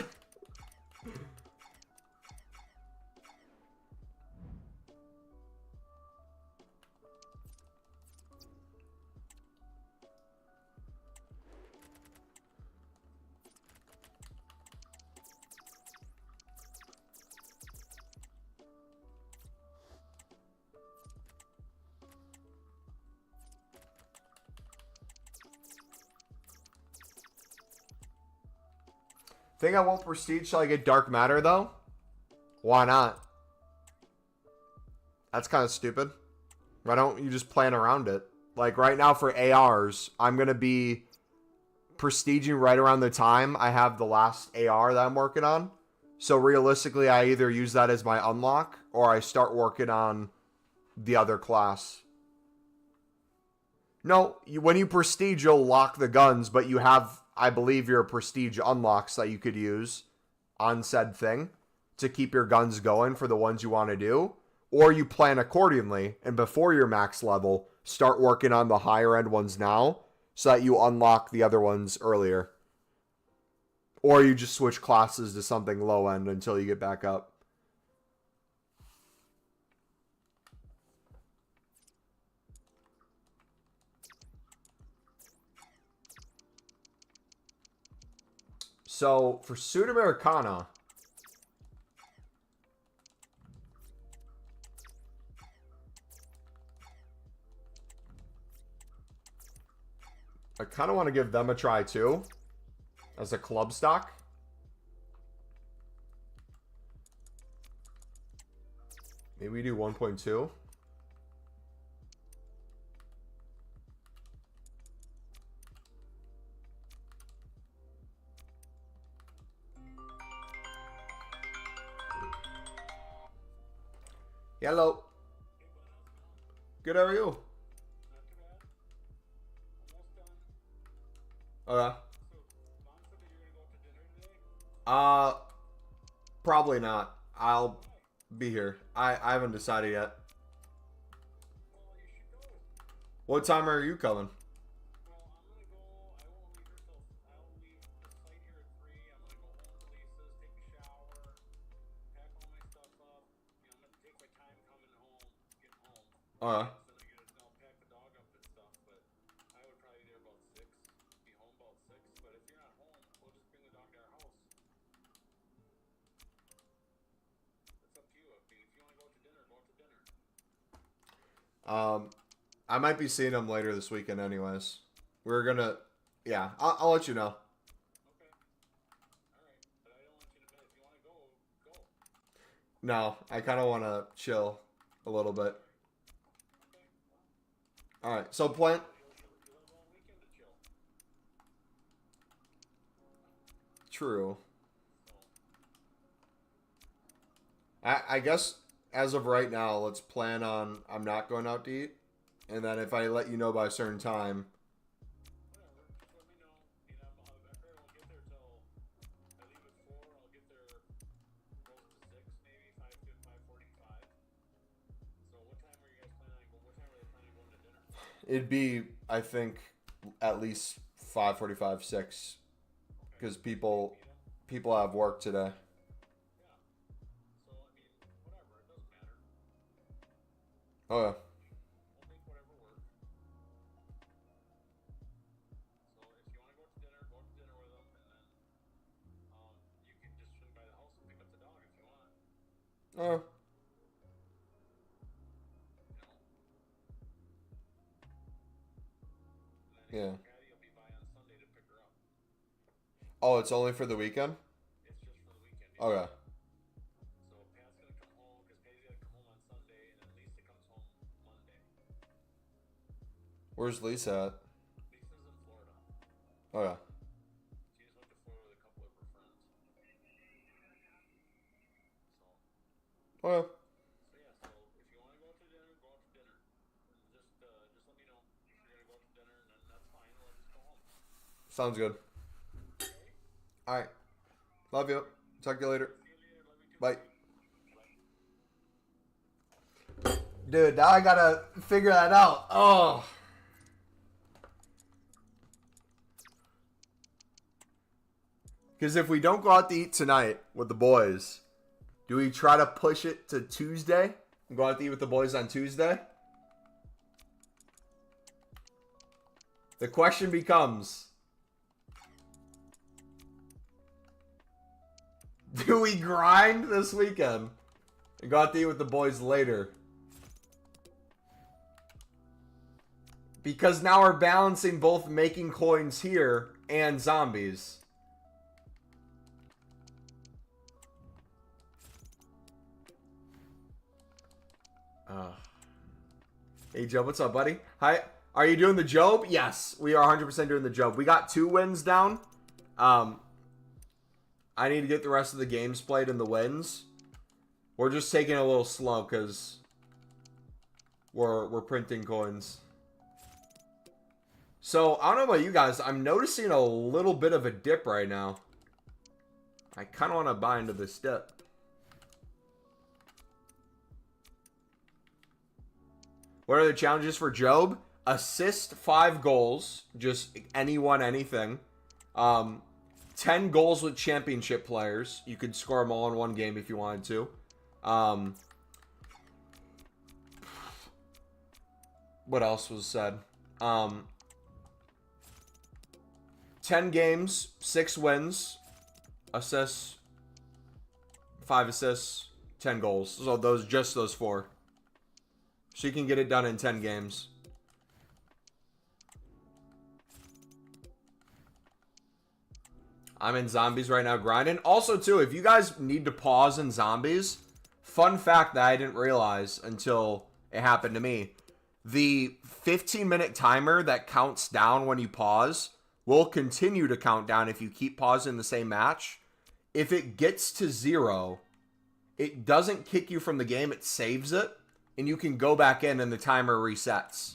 Think I won't prestige till I get Dark Matter, though? Why not? That's kind of stupid. Why don't you just plan around it? Like, right now for ARs, I'm going to be prestiging right around the time I have the last AR that I'm working on. So, realistically, I either use that as my unlock, or I start working on the other class. No, when you prestige, you'll lock the guns, but you have, I believe, your prestige unlocks that you could use on said thing to keep your guns going for the ones you want to do. Or you plan accordingly, and before your max level, start working on the higher end ones now so that you unlock the other ones earlier. Or you just switch classes to something low end until you get back up. So, for Suit Americana, I kind of want to give them a try too, as a club stock. Maybe we do 1.2. Hello. Good, how are you? Okay. Probably not. I'll be here. I haven't decided yet. What time are you coming? Uh, I might be seeing him later this weekend anyways. We're gonna, yeah, I'll let you know. No, I kind of want to chill a little bit. All right, so plan. True. I guess as of right now, let's plan on I'm not going out to eat. And then if I let you know by a certain time. It'd be, I think, at least 5:45, 6. Because people have work today. Oh, yeah. Oh. Yeah. Oh, it's only for the weekend? Okay. Where's Lisa at? Oh, yeah. Oh, yeah. Sounds good. All right. Love you. Talk to you later. Bye. Dude, now I gotta figure that out. Oh. Because if we don't go out to eat tonight with the boys, do we try to push it to Tuesday? And go out to eat with the boys on Tuesday? The question becomes, do we grind this weekend and go out to eat with the boys later? Because now we're balancing both making coins here and zombies. Hey, Job, what's up, buddy? Hi. Are you doing the Job? Yes, we are 100% doing the Job. We got 2 wins down. I need to get the rest of the games played in the wins. We're just taking it a little slow because we're printing coins. So, I don't know about you guys. I'm noticing a little bit of a dip right now. I kind of want to buy into this dip. What are the challenges for Job? Assist 5 goals. Just anyone, anything. 10 goals with championship players. You could score them all in one game if you wanted to. What else was said? 10 games, 6 wins, assists, 5 assists, 10 goals. So just those 4. So you can get it done in 10 games. I'm in zombies right now grinding. Also, too, if you guys need to pause in zombies, fun fact that I didn't realize until it happened to me. The 15-minute timer that counts down when you pause will continue to count down if you keep pausing the same match. If it gets to 0, it doesn't kick you from the game. It saves it. And you can go back in and the timer resets.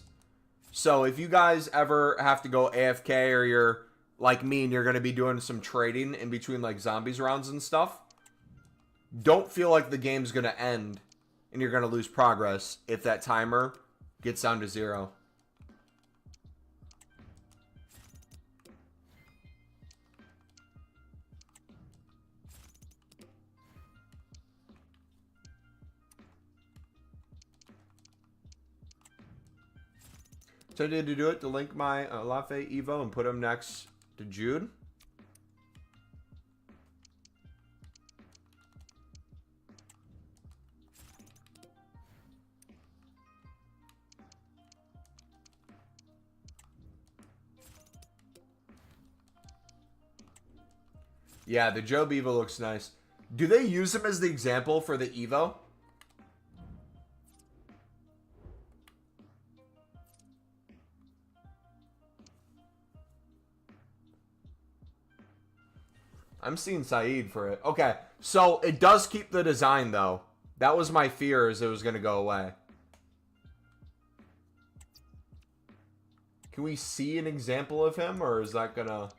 So if you guys ever have to go AFK or you're like me and you're going to be doing some trading in between like zombies rounds and stuff, don't feel like the game's going to end and you're going to lose progress if that timer gets down to 0. So I did to do it to link my Lafe Evo and put him next to Jude. Yeah, the Job Evo looks nice. Do they use him as the example for the Evo? I'm seeing Saeed for it. Okay, so it does keep the design, though. That was my fear, is it was going to go away. Can we see an example of him, or is that going to...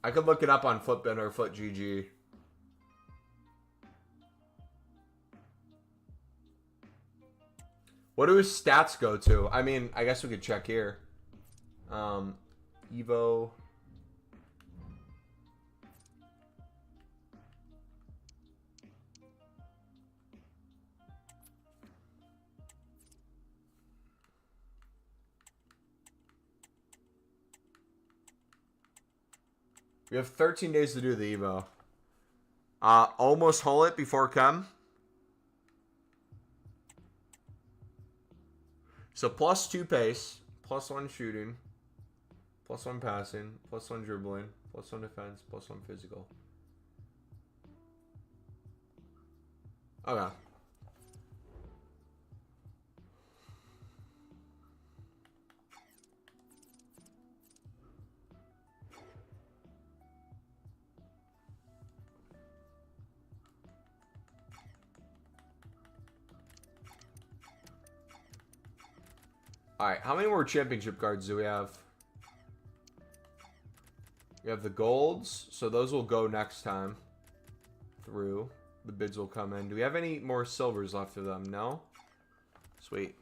I could look it up on Flipbin or FootGG. What do his stats go to? I mean, I guess we could check here. Evo. We have 13 days to do the Evo. Almost hull it before chem. So +2 pace, +1 shooting, +1 passing, +1 dribbling, +1 defense, +1 physical. Okay. Alright, how many more championship cards do we have? We have the golds, so those will go next time through. The bids will come in. Do we have any more silvers left of them? No? Sweet.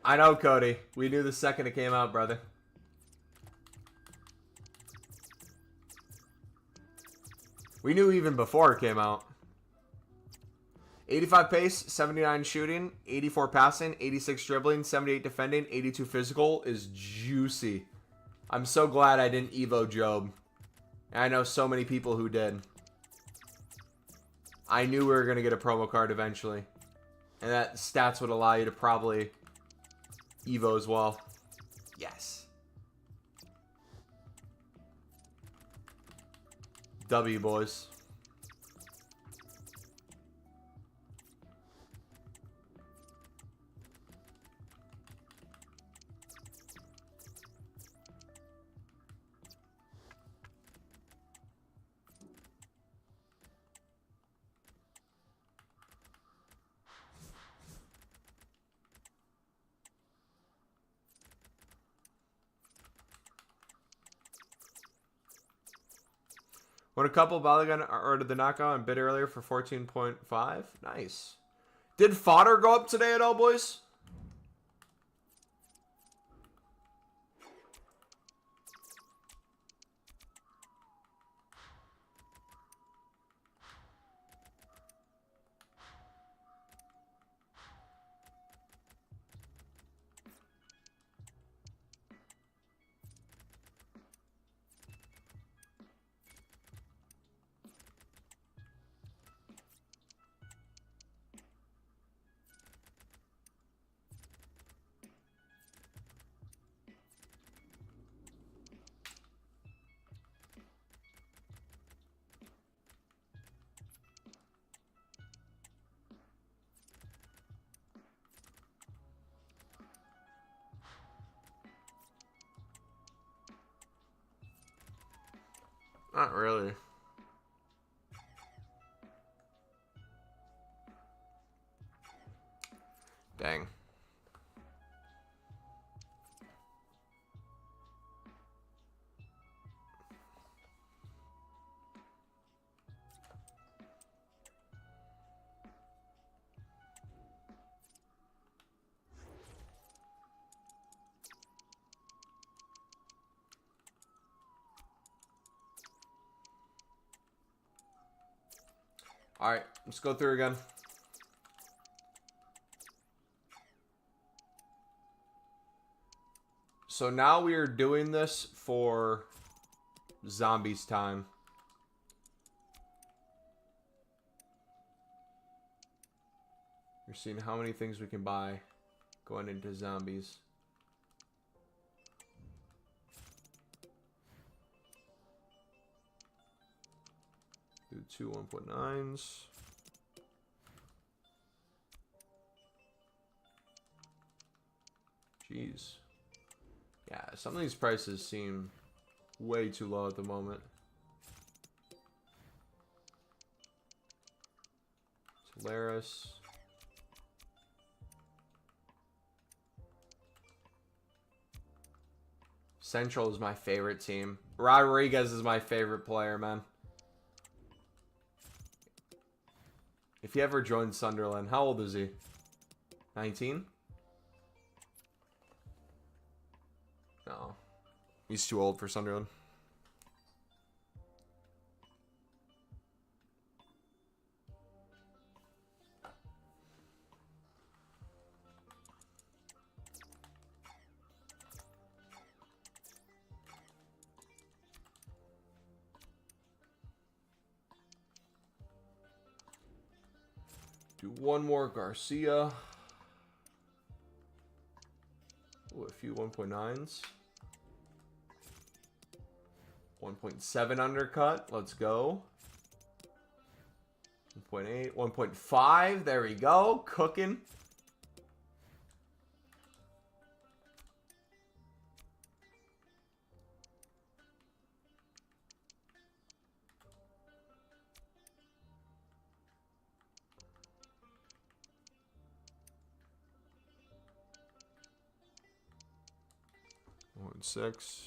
I know, Cody. We knew the second it came out, brother. We knew even before it came out. 85 pace, 79 shooting, 84 passing, 86 dribbling, 78 defending, 82 physical is juicy. I'm so glad I didn't Evo Job. And I know so many people who did. I knew we were going to get a promo card eventually. And that stats would allow you to probably Evo as well. Yes. W, boys. When a couple Balogun ordered the knockout and bid earlier for 14.5. Nice. Did fodder go up today at all, boys? Not really. Dang. All right, let's go through again. So now we are doing this for zombies time. You're seeing how many things we can buy going into zombies. Do 2 1.9s. Jeez. Yeah, some of these prices seem way too low at the moment. Solaris. Central is my favorite team. Rodriguez is my favorite player, man. If he ever joined Sunderland, how old is he? 19? No. He's too old for Sunderland. Do one more Garcia. Ooh, a few 1.9s. 1.7 undercut. Let's go. 1.8. 1.5. There we go. Cooking. Six.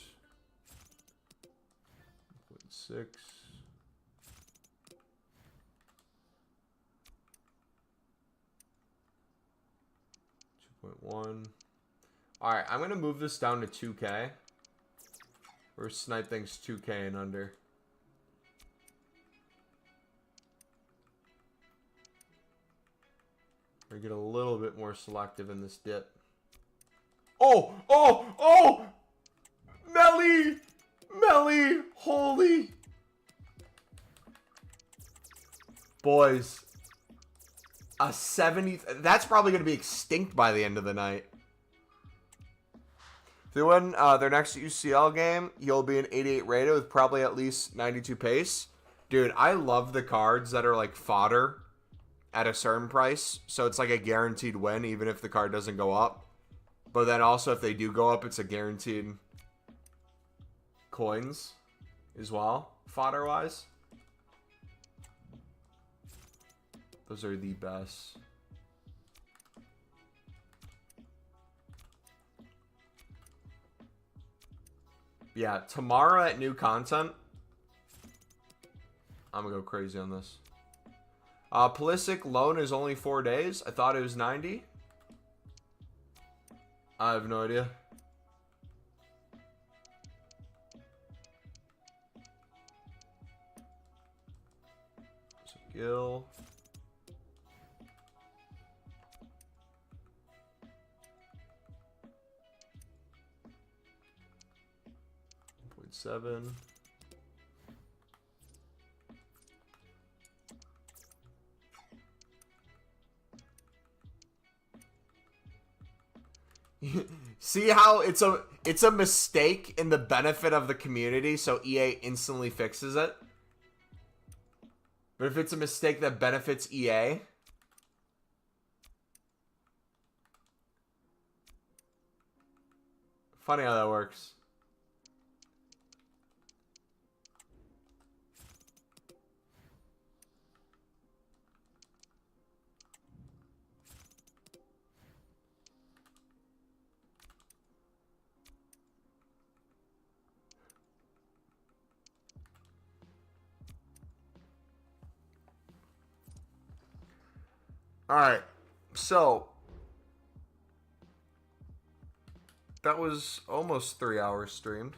1.6. 2.1. Alright, I'm going to move this down to 2K. We're snipe things 2K and under. We get a little bit more selective in this dip. Oh! Oh! Oh! Melly! Melly! Holy! Boys. A 70... That's probably going to be extinct by the end of the night. If they win their next UCL game, you'll be an 88 rated with probably at least 92 pace. Dude, I love the cards that are like fodder at a certain price. So it's like a guaranteed win even if the card doesn't go up. But then also if they do go up, it's a guaranteed coins as well, fodder-wise. Those are the best. Yeah, tomorrow at new content, I'm gonna go crazy on this. Pulisic loan is only 4 days. I thought it was 90. I have no idea. So Gil. .7. See how it's a mistake in the benefit of the community, so EA instantly fixes it. But if it's a mistake that benefits EA, funny how that works. All right. So that was almost 3 hours streamed.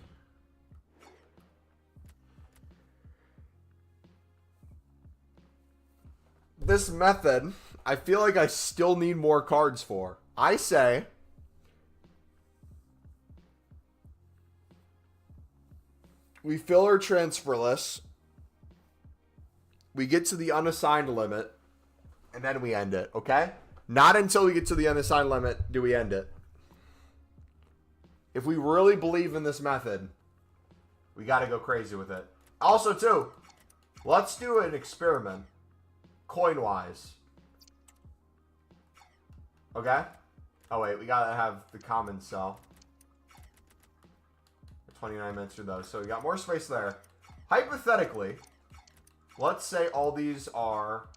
This method, I feel like I still need more cards for. I say we fill our transfer list, we get to the unassigned limit, and then we end it, okay? Not until we get to the unassigned limit do we end it. If we really believe in this method, we got to go crazy with it. Also, too, let's do an experiment, coin-wise. Okay? Oh, wait, we got to have the common sell. 29 minutes through those, so we got more space there. Hypothetically, let's say all these are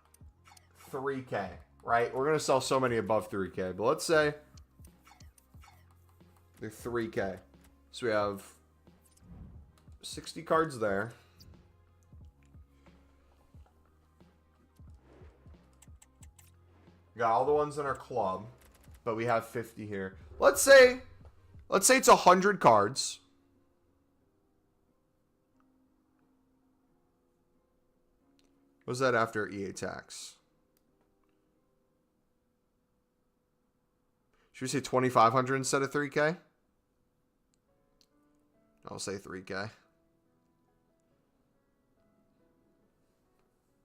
3K, right? We're going to sell so many above 3K, but let's say they're 3K. So we have 60 cards there. Got all the ones in our club, but we have 50 here. Let's say it's 100 cards. What was that after EA tax? Should we say 2,500 instead of 3K? I'll say 3K.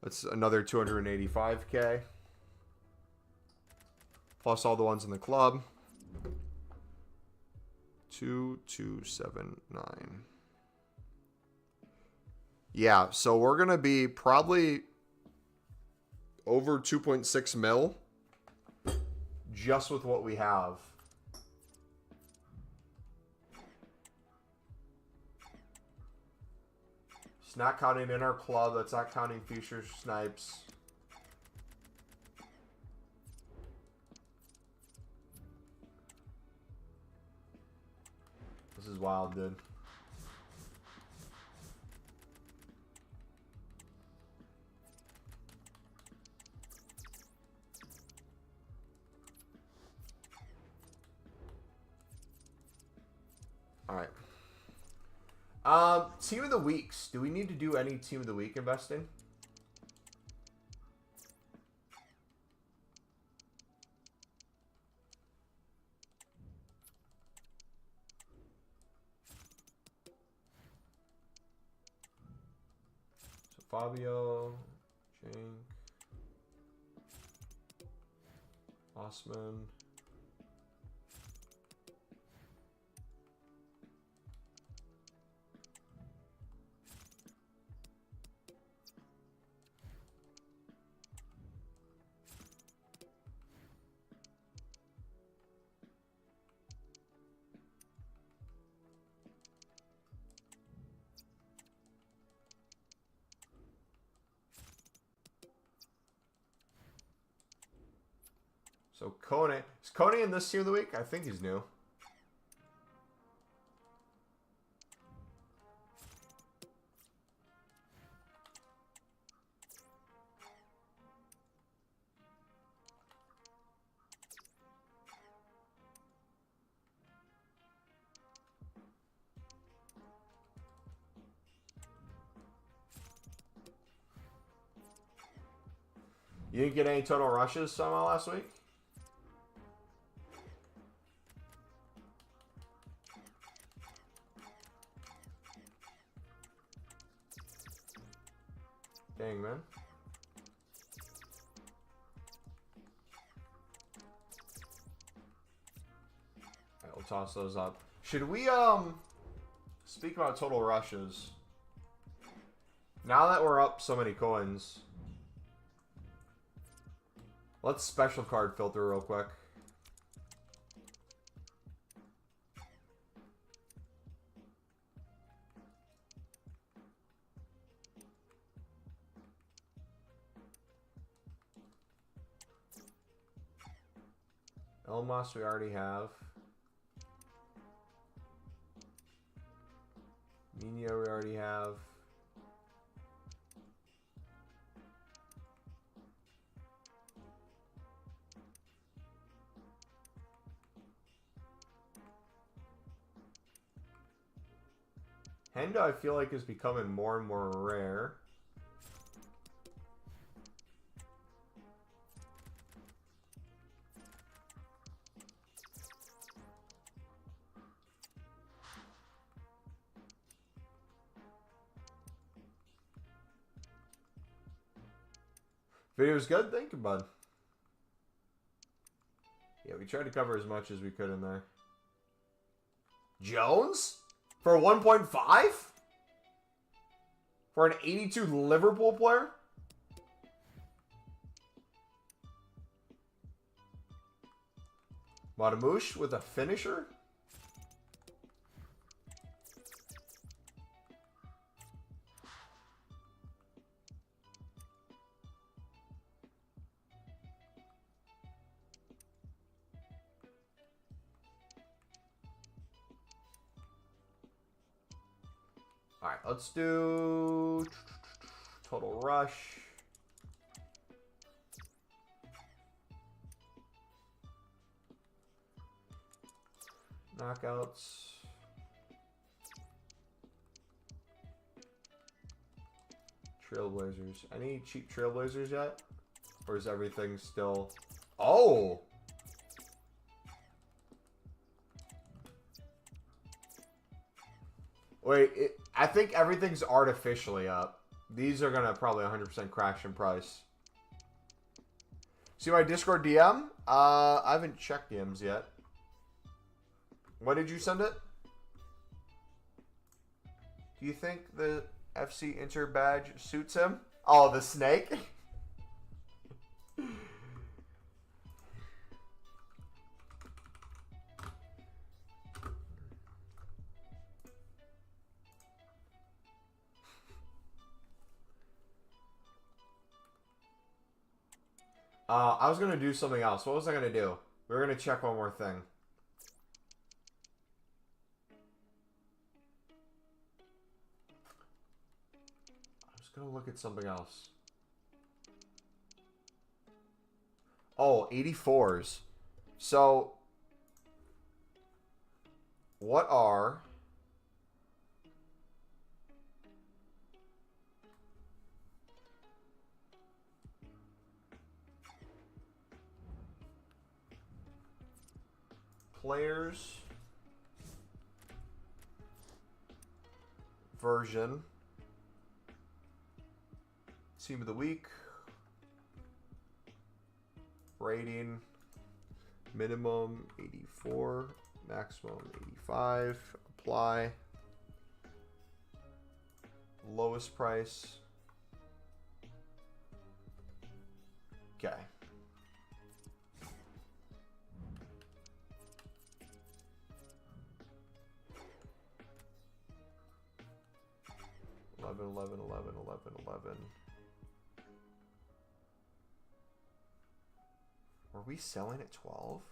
That's another 285K. Plus all the ones in the club. 2279. Yeah, so we're going to be probably over 2.6 mil just with what we have. It's not counting in our club. That's not counting future snipes. This is wild, dude. All right. Team of the weeks. Do we need to do any team of the week investing? So Fabio, Jink, Osman. So Kone. Is Kone in this team of the week? I think he's new. You didn't get any total rushes somehow last week? Dang, man. Alright, we'll toss those up. Should we, speak about total rushes. Now that we're up so many coins, let's special card filter real quick. Elmas we already have. Nino we already have. Hendo, I feel like, is becoming more and more rare. Video's good? Thank you, bud. Yeah, we tried to cover as much as we could in there. Jones? For 1.5? For an 82 Liverpool player? Madamouche with a finisher? Alright, let's do Total Rush. Knockouts. Trailblazers. Any cheap Trailblazers yet? Or is everything still... Oh! Wait, I think everything's artificially up. These are gonna probably 100% crash in price. See my Discord DM? I haven't checked DMs yet. When did you send it? Do you think the FC Inter badge suits him? Oh, the snake? I was going to do something else. What was I going to do? We were going to check one more thing. I was going to look at something else. Oh, 84s. So, what are... players version team of the week rating minimum 84, maximum 85, apply, lowest price. Okay. $11. Were we selling at 12?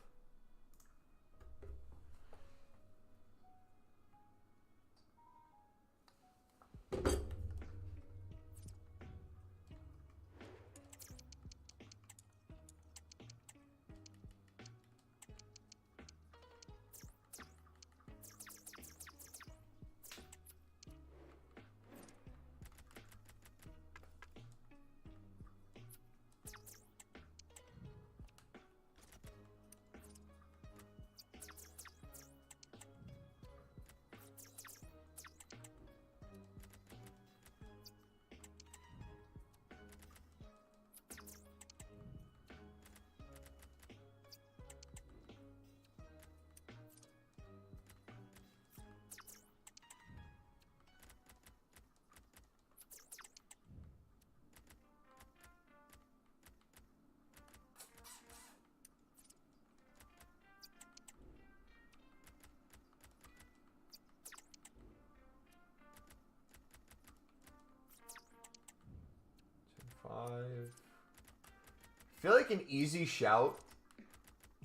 I feel like an easy shout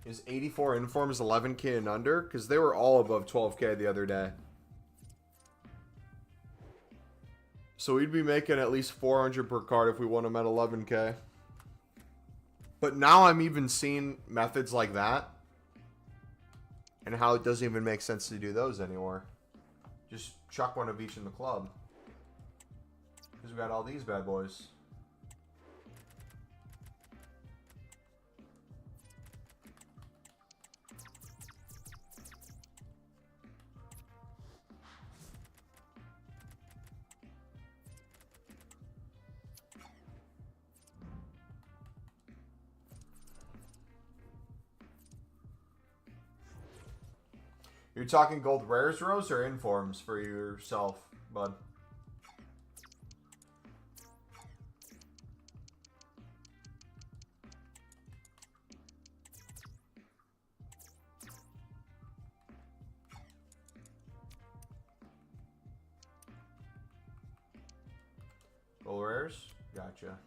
is 84 informs 11K and under, because they were all above 12K the other day. So we'd be making at least 400 per card if we won them at 11K. But now I'm even seeing methods like that, and how it doesn't even make sense to do those anymore. Just chuck one of each in the club. Because we got all these bad boys. You're talking gold rares, Rose, or informs for yourself, bud? Gold rares? Gotcha.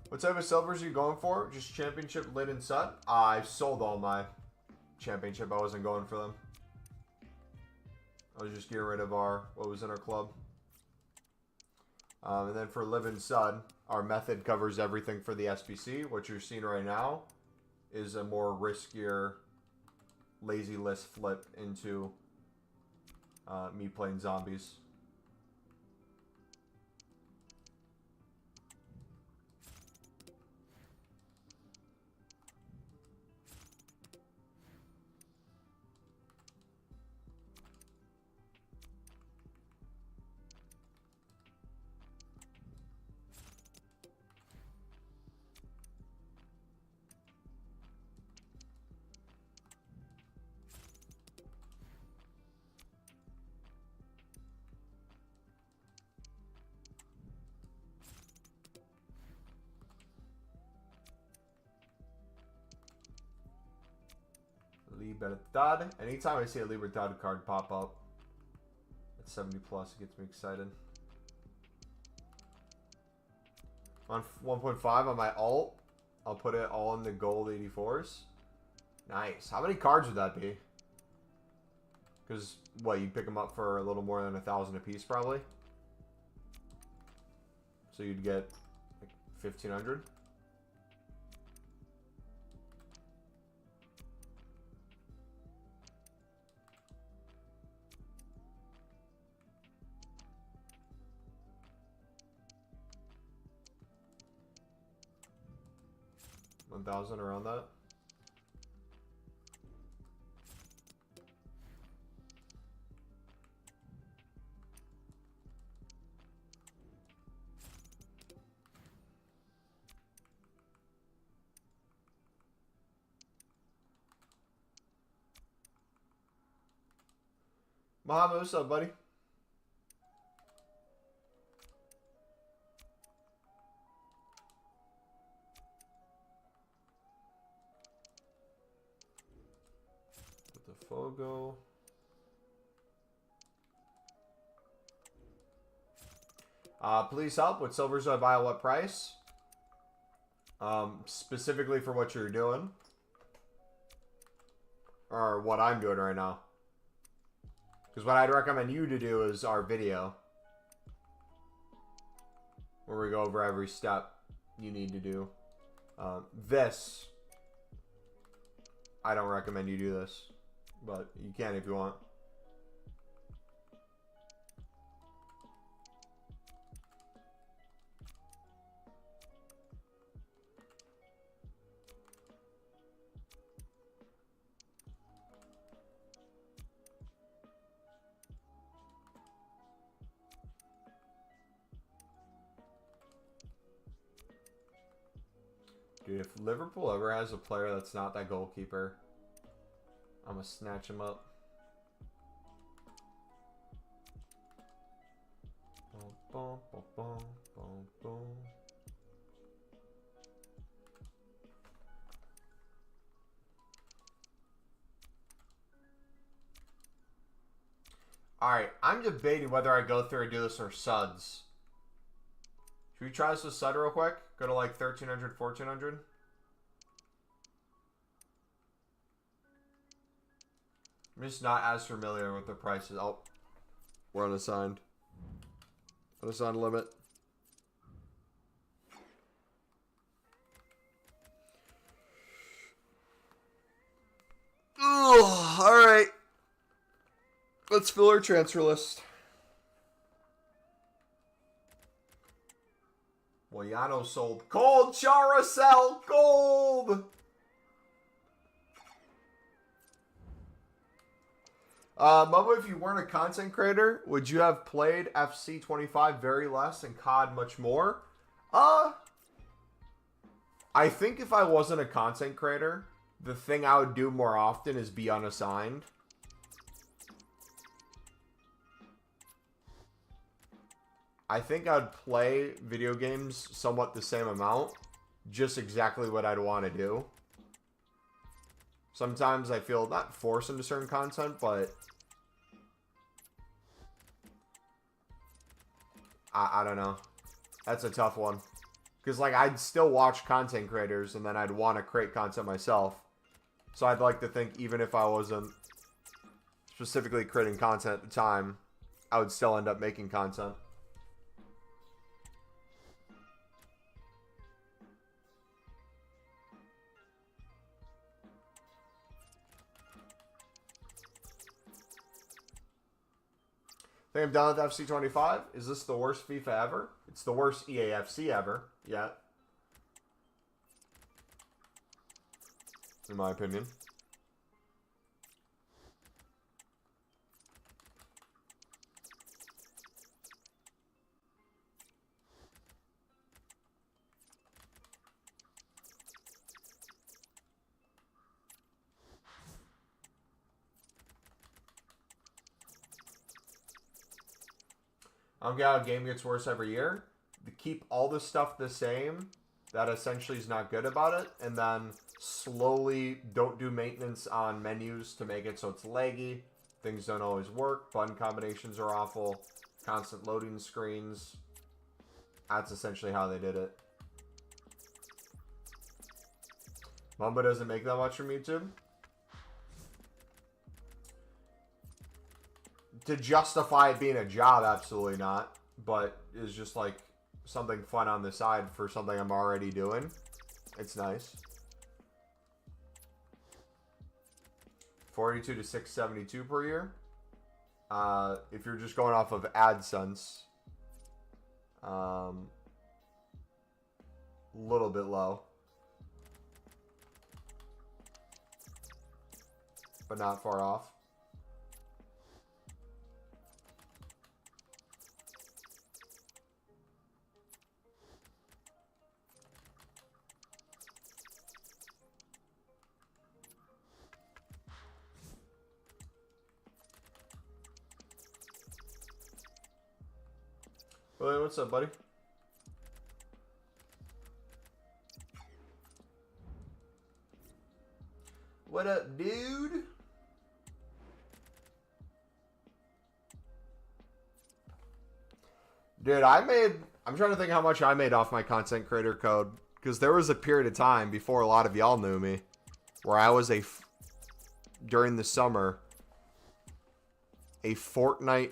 What type of silvers are you going for? Just championship, lid, and sut? I sold all my championship. I wasn't going for them. I was just getting rid of what was in our club. And then for live and sud, our method covers everything for the SBC. What you're seeing right now is a more riskier lazy list flip into me playing zombies. Libertad. Anytime I see a Libertad card pop up at 70 plus, it gets me excited. On 1.5 on my alt, I'll put it all in the gold 84s. Nice. How many cards would that be? Because, what, you'd pick them up for a little more than 1,000 a piece, probably? So you'd get, like, 1,500? $1,000 around that. Mohammed, what's up, buddy? Fogo. Please help. What silvers do I buy at what price? Specifically for what you're doing. Or what I'm doing right now. Because what I'd recommend you to do is our video. Where we go over every step you need to do. This. I don't recommend you do this. But you can if you want. Dude, if Liverpool ever has a player that's not that goalkeeper, I'm gonna snatch him up. Boom, boom, boom, boom, boom. Alright, I'm debating whether I go through and do this or suds. Should we try this with sud real quick? Go to like 1,300, 1,400? I'm just not as familiar with the prices. Oh, we're unassigned. Unassigned limit. Ugh, all right. Let's fill our transfer list. Boyano sold. Gold. Characel. Gold. Mumbo, if you weren't a content creator, would you have played FC25 very less and COD much more? I think if I wasn't a content creator, the thing I would do more often is be unassigned. I think I'd play video games somewhat the same amount. Just exactly what I'd want to do. Sometimes I feel not forced into certain content, but I don't know. That's a tough one. Because, like, I'd still watch content creators, and then I'd want to create content myself. So I'd like to think, even if I wasn't specifically creating content at the time, I would still end up making content. Think I'm done with FC25? Is this the worst FIFA ever? It's the worst EAFC ever. Yeah. In my opinion. I don't get how a game gets worse every year. To keep all the stuff the same, that essentially is not good about it. And then slowly don't do maintenance on menus to make it so it's laggy. Things don't always work. Button combinations are awful. Constant loading screens. That's essentially how they did it. Mumbo doesn't make that much from YouTube. To justify it being a job, absolutely not. But it's just like something fun on the side for something I'm already doing. It's nice. 42 to 672 per year. If you're just going off of AdSense, little bit low, but not far off. Hey, what's up, buddy? What up, dude? Dude, I'm trying to think how much I made off my content creator code. Because there was a period of time before a lot of y'all knew me where I was during the summer, a Fortnite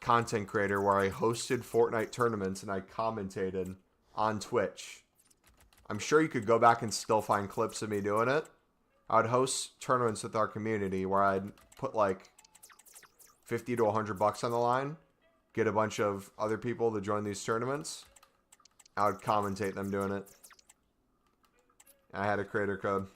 content creator where I hosted Fortnite tournaments and I commentated on Twitch. I'm sure you could go back and still find clips of me doing it. I would host tournaments with our community where I'd put like 50 to 100 bucks on the line, get a bunch of other people to join these tournaments. I would commentate them doing it. I had a creator code.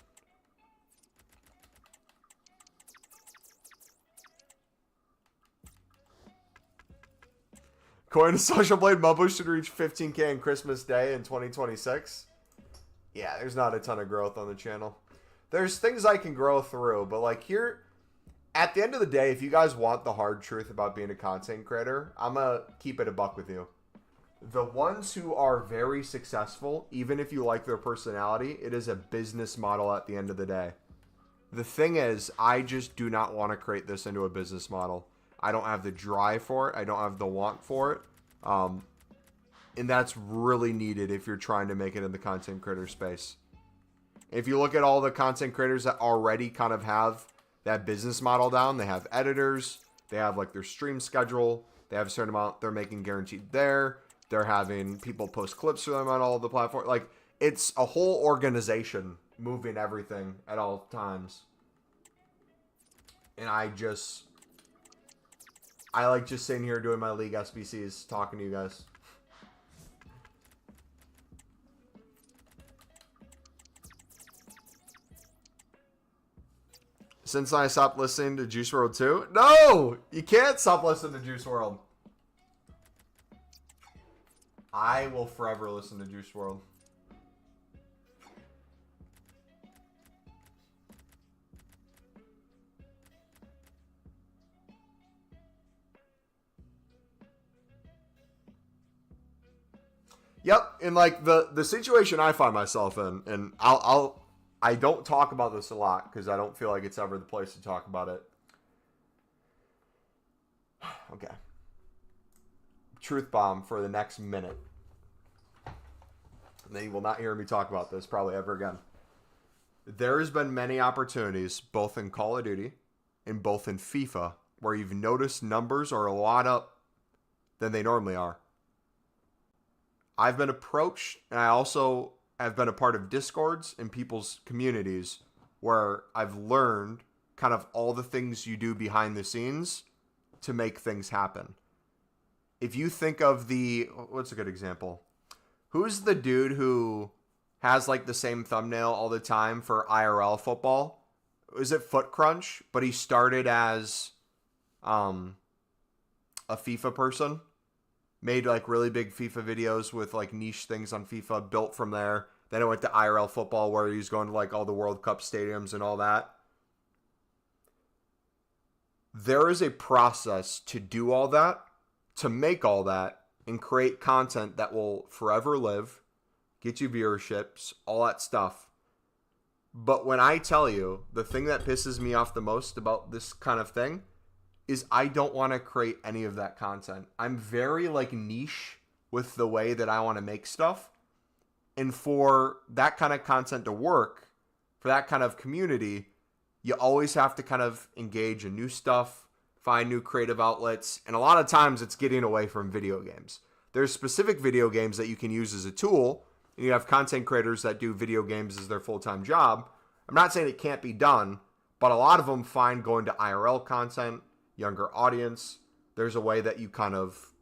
According to Social Blade, Mumbo should reach 15K on Christmas Day in 2026. Yeah, there's not a ton of growth on the channel. There's things I can grow through, but like here, at the end of the day, if you guys want the hard truth about being a content creator, I'm going to keep it a buck with you. The ones who are very successful, even if you like their personality, it is a business model at the end of the day. The thing is, I just do not want to create this into a business model. I don't have the drive for it. I don't have the want for it. And that's really needed if you're trying to make it in the content creator space. If you look at all the content creators that already kind of have that business model down. They have editors. They have like their stream schedule. They have a certain amount they're making guaranteed there. They're having people post clips for them on all of the platforms. Like, it's a whole organization moving everything at all times. And I like just sitting here doing my league SBCs, talking to you guys. Since I stopped listening to Juice WRLD 2? No! You can't stop listening to Juice WRLD. I will forever listen to Juice WRLD. Yep, and like the situation I find myself in, and I don't talk about this a lot because I don't feel like it's ever the place to talk about it. Okay. Truth bomb for the next minute. And then you will not hear me talk about this probably ever again. There's been many opportunities, both in Call of Duty and both in FIFA, where you've noticed numbers are a lot up than they normally are. I've been approached, and I also have been a part of Discords and people's communities where I've learned kind of all the things you do behind the scenes to make things happen. If you think of what's a good example? Who's the dude who has like the same thumbnail all the time for IRL football? Is it Foot Crunch? But he started as a FIFA person. Made like really big FIFA videos with like niche things on FIFA, built from there. Then it went to IRL football where he's going to like all the World Cup stadiums and all that. There is a process to do all that, to make all that, and create content that will forever live, get you viewerships, all that stuff. But when I tell you, the thing that pisses me off the most about this kind of thing is I don't want to create any of that content. I'm very like niche with the way that I want to make stuff. And for that kind of content to work, for that kind of community, you always have to kind of engage in new stuff, find new creative outlets. And a lot of times it's getting away from video games. There's specific video games that you can use as a tool. And you have content creators that do video games as their full-time job. I'm not saying it can't be done, but a lot of them find going to IRL content, younger audience. There's a way that you kind of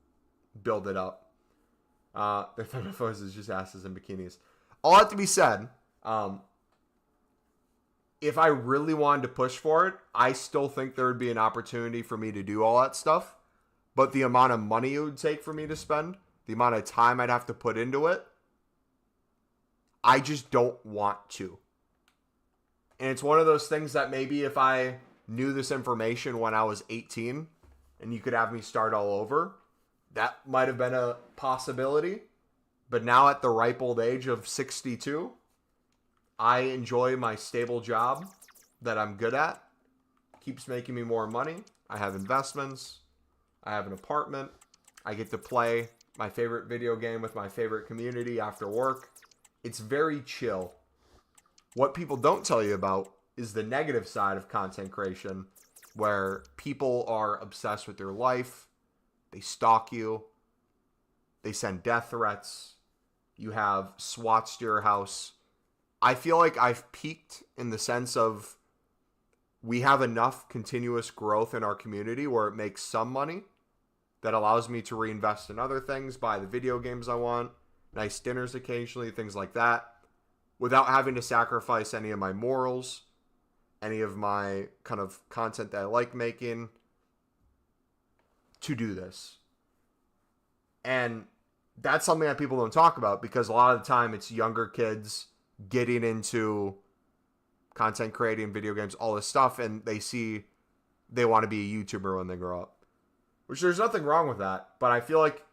build it up. Their favorite photos is just asses and bikinis. All that to be said, if I really wanted to push for it, I still think there would be an opportunity for me to do all that stuff. But the amount of money it would take for me to spend, the amount of time I'd have to put into it, I just don't want to. And it's one of those things that maybe if I knew this information when I was 18 and you could have me start all over, that might have been a possibility. But now at the ripe old age of 62, I enjoy my stable job that I'm good at. Keeps making me more money. I have investments. I have an apartment. I get to play my favorite video game with my favorite community after work. It's very chill. What people don't tell you about is the negative side of content creation, where people are obsessed with their life. They stalk you. They send death threats. You have SWATs to your house. I feel like I've peaked in the sense of we have enough continuous growth in our community where it makes some money that allows me to reinvest in other things, buy the video games I want, nice dinners occasionally, things like that, without having to sacrifice any of my morals, any of my kind of content that I like making to do this. And that's something that people don't talk about because a lot of the time it's younger kids getting into content creating, video games, all this stuff, and they want to be a YouTuber when they grow up. Which there's nothing wrong with that, but I feel like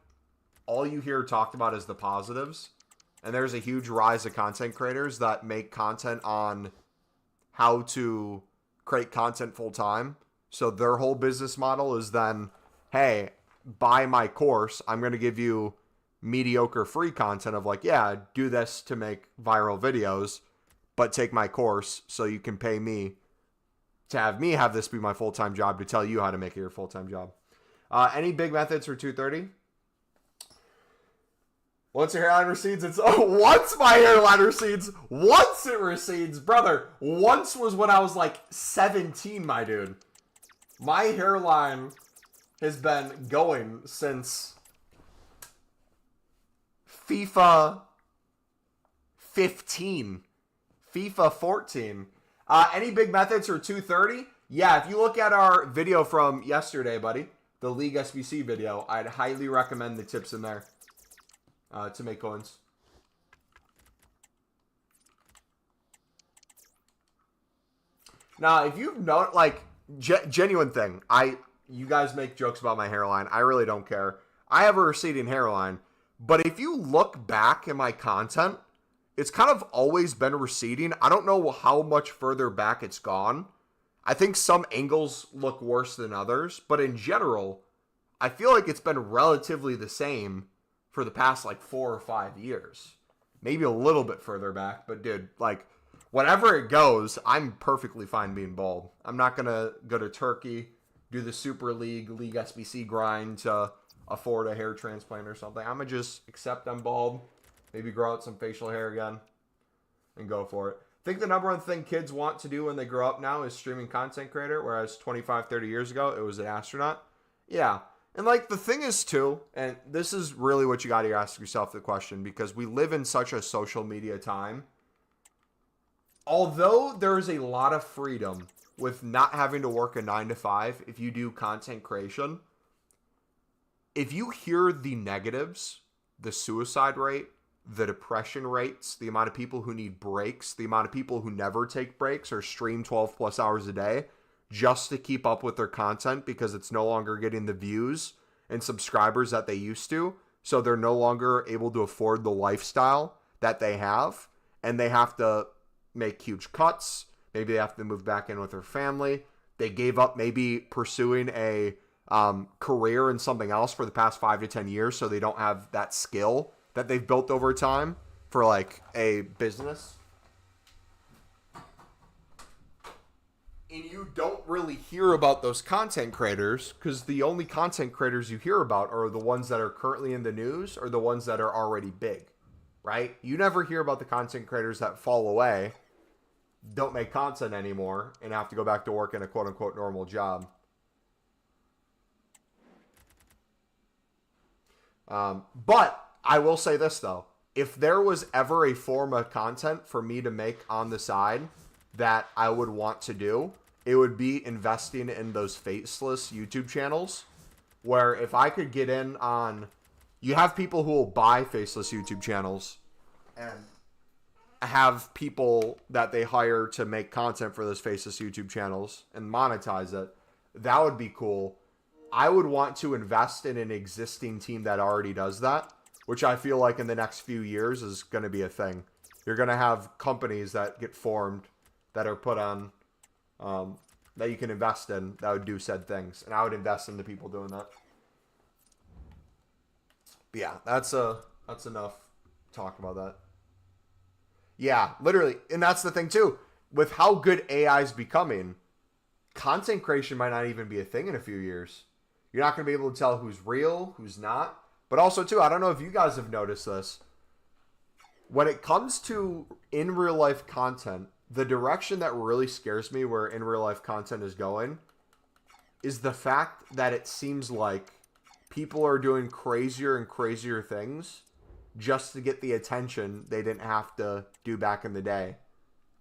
all you hear talked about is the positives. And there's a huge rise of content creators that make content on how to create content full time. So their whole business model is then, hey, buy my course. I'm going to give you mediocre free content of like, yeah, do this to make viral videos, but take my course so you can pay me to have me have this be my full-time job to tell you how to make it your full-time job. Any big methods for 230? Once your hairline recedes, it's... Oh, once my hairline recedes, once it recedes. Brother, once was when I was like 17, my dude. My hairline has been going since FIFA 15. FIFA 14. Any big methods for 230? Yeah, if you look at our video from yesterday, buddy, the League SBC video, I'd highly recommend the tips in there to make coins. Now, if you've known, like, genuine thing, you guys make jokes about my hairline. I really don't care. I have a receding hairline, but if you look back in my content, it's kind of always been receding. I don't know how much further back it's gone. I think some angles look worse than others, but in general, I feel like it's been relatively the same for the past like 4 or 5 years. Maybe a little bit further back, but dude, like, whenever it goes, I'm perfectly fine being bald. I'm not going to go to Turkey, do the Super League SBC grind to afford a hair transplant or something. I'm going to just accept I'm bald, maybe grow out some facial hair again, and go for it. I think the number one thing kids want to do when they grow up now is streaming content creator, whereas 25, 30 years ago, it was an astronaut. Yeah. And like the thing is too, and this is really what you got to ask yourself the question, because we live in such a social media time. Although there is a lot of freedom with not having to work a 9 to 5 if you do content creation, if you hear the negatives, the suicide rate, the depression rates, the amount of people who need breaks, the amount of people who never take breaks or stream 12 plus hours a day just to keep up with their content because it's no longer getting the views and subscribers that they used to, so they're no longer able to afford the lifestyle that they have, and they have to make huge cuts. Maybe they have to move back in with their family. They gave up maybe pursuing a career in something else for the past 5 to 10 years, so they don't have that skill that they've built over time for like a business. And you don't really hear about those content creators because the only content creators you hear about are the ones that are currently in the news or the ones that are already big, right? You never hear about the content creators that fall away, don't make content anymore, and have to go back to work in a quote-unquote normal job. But I will say this, though. If there was ever a form of content for me to make on the side that I would want to do, it would be investing in those faceless YouTube channels, where if I could get in on... You have people who will buy faceless YouTube channels and have people that they hire to make content for those faceless YouTube channels and monetize it. That would be cool. I would want to invest in an existing team that already does that, which I feel like in the next few years is going to be a thing. You're going to have companies that get formed that are put on, that you can invest in that would do said things. And I would invest in the people doing that. But yeah, that's enough talk about that. Yeah, literally. And that's the thing too. With how good AI is becoming, content creation might not even be a thing in a few years. You're not going to be able to tell who's real, who's not. But also too, I don't know if you guys have noticed this. When it comes to in real life content, the direction that really scares me where in real life content is going is the fact that it seems like people are doing crazier and crazier things just to get the attention they didn't have to do back in the day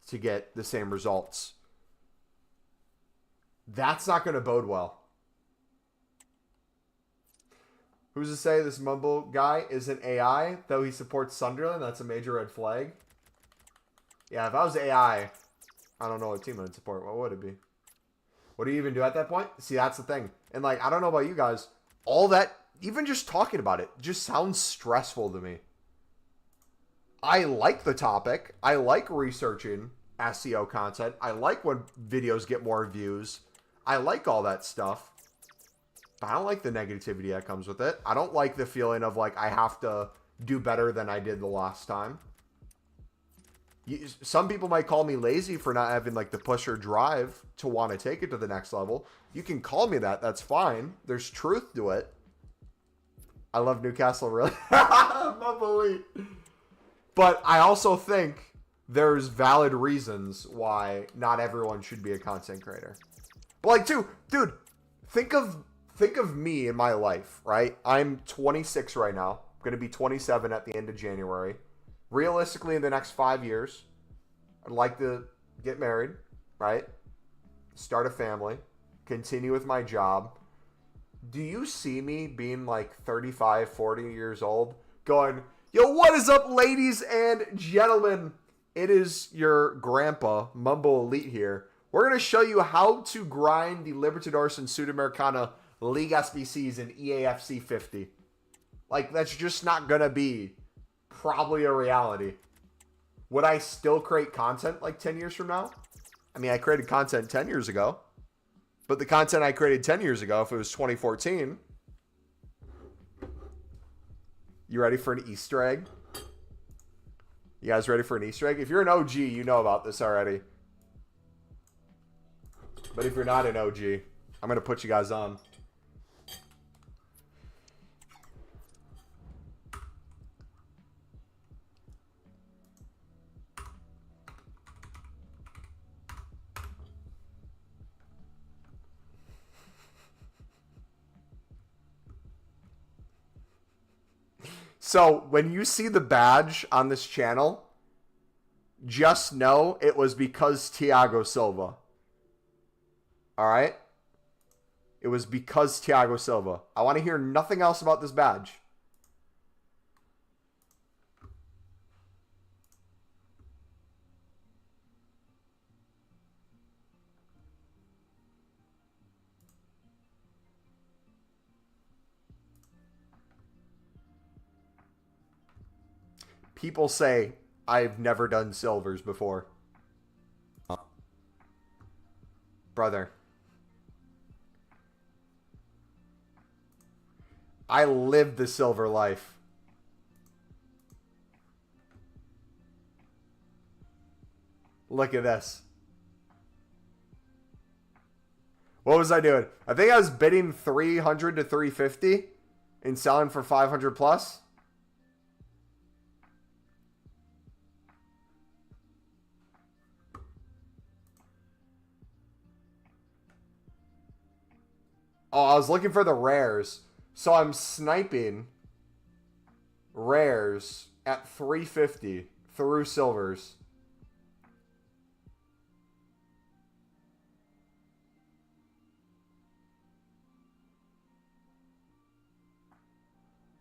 to get the same results. That's not going to bode well. Who's to say this Mumbo guy isn't AI, though he supports Sunderland? That's a major red flag. Yeah, if I was AI, I don't know what team I'd support. What would it be? What do you even do at that point? See, that's the thing. And, like, I don't know about you guys. All that, even just talking about it, just sounds stressful to me. I like the topic. I like researching SEO content. I like when videos get more views. I like all that stuff. But I don't like the negativity that comes with it. I don't like the feeling of, like, I have to do better than I did the last time. Some people might call me lazy for not having like the push or drive to want to take it to the next level. You can call me that. That's fine. There's truth to it. I love Newcastle, really. MumboElite. But I also think there's valid reasons why not everyone should be a content creator. But like, dude, think of me in my life, right? I'm 26 right now. I'm going to be 27 at the end of January. Realistically, in the next 5 years, I'd like to get married, right? Start a family, continue with my job. Do you see me being like 35, 40 years old going, yo, what is up, ladies and gentlemen? It is your grandpa, MumboElite here. We're going to show you how to grind the Libertadores and Sudamericana League SBCs in EAFC50. Like, that's just not going to be probably a reality. Would I still create content like 10 years from now? I mean, I created content 10 years ago. But the content I created 10 years ago, if it was 2014... You ready for an Easter egg? You guys ready for an Easter egg? If you're an OG, you know about this already. But if you're not an OG, I'm going to put you guys on. So, when you see the badge on this channel, just know it was because Thiago Silva. Alright? It was because Thiago Silva. I want to hear nothing else about this badge. People say, I've never done silvers before. Brother. I lived the silver life. Look at this. What was I doing? I think I was bidding 300 to 350 and selling for 500 plus. Oh, I was looking for the rares. So I'm sniping rares at 350 through silvers.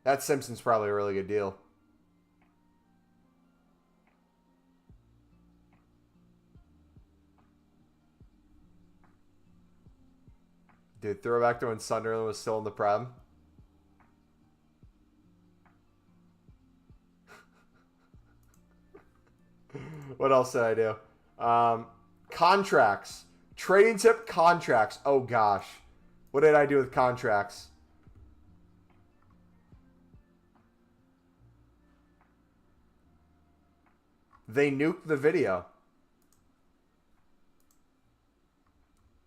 That Simpson's probably a really good deal. Dude, throwback to when Sunderland was still in the Prem. What else did I do? Contracts. Trading tip contracts. Oh, gosh. What did I do with contracts? They nuked the video.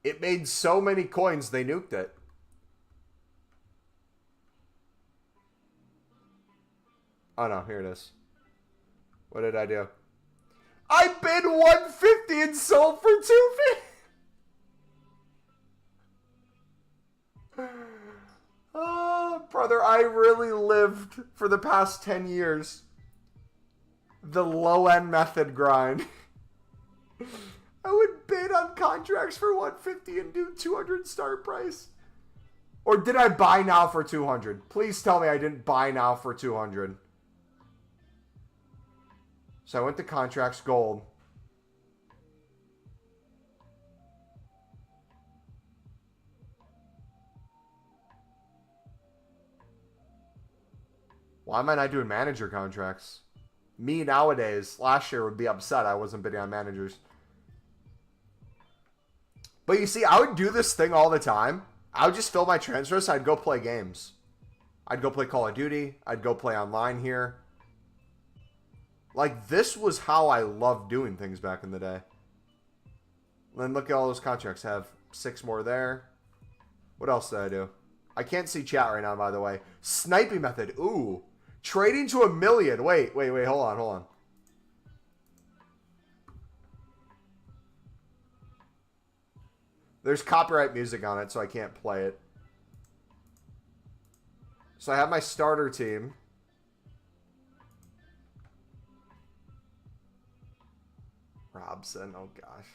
It made so many coins, they nuked it. Oh, no. Here it is. What did I do? I bid 150 and sold for 250. Oh, brother, I really lived for the past 10 years the low-end method grind. I would bid on contracts for 150 and do 200 start price. Or did I buy now for 200? Please tell me I didn't buy now for 200. So I went to contracts gold. Why am I not doing manager contracts? Me nowadays, last year, would be upset I wasn't bidding on managers. But you see, I would do this thing all the time. I would just fill my transfers. I'd go play games. I'd go play Call of Duty. I'd go play online here. Like, this was how I loved doing things back in the day. And then look at all those contracts. Have 6 more there. What else did I do? I can't see chat right now, by the way. Sniping method. Ooh. Trading to 1 million. Wait. Hold on. There's copyright music on it, so I can't play it. So I have my starter team. Robson. Oh, gosh.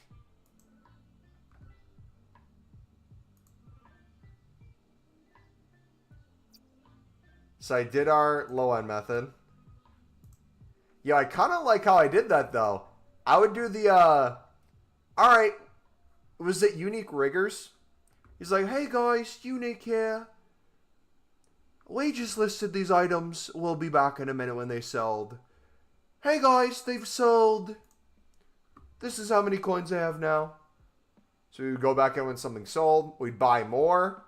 So I did our low-end method. Yeah, I kind of like how I did that, though. I would do the, Alright. Was it Unique Riggers? He's like, hey, guys, Unique here. We just listed these items. We'll be back in a minute when they sold. Hey, guys, they've sold. This is how many coins I have now. So we would go back in when something sold. We'd buy more.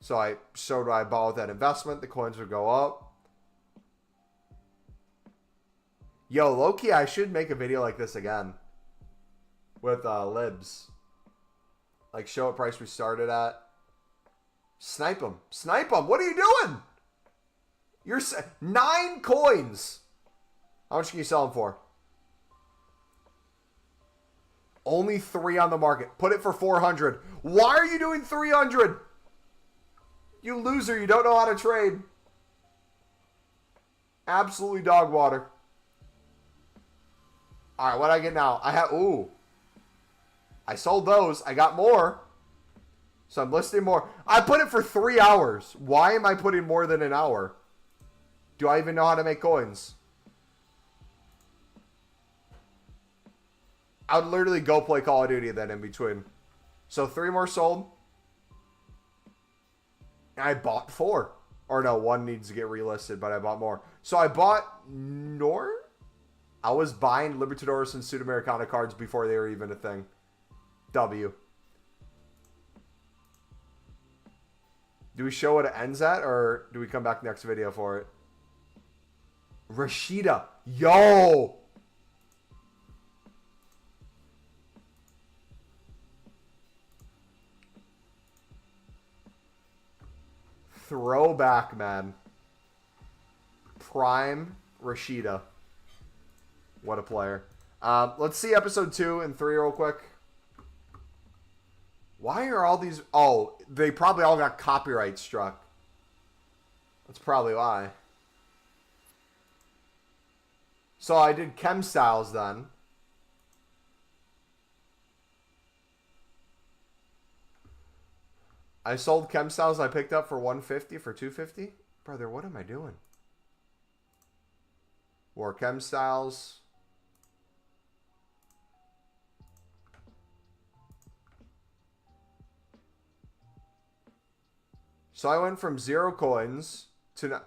So I showed what I bought with that investment. The coins would go up. Yo, low-key, I should make a video like this again. With libs. Like, show what price we started at. Snipe them. Snipe them. What are you doing? You're 9 coins. How much can you sell them for? Only 3 on the market. Put it for 400. Why are you doing 300? You loser. You don't know how to trade. Absolutely dog water. Alright, what do I get now? I have... Ooh. I sold those. I got more. So I'm listing more. I put it for 3 hours. Why am I putting more than an hour? Do I even know how to make coins? I would literally go play Call of Duty then in between. So 3 more sold. And I bought 4. Or no, 1 needs to get relisted, but I bought more. So I bought I was buying Libertadores and Sudamericana cards before they were even a thing. W. Do we show what it ends at, or do we come back next video for it? Rashida. Yo! Throwback, man. Prime Rashida. What a player. Let's see episode 2 and 3 real quick. Why are all these... Oh, they probably all got copyright struck. That's probably why. So I did Chem Styles then. I sold Chem Styles I picked up for 150 for 250. Brother, what am I doing? War Chem Styles. So I went from 0 coins to...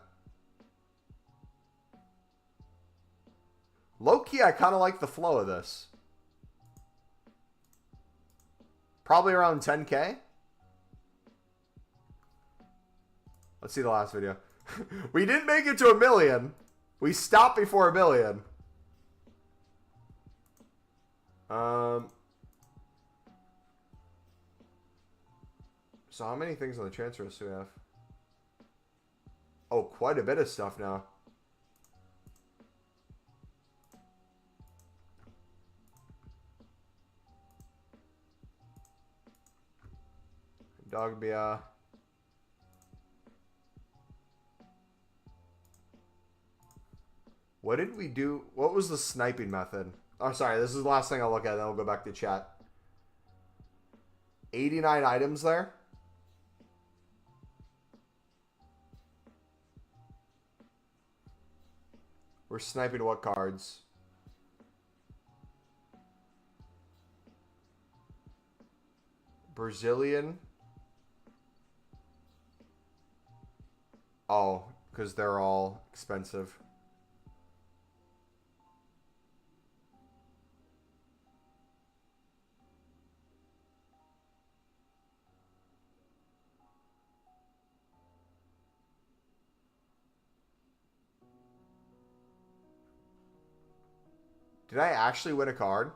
Low-key, I kind of like the flow of this. Probably around 10K. Let's see the last video. We didn't make it to 1 million. We stopped before 1 million. So how many things on the transfer list do we have? Oh, quite a bit of stuff now. Dogbia. What did we do? What was the sniping method? Oh, sorry. This is the last thing I'll look at. Then we'll go back to chat. 89 items there. We're sniping what cards? Brazilian. Oh, because they're all expensive. Did I actually win a card?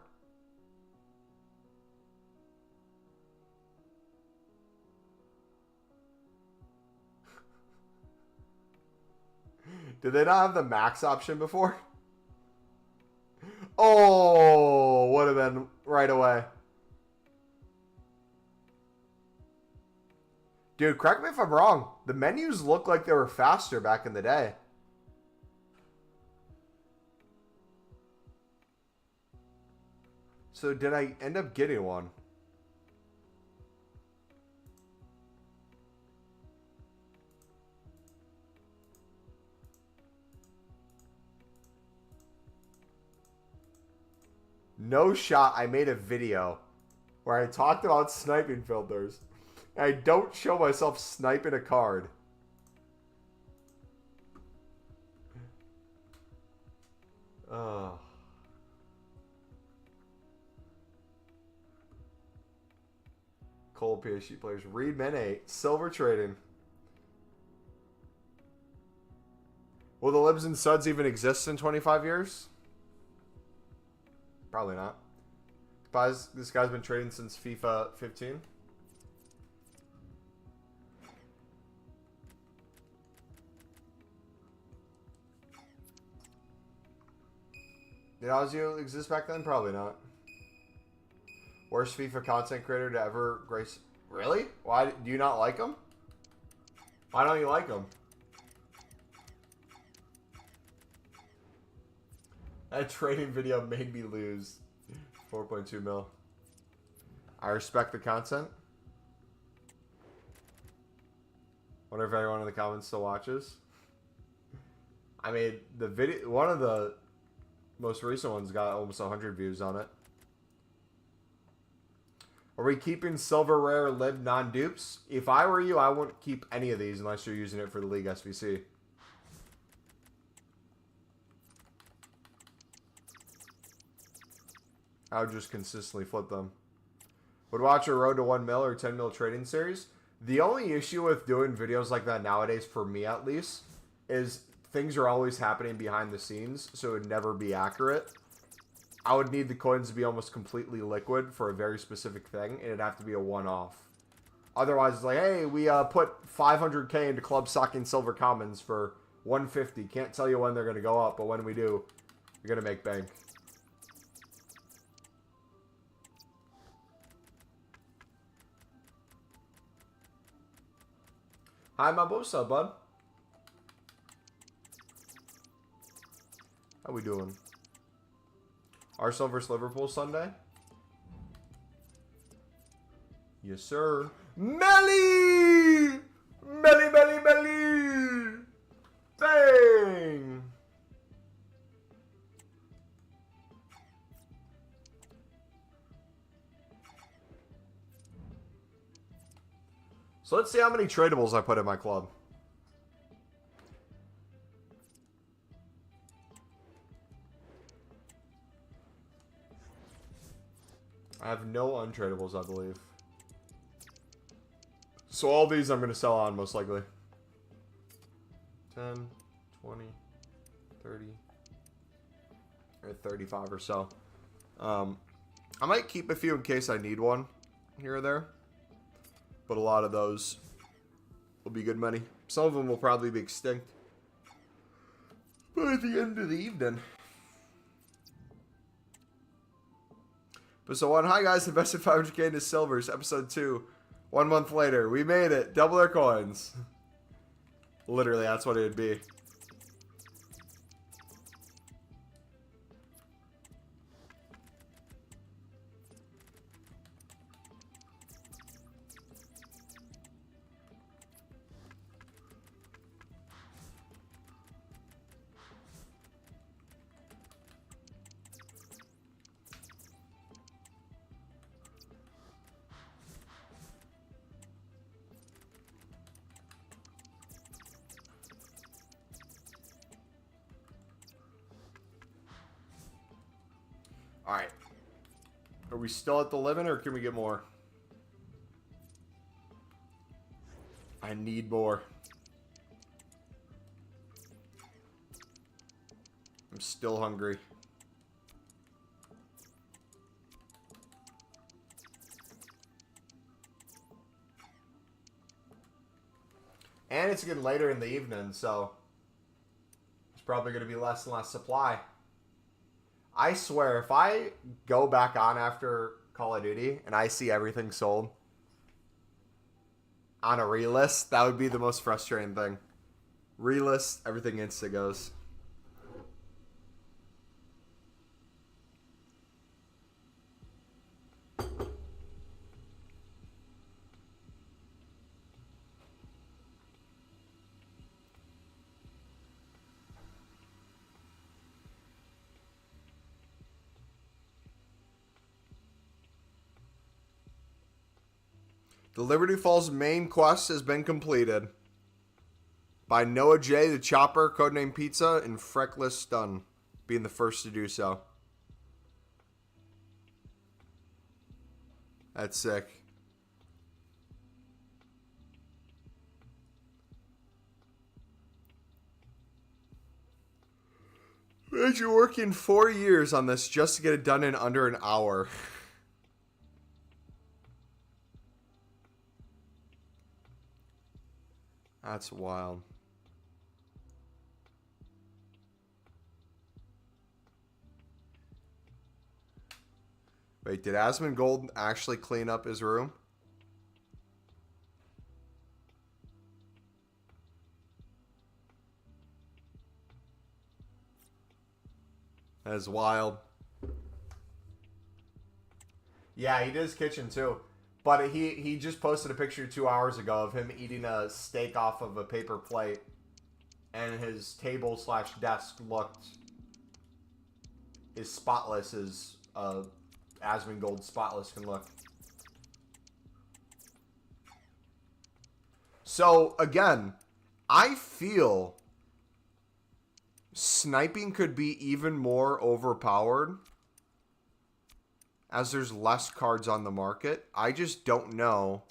Did they not have the max option before? Oh, would have been right away. Dude, correct me if I'm wrong. The menus look like they were faster back in the day. So did I end up getting one? No shot. I made a video where I talked about sniping filters. I don't show myself sniping a card. Oh. Cold PSG players. Reed Mene. Silver trading. Will the Libs and Suds even exist in 25 years? Probably not. This guy's been trading since FIFA 15. Did Ozio exist back then? Probably not. Worst FIFA content creator to ever grace. Really? Why do you not like him? Why don't you like him? That trading video made me lose 4.2 mil. I respect the content. Wonder if anyone in the comments still watches. I made the video. One of the most recent ones got almost 100 views on it. Are we keeping silver rare lib non-dupes? If I were you, I wouldn't keep any of these unless you're using it for the League SBC. I would just consistently flip them. Would watch a road to 1 mil or 10 mil trading series. The only issue with doing videos like that nowadays, for me at least, is things are always happening behind the scenes, so it would never be accurate. I would need the coins to be almost completely liquid for a very specific thing, and it'd have to be a one-off. Otherwise, it's like, hey, we put 500k into Club Socking Silver Commons for 150. Can't tell you when they're going to go up, but when we do, you're going to make bank. Hi, Mumbo. What's up, bud? How we doing? Arsenal versus Liverpool Sunday? Yes, sir. Melly! Melly, Melly, Melly! Bang! So let's see how many tradables I put in my club. I have no untradables, I believe. So all these I'm going to sell on, most likely. 10, 20, 30, or 35 or so. I might keep a few in case I need one here or there. But a lot of those will be good money. Some of them will probably be extinct by the end of the evening. But so on, hi guys, invested 500k into silvers, episode 2. 1 month later, we made it. Double our coins. Literally, that's what it would be. Alright. Are we still at the limit or can we get more? I need more. I'm still hungry. And it's getting later in the evening, so there's probably going to be less and less supply. I swear, if I go back on after Call of Duty and I see everything sold on a relist, that would be the most frustrating thing. Relist, everything insta goes. The Liberty Falls main quest has been completed by Noah J. the Chopper, codename Pizza, and Freckless Stun being the first to do so. That's sick. Imagine working 4 years on this just to get it done in under an hour. That's wild. Wait, did Asmongold actually clean up his room? That is wild. Yeah, he did his kitchen too. But he just posted a picture 2 hours ago of him eating a steak off of a paper plate. And his table / desk looked as spotless as Asmongold spotless can look. So, again, I feel sniping could be even more overpowered as there's less cards on the market. I just don't know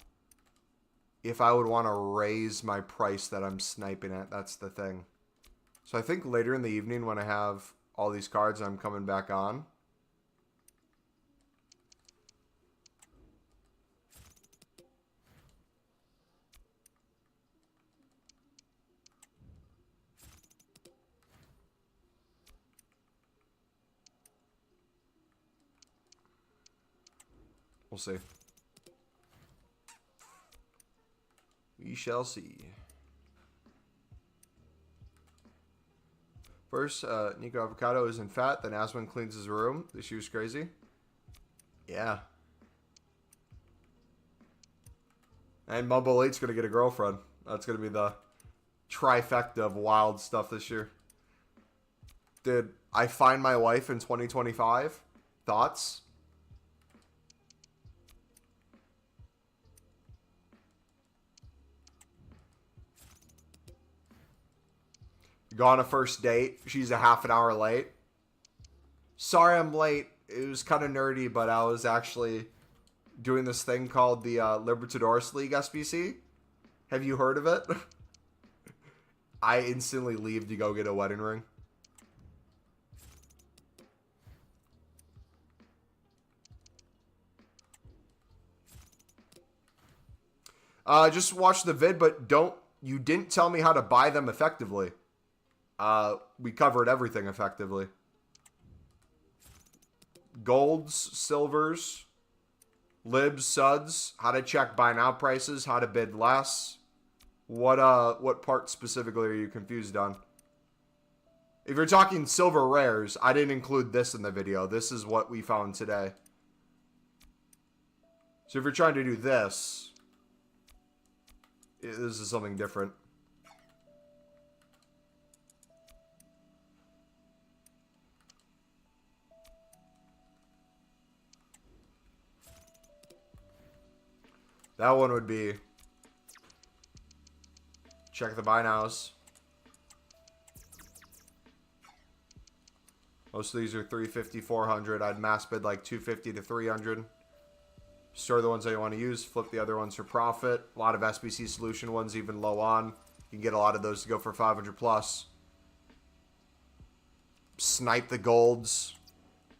if I would want to raise my price that I'm sniping at. That's the thing. So I think later in the evening when I have all these cards, I'm coming back on. We'll see. We shall see. First, Nico Avocado isn't fat, then Aswin cleans his room. This she was crazy. Yeah. And MumboElite's going to get a girlfriend. That's going to be the trifecta of wild stuff this year. Did I find my wife in 2025? Thoughts? Go on a first date. She's a half an hour late. Sorry I'm late. It was kind of nerdy, but I was actually doing this thing called the Libertadores League SBC. Have you heard of it? I instantly leave to go get a wedding ring. Just watch the vid, but you didn't tell me how to buy them effectively. We covered everything effectively. Golds, silvers, libs, suds, how to check buy now prices, how to bid less. What part specifically are you confused on? If you're talking silver rares, I didn't include this in the video. This is what we found today. So if you're trying to do this, this is something different. That one would be check the buy nows. Most of these are 350, 400. I'd mass bid like 250 to 300. Store the ones that you want to use. Flip the other ones for profit. A lot of SBC solution ones even low on. You can get a lot of those to go for 500 plus. Snipe the golds.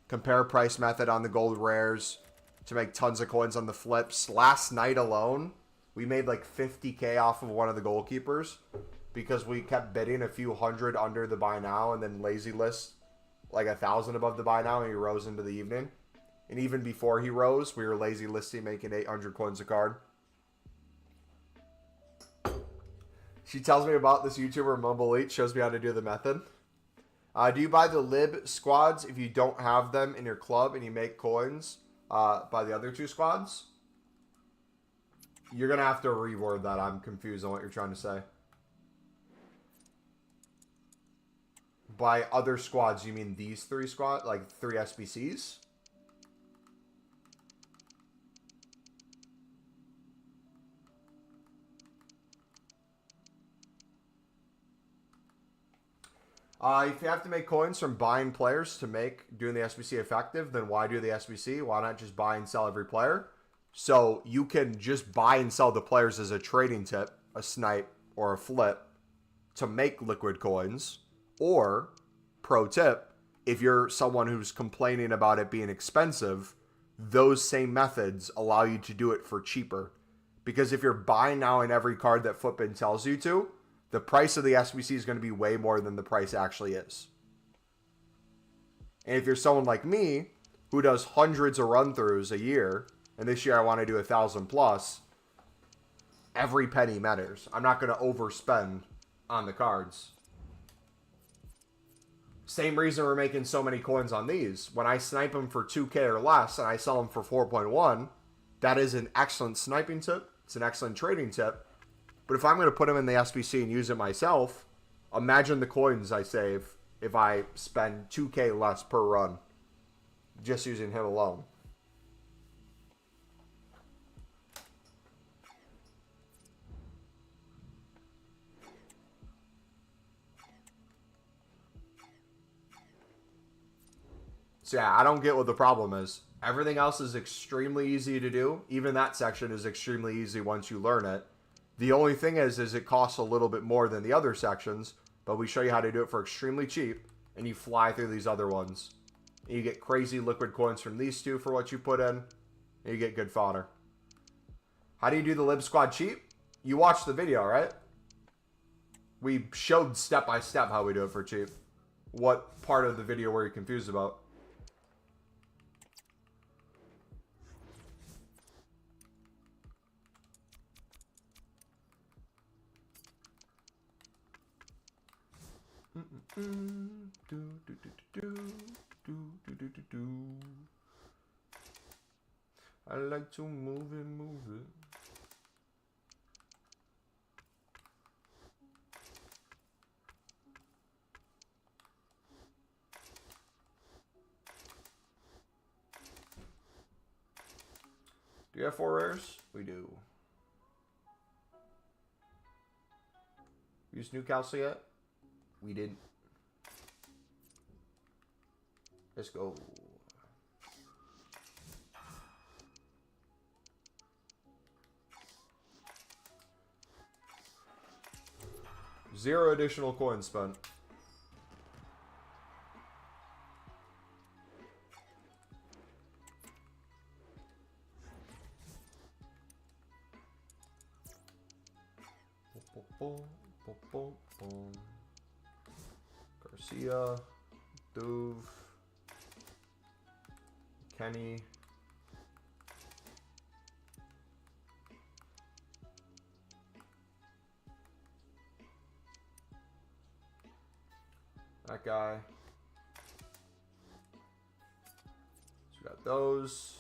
Compare price method on the gold rares to make tons of coins on the flips. Last night alone, We made like 50K off of one of the goalkeepers because we kept bidding a few hundred under the buy now and then lazy list like 1,000 above the buy now, and he rose into the evening. And even before he rose, we were lazy listing, making 800 coins a card. She tells me about this YouTuber, MumboElite, shows me how to do the method. Do you buy the lib squads if you don't have them in your club and you make coins by the other two squads? You're going to have to reword that. I'm confused on what you're trying to say. By other squads, you mean these three squads? Like 3 SBCs? If you have to make coins from buying players to make doing the SBC effective, then why do the SBC? Why not just buy and sell every player? So you can just buy and sell the players as a trading tip, a snipe, or a flip to make liquid coins. Or, pro tip, if you're someone who's complaining about it being expensive, those same methods allow you to do it for cheaper. Because if you're buying now in every card that Footbin tells you to, the price of the SBC is going to be way more than the price actually is. And if you're someone like me, who does hundreds of run-throughs a year, and this year I want to do 1,000 plus, every penny matters. I'm not going to overspend on the cards. Same reason we're making so many coins on these. When I snipe them for 2K or less and I sell them for 4.1, that is an excellent sniping tip. It's an excellent trading tip. But if I'm going to put them in the SBC and use it myself, imagine the coins I save if I spend 2K less per run just using him alone. So yeah, I don't get what the problem is. Everything else is extremely easy to do. Even that section is extremely easy once you learn it. The only thing is it costs a little bit more than the other sections, but we show you how to do it for extremely cheap, and you fly through these other ones. And you get crazy liquid coins from these two for what you put in, and you get good fodder. How do you do the lib squad cheap? You watched the video, right? We showed step by step how we do it for cheap. What part of the video were you confused about? I like to move it. Do you have 4 rares? We do. Use Newcastle yet? We didn't. Let's go. Zero additional coins spent. Garcia, Duve, Kenny, that guy. So we got those.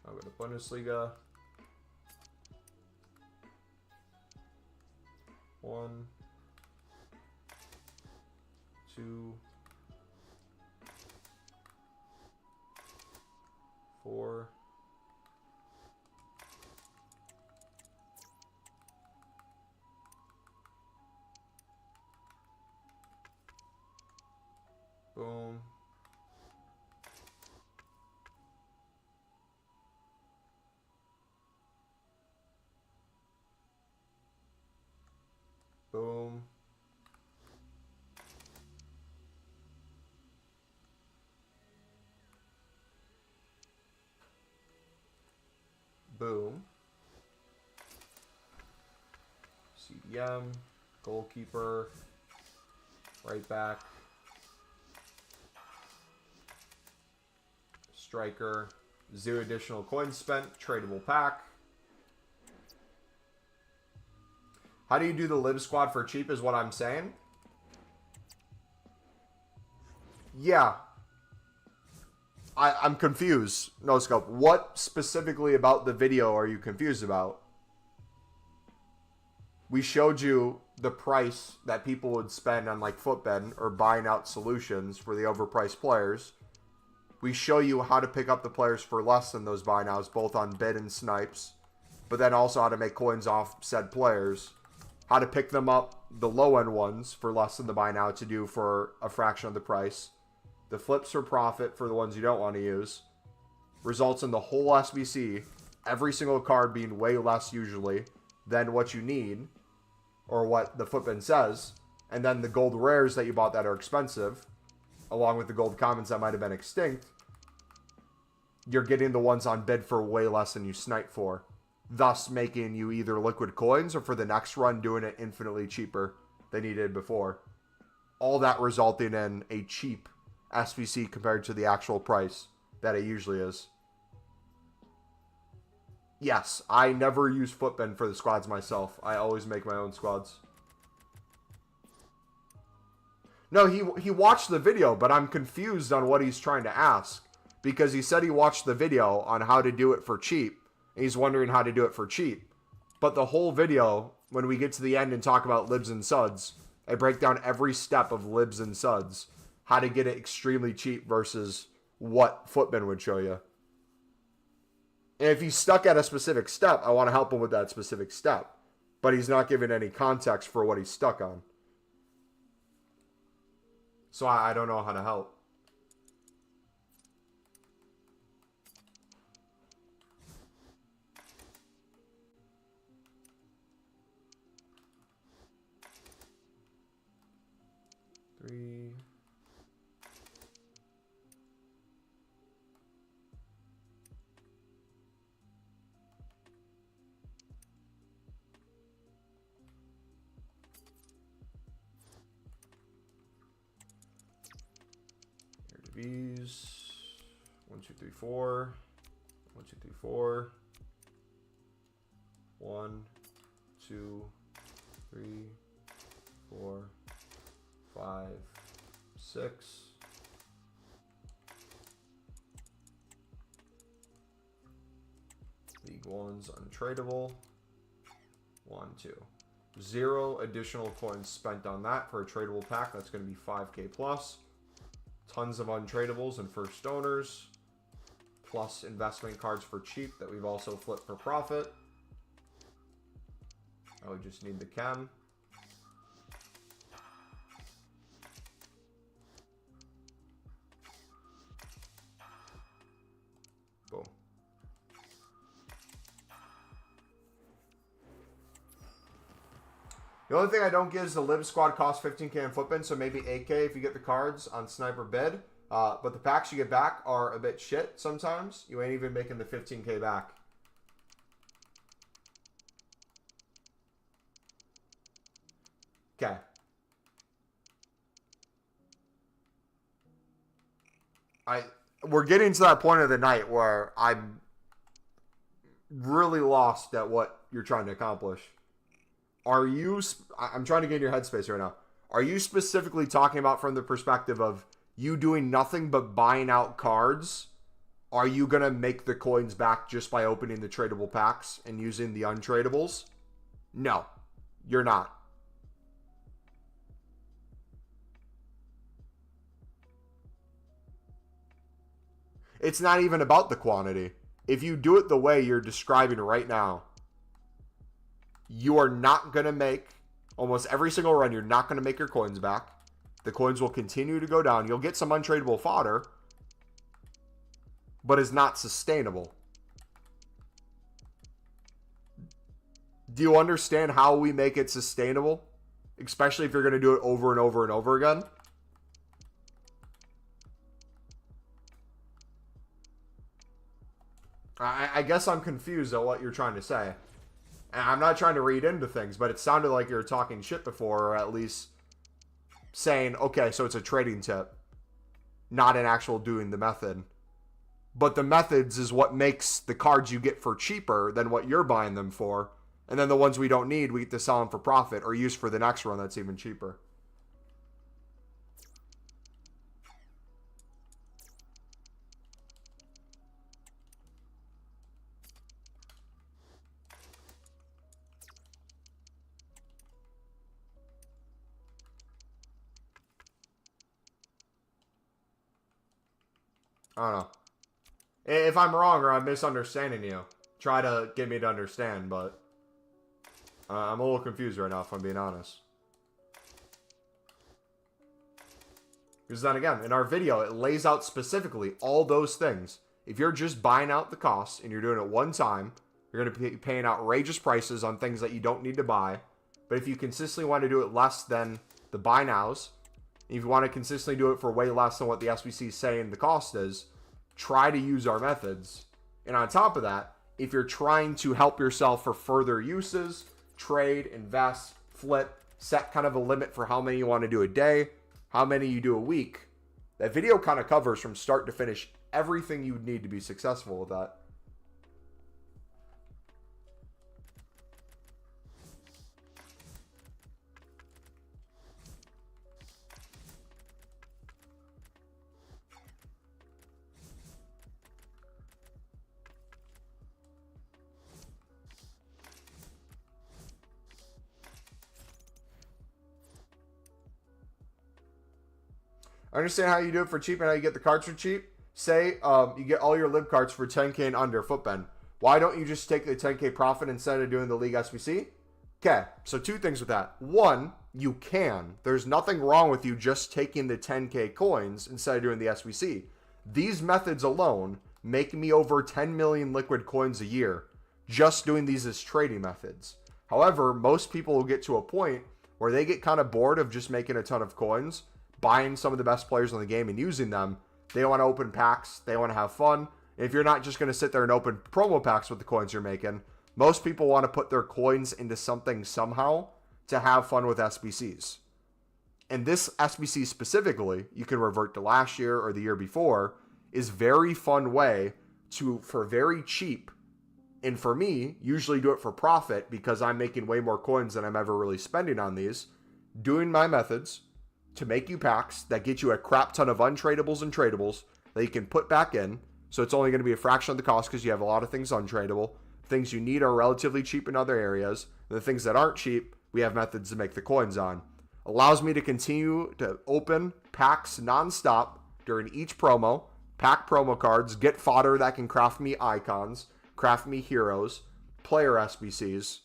I'll go to Bundesliga. 1, 2, 4. Boom. Boom. Boom. CDM. Goalkeeper. Right back. Striker. 0 additional coins spent. Tradable pack. How do you do the Lib Squad for cheap is what I'm saying? Yeah. I'm confused. No scope. What specifically about the video are you confused about? We showed you the price that people would spend on like Footbed or buying out solutions for the overpriced players. We show you how to pick up the players for less than those buy nows, both on bid and snipes, but then also how to make coins off said players. How to pick them up, the low-end ones, for less than the buy now to do for a fraction of the price. The flips for profit for the ones you don't want to use. Results in the whole SBC, every single card being way less usually than what you need, or what the Footbin says. And then the gold rares that you bought that are expensive, along with the gold commons that might have been extinct, you're getting the ones on bid for way less than you snipe for. Thus making you either liquid coins or for the next run doing it infinitely cheaper than you did before. All that resulting in a cheap SBC compared to the actual price that it usually is. Yes, I never use Footbin for the squads myself. I always make my own squads. No, he watched the video, but I'm confused on what he's trying to ask. Because he said he watched the video on how to do it for cheap. And he's wondering how to do it for cheap. But the whole video, when we get to the end and talk about libs and suds, I break down every step of libs and suds. How to get it extremely cheap versus what Footbin would show you. And if he's stuck at a specific step, I want to help him with that specific step. But he's not giving any context for what he's stuck on. So I don't know how to help. Three. V's 1 2 3 4 1 2 3 4 1 2 3 4 5 6 League One's untradeable 1 2 0 additional coins spent on that for a tradable pack. That's going to be 5k plus. Tons of untradables and first owners, plus investment cards for cheap that we've also flipped for profit. I would just need the chem. Boom. The only thing I don't get is the Lib Squad costs 15k in Footbin, so maybe 8k if you get the cards on Sniper Bid. But the packs you get back are a bit shit sometimes. You ain't even making the 15k back. Okay. We're getting to that point of the night where I'm really lost at what you're trying to accomplish. Are you, I'm trying to get in your headspace right now. Are you specifically talking about from the perspective of you doing nothing but buying out cards? Are you going to make the coins back just by opening the tradable packs and using the untradables? No, you're not. It's not even about the quantity. If you do it the way you're describing right now, you are not going to make, almost every single run, you're not going to make your coins back. The coins will continue to go down. You'll get some untradeable fodder, but it's not sustainable. Do you understand how we make it sustainable? Especially if you're going to do it over and over and over again. I guess I'm confused at what you're trying to say. And I'm not trying to read into things, but it sounded like you were talking shit before, or at least saying, okay, so it's a trading tip, not an actual doing the method. But the methods is what makes the cards you get for cheaper than what you're buying them for. And then the ones we don't need, we get to sell them for profit or use for the next run that's even cheaper. I don't know. If I'm wrong or I'm misunderstanding you, try to get me to understand, but I'm a little confused right now, if I'm being honest. Because then again, in our video, it lays out specifically all those things. If you're just buying out the costs and you're doing it one time, you're going to be paying outrageous prices on things that you don't need to buy. But if you consistently want to do it less than the buy nows, if you want to consistently do it for way less than what the SBC is saying the cost is, try to use our methods. And on top of that, if you're trying to help yourself for further uses, trade, invest, flip, set kind of a limit for how many you want to do a day, how many you do a week, that video kind of covers from start to finish everything you would need to be successful with that. I understand how you do it for cheap and how you get the cards for cheap. Say you get all your lib cards for 10K and under footbend. Why don't you just take the 10K profit instead of doing the league SBC? Okay, so two things with that. One, you can. There's nothing wrong with you just taking the 10K coins instead of doing the SBC. These methods alone make me over 10 million liquid coins a year just doing these as trading methods. However, most people will get to a point where they get kind of bored of just making a ton of coins, buying some of the best players in the game and using them. They want to open packs. They want to have fun. If you're not just going to sit there and open promo packs with the coins you're making, most people want to put their coins into something somehow to have fun with SBCs. And this SBC specifically, you can revert to last year or the year before, is very fun way to, for very cheap, and for me, usually do it for profit because I'm making way more coins than I'm ever really spending on these, doing my methods to make you packs that get you a crap ton of untradables and tradables that you can put back in. So it's only going to be a fraction of the cost because you have a lot of things untradeable. Things you need are relatively cheap in other areas. And the things that aren't cheap, we have methods to make the coins on. Allows me to continue to open packs nonstop during each promo, pack promo cards, get fodder that can craft me icons, craft me heroes, player SBCs,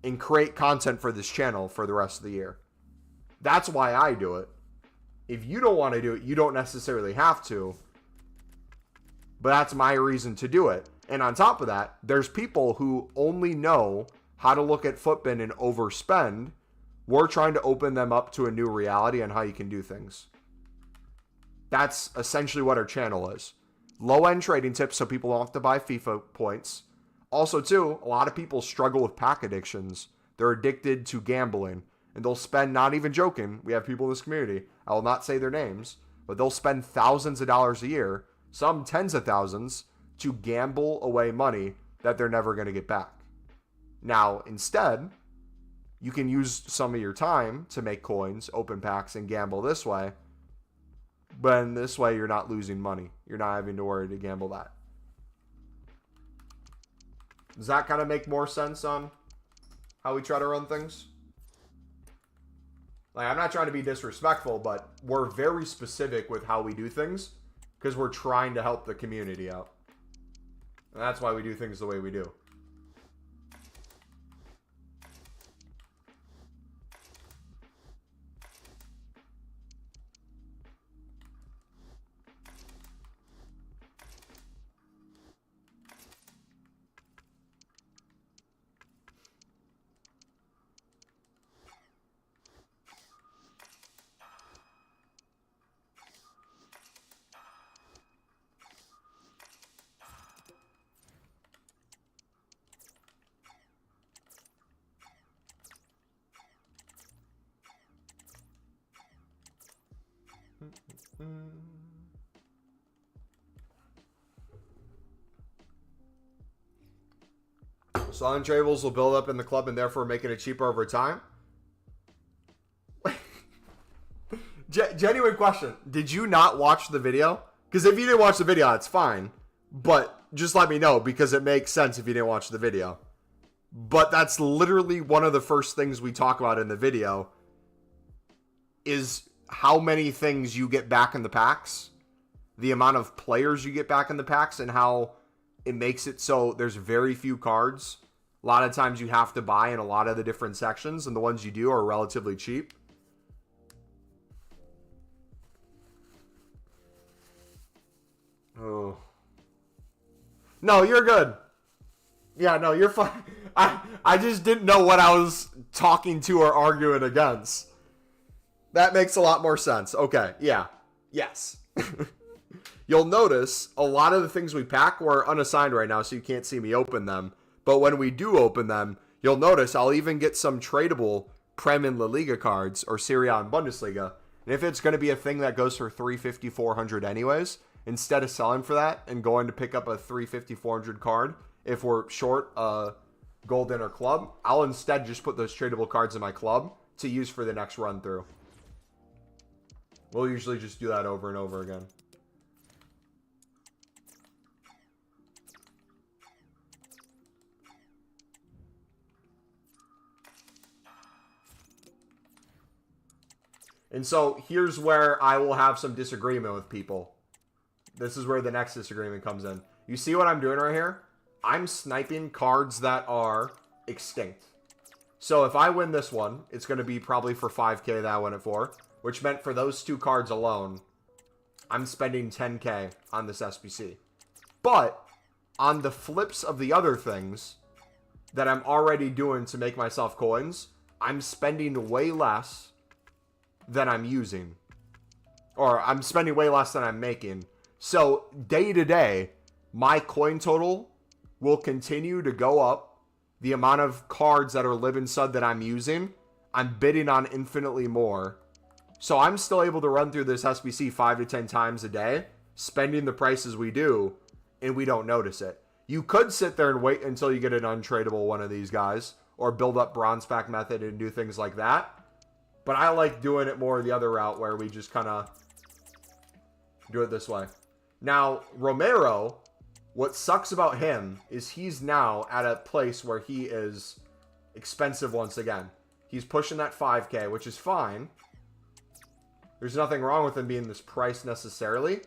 and create content for this channel for the rest of the year. That's why I do it. If you don't want to do it, you don't necessarily have to. But that's my reason to do it. And on top of that, there's people who only know how to look at footbin and overspend. We're trying to open them up to a new reality on how you can do things. That's essentially what our channel is. Low-end trading tips so people don't have to buy FIFA points. Also, too, a lot of people struggle with pack addictions. They're addicted to gambling. And they'll spend, not even joking, we have people in this community, I will not say their names, but they'll spend thousands of dollars a year, some tens of thousands, to gamble away money that they're never going to get back. Now, instead, you can use some of your time to make coins, open packs, and gamble this way. But in this way, you're not losing money. You're not having to worry to gamble that. Does that kind of make more sense on how we try to run things? Like, I'm not trying to be disrespectful, but we're very specific with how we do things because we're trying to help the community out. And that's why we do things the way we do. So untradables will build up in the club and therefore making it cheaper over time. Genuine question. Did you not watch the video? Because if you didn't watch the video, it's fine. But just let me know, because it makes sense if you didn't watch the video. But that's literally one of the first things we talk about in the video, is how many things you get back in the packs, the amount of players you get back in the packs, and how it makes it so there's very few cards. A lot of times you have to buy in a lot of the different sections, and the ones you do are relatively cheap. Oh. No, you're good. Yeah, no, you're fine. I just didn't know what I was talking to or arguing against. That makes a lot more sense. Okay, yeah. Yes. You'll notice a lot of the things we pack were unassigned right now, so you can't see me open them. But when we do open them, you'll notice I'll even get some tradable Prem and La Liga cards, or Serie A and Bundesliga. And if it's going to be a thing that goes for 350, 400 anyways, instead of selling for that and going to pick up a 350, 400 card, if we're short a gold in our club, I'll instead just put those tradable cards in my club to use for the next run through. We'll usually just do that over and over again. And so here's where I will have some disagreement with people. This is where the next disagreement comes in. You see what I'm doing right here? I'm sniping cards that are extinct. So if I win this one, it's going to be probably for 5k that I win it for, which meant for those two cards alone, I'm spending 10k on this SBC. But on the flips of the other things that I'm already doing to make myself coins, I'm spending way less than I'm using. Or I'm spending way less than I'm making. So day to day, my coin total will continue to go up. The amount of cards that are living sud that I'm using, I'm bidding on infinitely more. So I'm still able to run through this SBC 5 to 10 times a day, spending the prices we do, and we don't notice it. You could sit there and wait until you get an untradeable one of these guys, or build up bronze pack method and do things like that. But I like doing it more the other route, where we just kind of do it this way. Now, Romero, what sucks about him is he's now at a place where he is expensive once again. He's pushing that 5k, which is fine. There's nothing wrong with him being this price necessarily.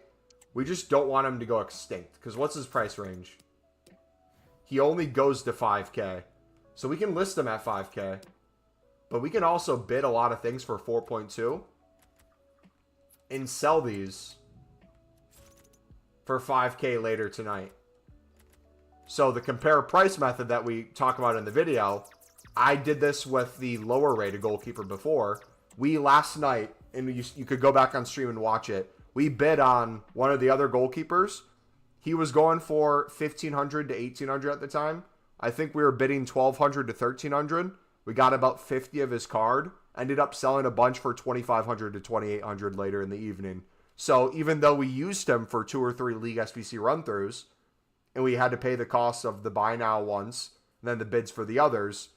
We just don't want him to go extinct. Because what's his price range? He only goes to 5k. So we can list him at 5k. But we can also bid a lot of things for 4.2. And sell these for 5k later tonight. So the compare price method that we talk about in the video, I did this with the lower rated goalkeeper before. We last night, and you could go back on stream and watch it, we bid on one of the other goalkeepers. He was going for 1,500 to 1,800 at the time. I think we were bidding 1,200 to 1,300. We got about 50 of his card. Ended up selling a bunch for 2,500 to 2,800 later in the evening. So even though we used him for 2 or 3 League SBC run-throughs, and we had to pay the cost of the buy now ones, and then the bids for the others,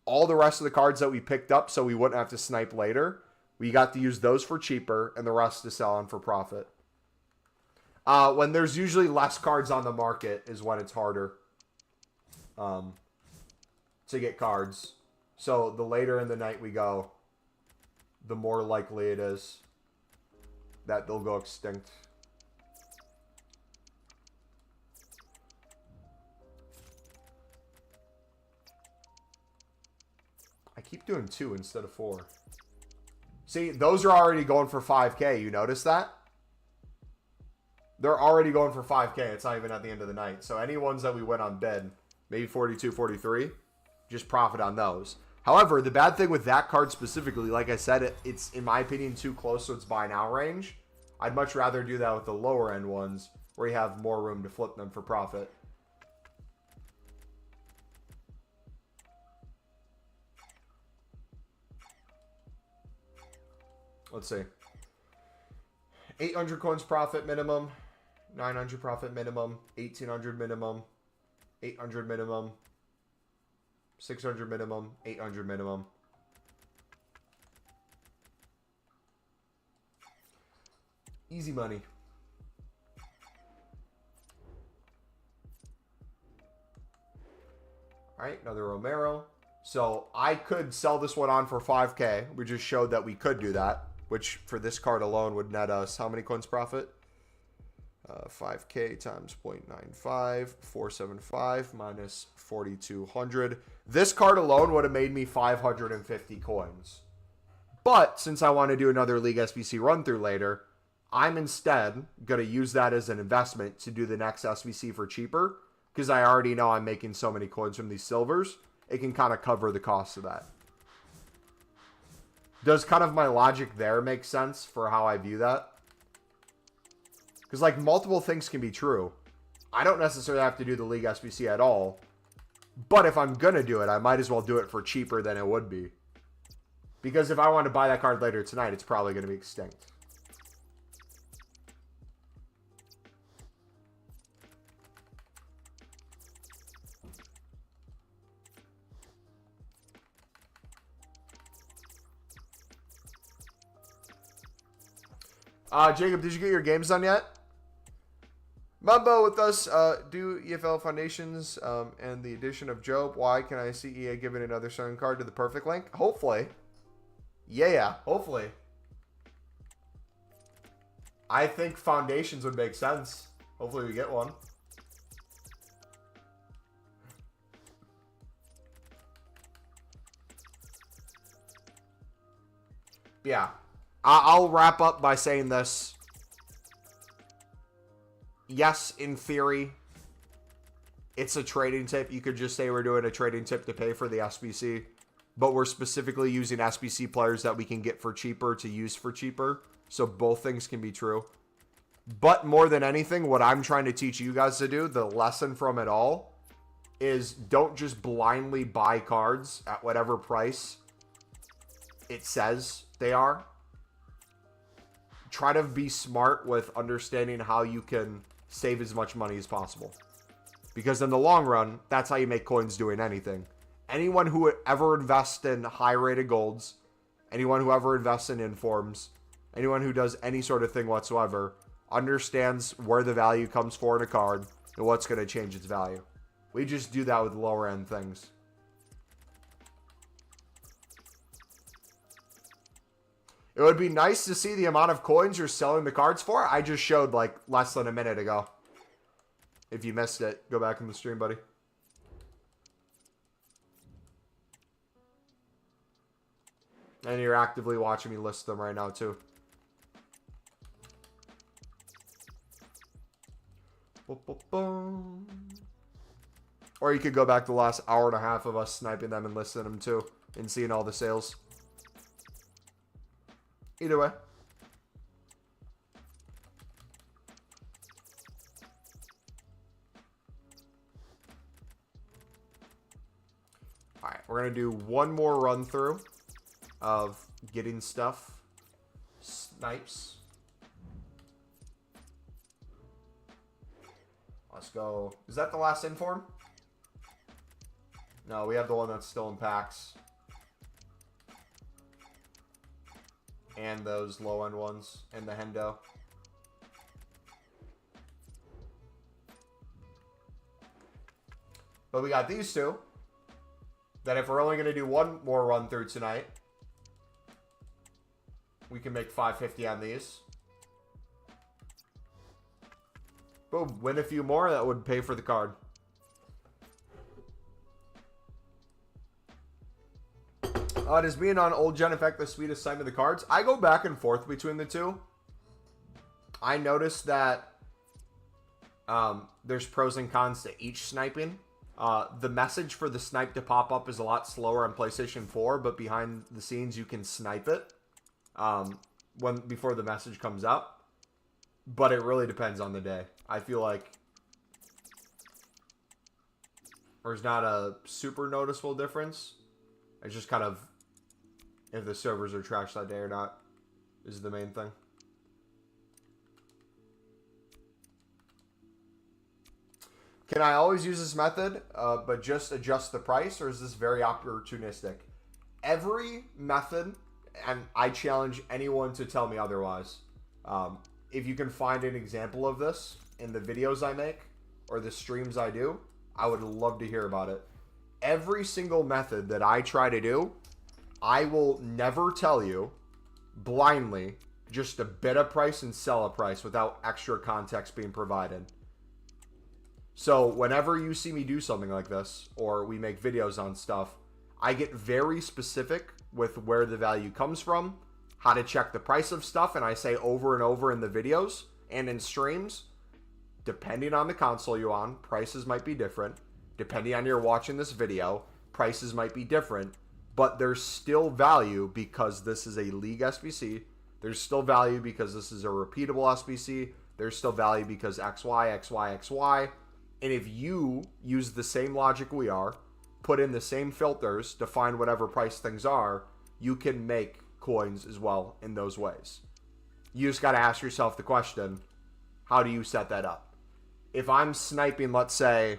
all the rest of the cards that we picked up so we wouldn't have to snipe later, we got to use those for cheaper, and the rest to sell on for profit. When there's usually less cards on the market is when it's harder to get cards. So the later in the night we go, the more likely it is that they'll go extinct. I keep doing 2 instead of 4. See, those are already going for 5k. You notice that? They're already going for 5k. It's not even at the end of the night. So any ones that we went on bid, maybe 42, 43, just profit on those. However, the bad thing with that card specifically, like I said, it's, in my opinion, too close to its buy now range. I'd much rather do that with the lower end ones, where you have more room to flip them for profit. Let's see. 800 coins profit minimum, 900 profit minimum, 1800 minimum, 800 minimum, 600 minimum, 800 minimum. Easy money. All right, another Romero. So I could sell this one on for 5K. We just showed that we could do that, which for this card alone would net us how many coins profit? 5K times 0.95, 475 minus 4,200. This card alone would have made me 550 coins. But since I want to do another League SBC run through later, I'm instead going to use that as an investment to do the next SBC for cheaper, because I already know I'm making so many coins from these silvers. It can kind of cover the cost of that. Does kind of my logic there make sense for how I view that? Because, like, multiple things can be true. I don't necessarily have to do the League SBC at all. But if I'm going to do it, I might as well do it for cheaper than it would be. Because if I want to buy that card later tonight, it's probably going to be extinct. Jacob, did you get your games done yet? Mumbo with us, do EFL Foundations and the addition of Job. Why can I see EA giving another certain card to the perfect link? Hopefully. Yeah, hopefully. I think Foundations would make sense. Hopefully we get one. Yeah. I'll wrap up by saying this. Yes, in theory, it's a trading tip. You could just say we're doing a trading tip to pay for the SBC. But we're specifically using SBC players that we can get for cheaper to use for cheaper. So both things can be true. But more than anything, what I'm trying to teach you guys to do, the lesson from it all, is don't just blindly buy cards at whatever price it says they are. Try to be smart with understanding how you can save as much money as possible. Because in the long run, that's how you make coins doing anything. Anyone who ever invests in high-rated golds, anyone who ever invests in informs, anyone who does any sort of thing whatsoever, understands where the value comes for in a card and what's going to change its value. We just do that with lower-end things. It would be nice to see the amount of coins you're selling the cards for. I just showed like less than a minute ago. If you missed it, go back in the stream, buddy. And you're actively watching me list them right now, too. Or you could go back the last hour and a half of us sniping them and listing them, too. And seeing all the sales. Either way. Alright, we're going to do one more run through of getting stuff. Snipes. Let's go. Is that the last inform? No, we have the one that's still in packs. And those low-end ones. And the Hendo. But we got these two. That if we're only going to do one more run through tonight, we can make 550 on these. Boom. Win a few more. That would pay for the card. Does being on Old Gen affect the sweetest side of the cards? I go back and forth between the two. I noticed that there's pros and cons to each sniping. The message for the snipe to pop up is a lot slower on PlayStation 4, but behind the scenes you can snipe it before the message comes up. But it really depends on the day. I feel like there's not a super noticeable difference. It's just kind of if the servers are trashed that day or not is the main thing. Can I always use this method, but just adjust the price, or is this very opportunistic? Every method, and I challenge anyone to tell me otherwise. If you can find an example of this in the videos I make or the streams I do, I would love to hear about it. Every single method that I try to do, I will never tell you blindly just to bid a price and sell a price without extra context being provided. So whenever you see me do something like this, or we make videos on stuff, I get very specific with where the value comes from, how to check the price of stuff, and I say over and over in the videos and in streams, depending on the console you're on, prices might be different. Depending on you're watching this video, prices might be different, but there's still value because this is a league SBC. There's still value because this is a repeatable SBC. There's still value because XY, XY, XY. And if you use the same logic we are, put in the same filters to find whatever price things are, you can make coins as well in those ways. You just got to ask yourself the question, how do you set that up? If I'm sniping, let's say,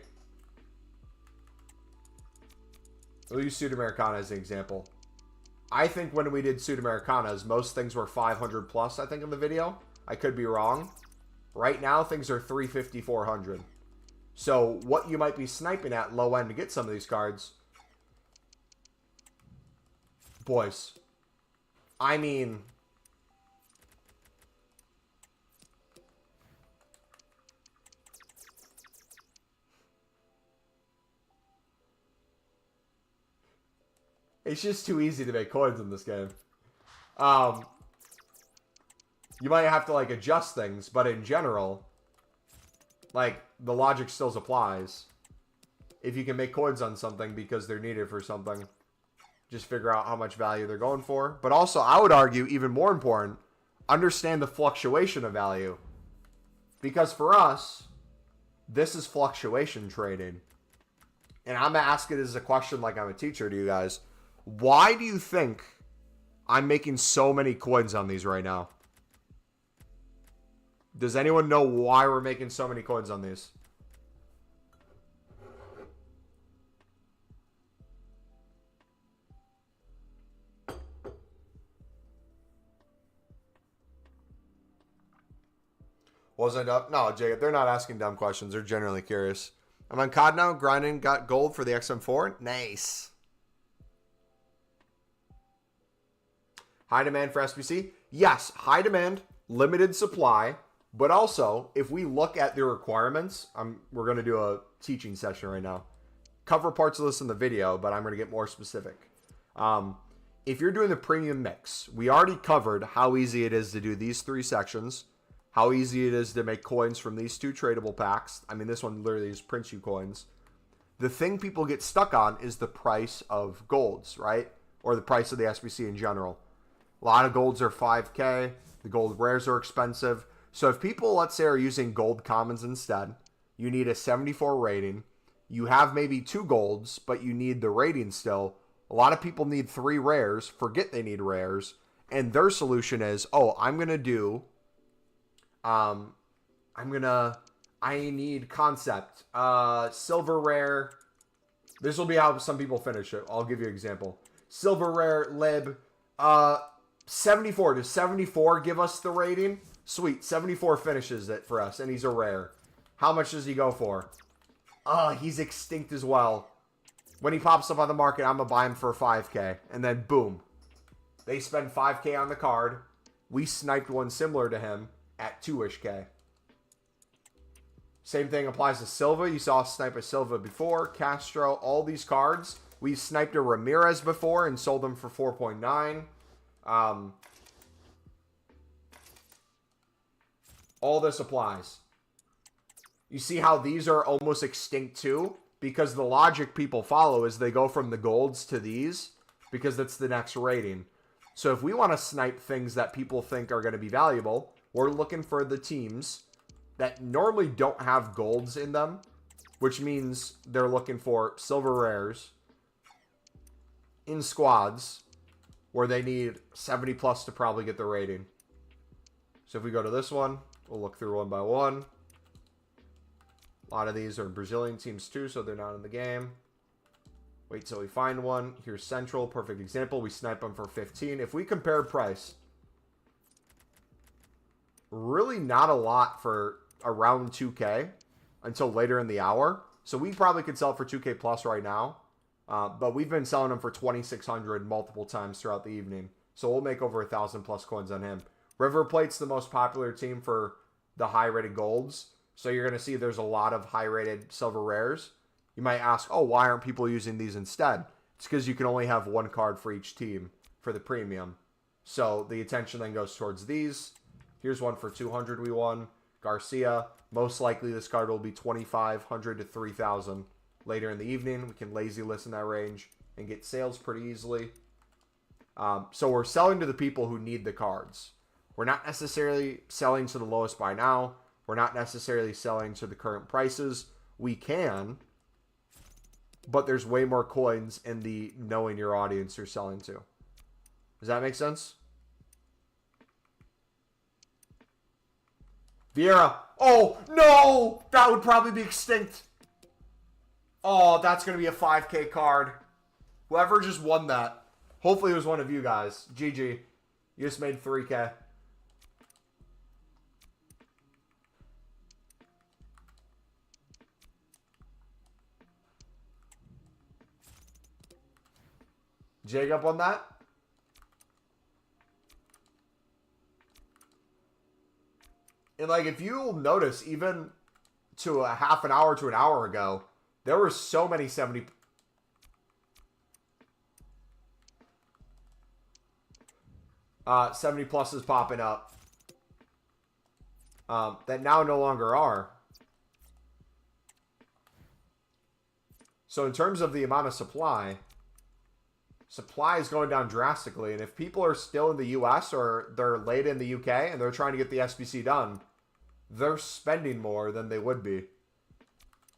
we'll use Sudamericana as an example. I think when we did Sudamericanas, most things were 500 plus, I think, in the video. I could be wrong. Right now, things are 350, 400. So what you might be sniping at low end to get some of these cards, boys, I mean, it's just too easy to make coins in this game. You might have to, like, adjust things, but in general, like, the logic still applies. If you can make coins on something because they're needed for something, just figure out how much value they're going for. But also, I would argue, even more important, understand the fluctuation of value. Because for us, this is fluctuation trading. And I'm going to ask it as a question like I'm a teacher to you guys. Why do you think I'm making so many coins on these right now? Does anyone know why we're making so many coins on these? Wasn't up? No, Jacob, they're not asking dumb questions. They're generally curious. I'm on COD now, grinding, got gold for the XM4. Nice. High demand for SBC? Yes, high demand, limited supply. But also, if we look at the requirements, we're going to do a teaching session right now. Cover parts of this in the video, but I'm going to get more specific. If you're doing the premium mix, we already covered how easy it is to do these 3 sections, how easy it is to make coins from these 2 tradable packs. I mean, this one literally is prints you coins. The thing people get stuck on is the price of golds, right? Or the price of the SBC in general. A lot of golds are 5K. The gold rares are expensive. So if people, let's say, are using gold commons instead, you need a 74 rating. You have maybe 2 golds, but you need the rating still. A lot of people need 3 rares, forget they need rares, and their solution is, oh, I need concept, silver rare. This will be how some people finish it. I'll give you an example. Silver rare, lib, 74. Does 74 give us the rating? Sweet, 74 finishes it for us, and he's a rare. How much does he go for? He's extinct as well. When he pops up on the market, I'm going to buy him for 5K. And then, boom. They spend 5K on the card. We sniped one similar to him at 2-ish K. Same thing applies to Silva. You saw us snipe a Silva before. Castro, all these cards. We sniped a Ramirez before and sold them for 4.9. All this applies. You see how these are almost extinct too? Because the logic people follow is they go from the golds to these because that's the next rating. So if we want to snipe things that people think are going to be valuable, we're looking for the teams that normally don't have golds in them, which means they're looking for silver rares in squads where they need 70 plus to probably get the rating. So if we go to this one, we'll look through one by one. A lot of these are Brazilian teams too, so they're not in the game. Wait till we find one. Here's Central, perfect example. We snipe them for 15. If we compare price, really not a lot for around 2K until later in the hour. So we probably could sell for 2K plus right now. But we've been selling them for 2,600 multiple times throughout the evening. So we'll make over 1,000 plus coins on him. River Plate's the most popular team for the high-rated golds. So you're going to see there's a lot of high-rated silver rares. You might ask, oh, why aren't people using these instead? It's because you can only have one card for each team for the premium. So the attention then goes towards these. Here's one for 200 we won. Garcia. Most likely this card will be 2,500 to 3,000 later in the evening. We can lazy list in that range and get sales pretty easily. So we're selling to the people who need the cards. We're not necessarily selling to the lowest buy now. We're not necessarily selling to the current prices. We can, but there's way more coins in the knowing your audience you're selling to. Does that make sense? Vieira. Oh, no! That would probably be extinct. Oh, that's going to be a 5K card. Whoever just won that. Hopefully it was one of you guys. GG. You just made 3K. Jacob on that? And like, if you'll notice, even to a half an hour to an hour ago, there were so many 70 pluses popping up that now no longer are. So in terms of the amount of supply is going down drastically. And if people are still in the US or they're late in the UK and they're trying to get the SBC done, they're spending more than they would be.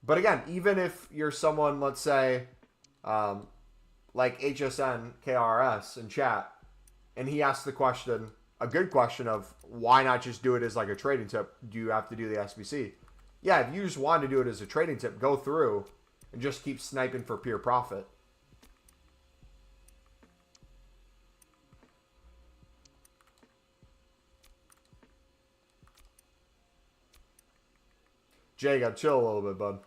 But again, even if you're someone, let's say, like HSN KRS in chat, and he asks the question, a good question of why not just do it as like a trading tip? Do you have to do the SBC? Yeah, if you just want to do it as a trading tip, go through and just keep sniping for pure profit. Jacob, chill a little bit, bud.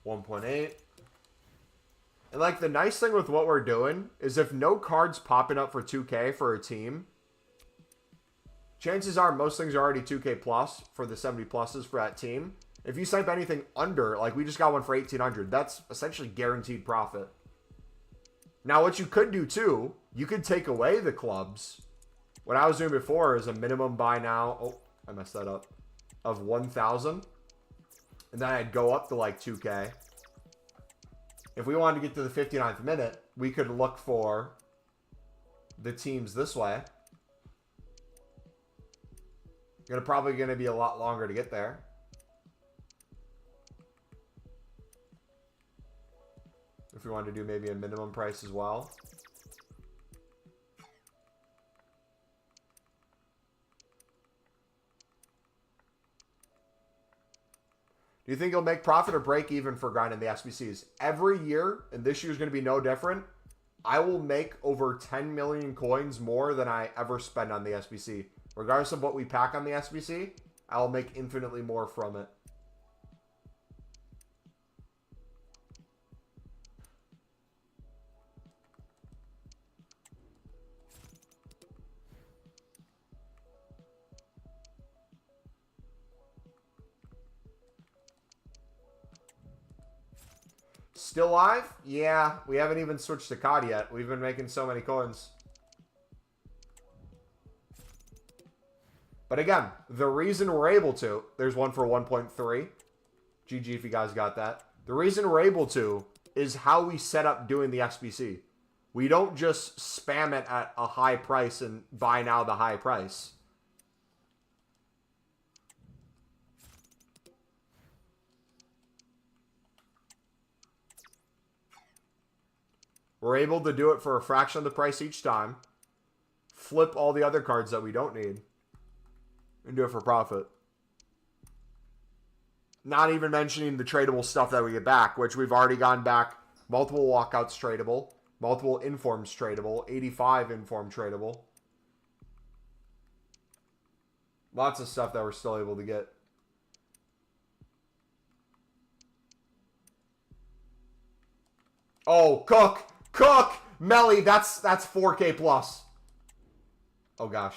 $1.8. And like the nice thing with what we're doing is if no cards popping up for 2K for a team, chances are most things are already 2K plus for the 70 pluses for that team. If you snipe anything under, like we just got one for 1,800, that's essentially guaranteed profit. Now what you could do too, you could take away the clubs. What I was doing before is a minimum buy now, oh, I messed that up, of 1,000. And then I'd go up to like 2K. If we wanted to get to the 59th minute, we could look for the teams this way. Probably going to be a lot longer to get there. If we wanted to do maybe a minimum price as well. Do you think you'll make profit or break even for grinding the SBCs? Every year, and this year's going to be no different, I will make over 10 million coins more than I ever spend on the SBC. Regardless of what we pack on the SBC, I will make infinitely more from it. Still live? Yeah, we haven't even switched to COD yet. We've been making so many coins. But again, the reason we're able to, there's one for 1.3. GG if you guys got that. The reason we're able to is how we set up doing the SBC. We don't just spam it at a high price and buy now the high price. We're able to do it for a fraction of the price each time. Flip all the other cards that we don't need. And do it for profit. Not even mentioning the tradable stuff that we get back, which we've already gone back. Multiple walkouts tradable. Multiple informs tradable. 85 inform tradable. Lots of stuff that we're still able to get. Oh, Cook! Cook! Melly, that's 4K plus. Oh gosh.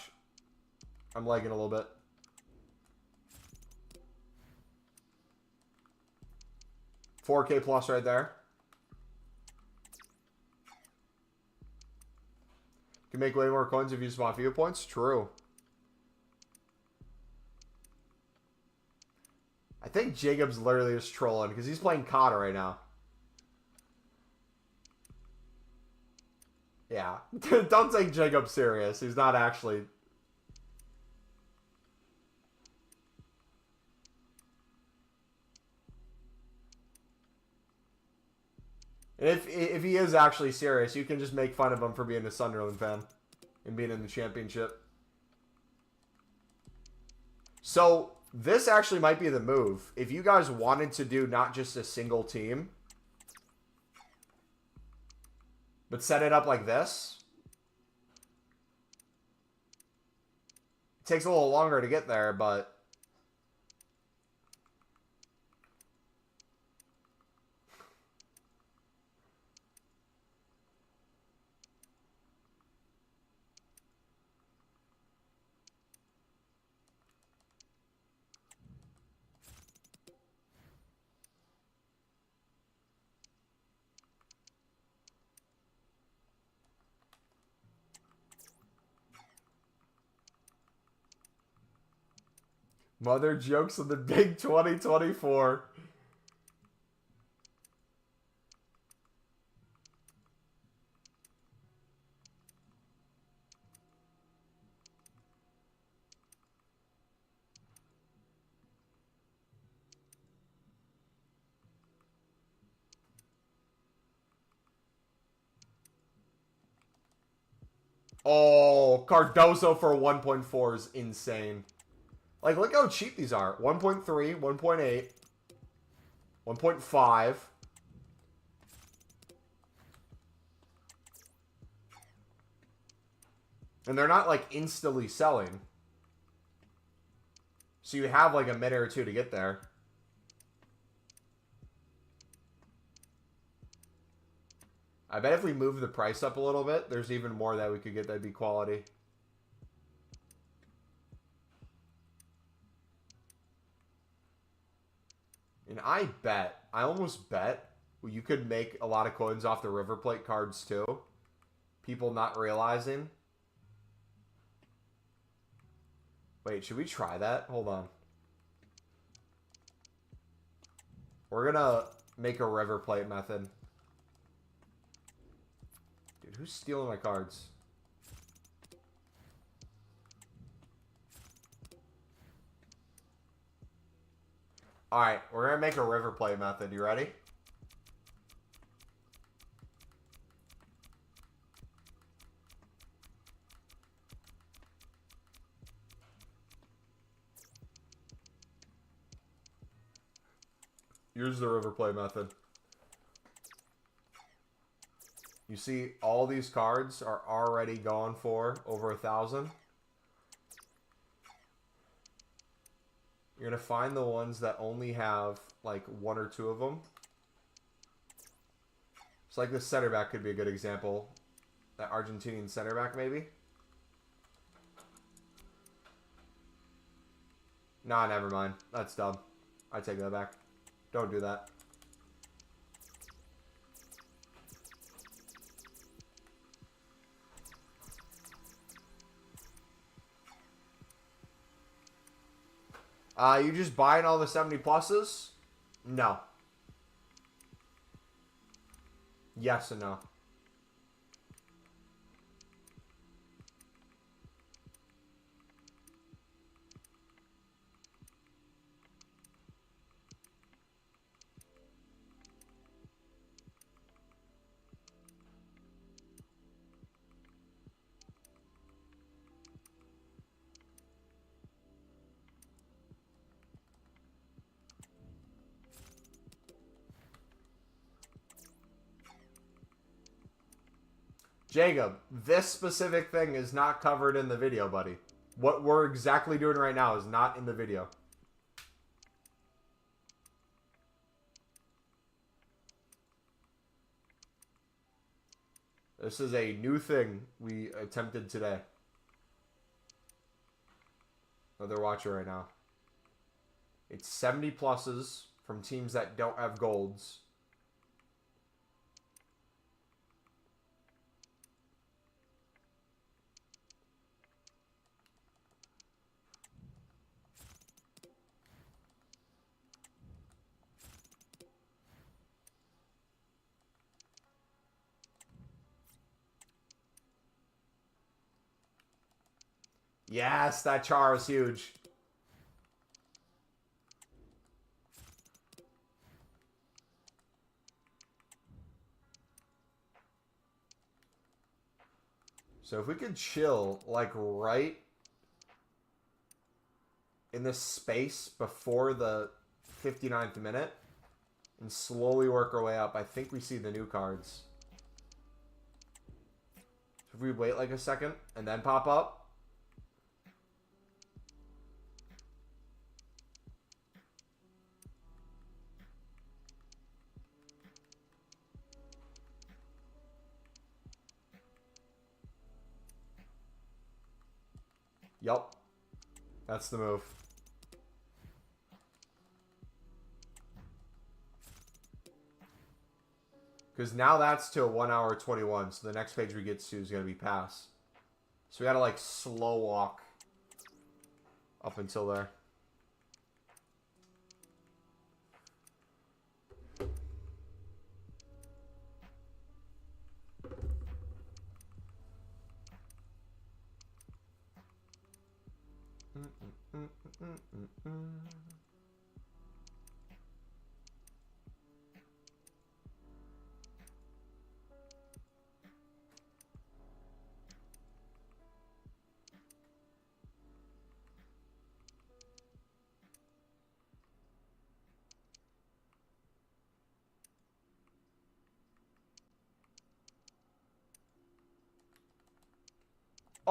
I'm lagging a little bit. $4K plus right there. You can make way more coins if you spot view points. True. I think Jacob's literally just trolling because he's playing Kata right now. Yeah. Don't take Jacob serious. He's not actually... If he is actually serious, you can just make fun of him for being a Sunderland fan and being in the championship. So, this actually might be the move. If you guys wanted to do not just a single team, but set it up like this, it takes a little longer to get there, but... Mother jokes of the big 2024. Oh, Cardoso for 1.4 is insane. Like, look how cheap these are. 1.3, 1.8, 1.5. And they're not, like, instantly selling. So you have, like, a minute or two to get there. I bet if we move the price up a little bit, there's even more that we could get that'd be quality. And I almost bet, you could make a lot of coins off the River Plate cards too. People not realizing. Wait, should we try that? Hold on. We're gonna make a River Plate method. Dude, who's stealing my cards? Alright, we're going to make a River Plate method. You ready? Here's the River Plate method. You see, all these cards are already going for over 1,000. You're going to find the ones that only have, like, one or two of them. It's like this center back could be a good example. That Argentinian center back, maybe? Nah, never mind. That's dumb. I take that back. Don't do that. You just buying all the 70 pluses? No. Yes and no. Jacob, this specific thing is not covered in the video, buddy. What we're exactly doing right now is not in the video. This is a new thing we attempted today. Oh, they're watching right now. It's 70 pluses from teams that don't have golds. Yes, that char is huge. So if we could chill, like, right in this space before the 59th minute and slowly work our way up, I think we see the new cards. So if we wait like a second and then pop up. Yup. That's the move. Because now that's to a 1 hour 21. So the next page we get to is going to be pass. So we got to like slow walk up until there.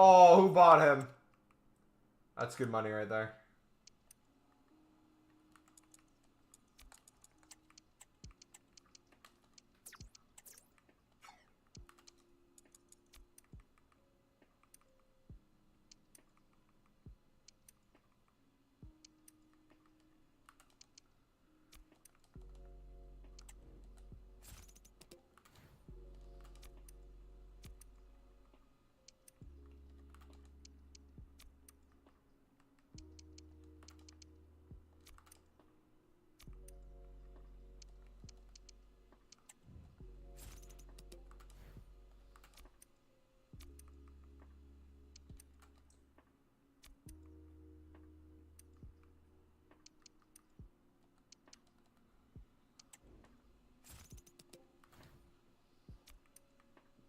Oh, who bought him? That's good money right there.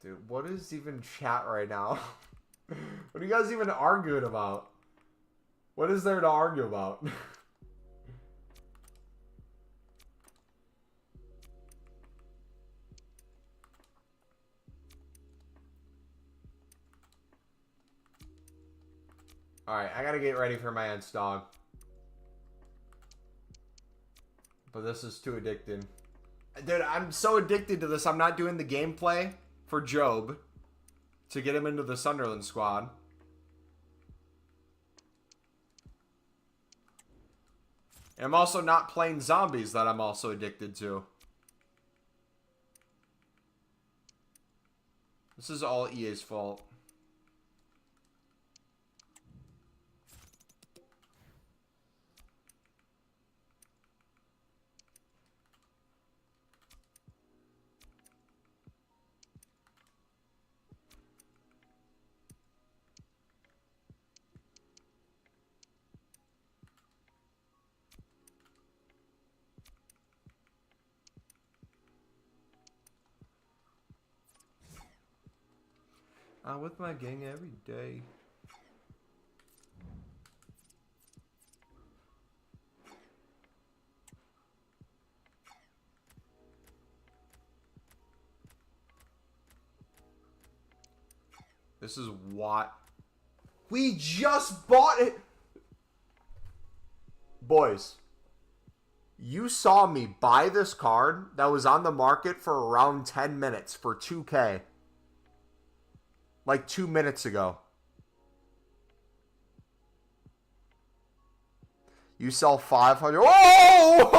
Dude, what is even chat right now? What are you guys even arguing about? What is there to argue about? Alright, I gotta get ready for my ants, dog. But this is too addicting. Dude, I'm so addicted to this, I'm not doing the gameplay for Job to get him into the Sunderland squad. And I'm also not playing zombies that I'm also addicted to. This is all EA's fault. I'm with my gang every day. This is what... We just bought it! Boys, you saw me buy this card that was on the market for around 10 minutes for 2K. Like 2 minutes ago. You sell 500. Oh!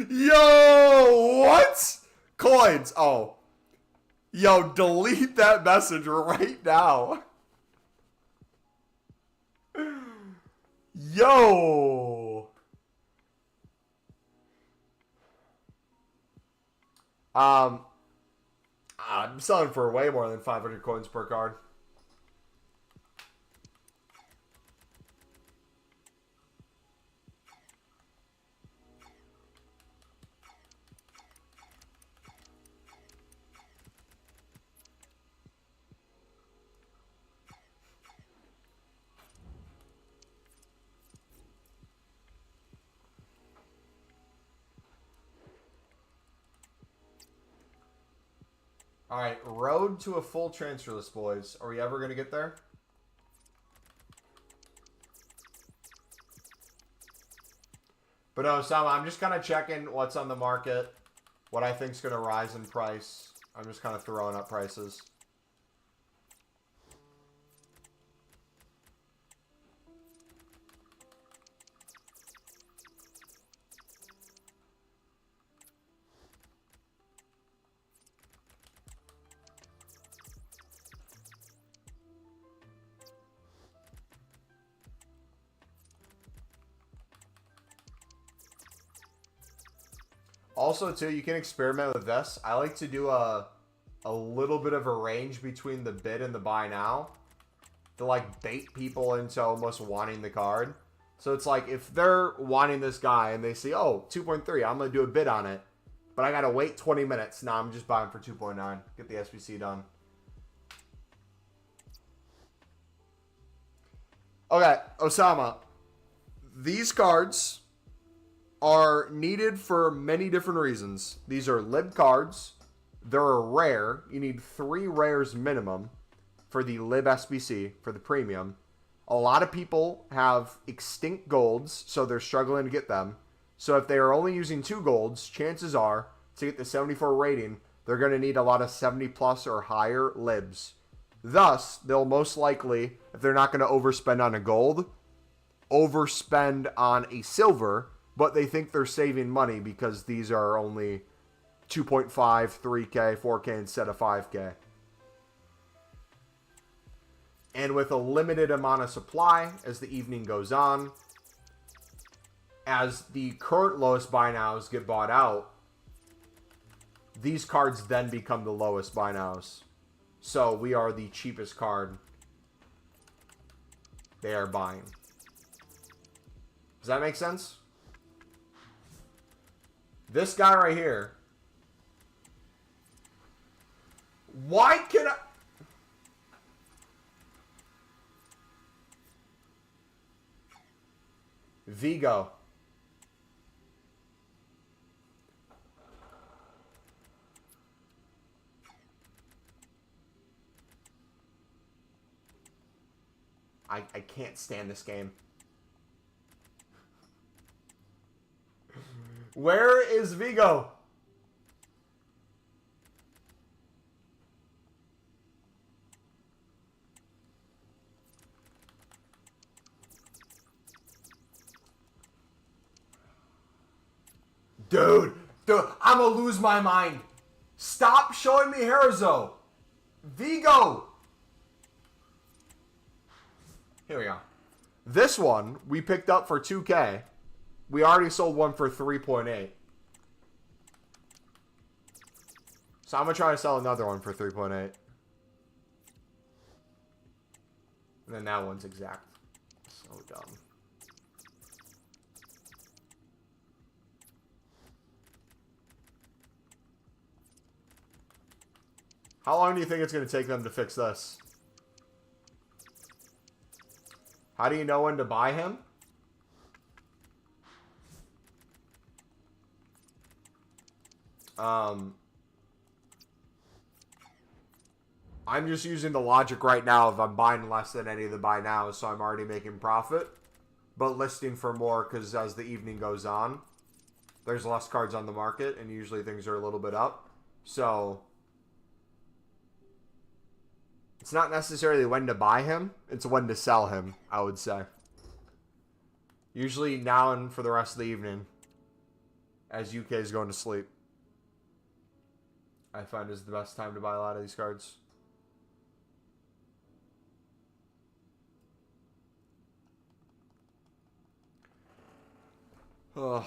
Yo! What? Coins. Oh. Yo, delete that message right now. Yo! I'm selling for way more than 500 coins per card. All right, road to a full transfer list, boys. Are we ever going to get there? But no, Sam, I'm just kind of checking what's on the market, what I think is going to rise in price. I'm just kind of throwing up prices. Also, too, you can experiment with this. I like to do a little bit of a range between the bid and the buy now to, like, bait people into almost wanting the card. So it's like, if they're wanting this guy and they see, oh, 2.3, I'm going to do a bid on it. But I got to wait 20 minutes. Nah, I'm just buying for 2.9. Get the SBC done. Okay, Osama. These cards are needed for many different reasons. These are lib cards. They're rare. You need 3 rares minimum for the lib SBC, for the premium. A lot of people have extinct golds, so they're struggling to get them. So if they are only using 2 golds, chances are, to get the 74 rating, they're going to need a lot of 70 plus or higher libs. Thus, they'll most likely, if they're not going to overspend on a gold, overspend on a silver, but they think they're saving money because these are only 2.5, 3K, 4K instead of 5K. And with a limited amount of supply as the evening goes on, as the current lowest buy nows get bought out, these cards then become the lowest buy nows. So we are the cheapest card they are buying. Does that make sense? This guy right here. Why can I... Vigo. I can't stand this game. Where is Vigo? Dude, I'm gonna lose my mind. Stop showing me Herizo. Vigo. Here we go. This one we picked up for 2K. We already sold one for 3.8. So I'm going to try to sell another one for 3.8. And then that one's exact. So dumb. How long do you think it's going to take them to fix this? How do you know when to buy him? I'm just using the logic right now of I'm buying less than any of the buy now, so I'm already making profit. But listing for more because as the evening goes on, there's less cards on the market, and usually things are a little bit up. So it's not necessarily when to buy him, it's when to sell him, I would say. Usually now and for the rest of the evening, as UK is going to sleep, I find is the best time to buy a lot of these cards. Ugh.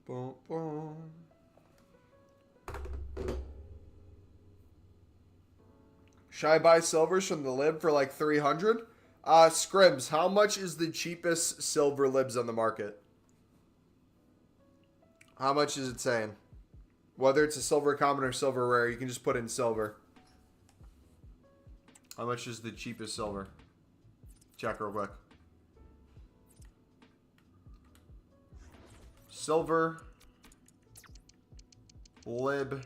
Boom, boom. Should I buy silvers from the lib for like 300? Scribs, how much is the cheapest silver libs on the market? How much is it saying? Whether it's a silver common or silver rare, you can just put in silver. How much is the cheapest silver? Check real quick. Silver lib.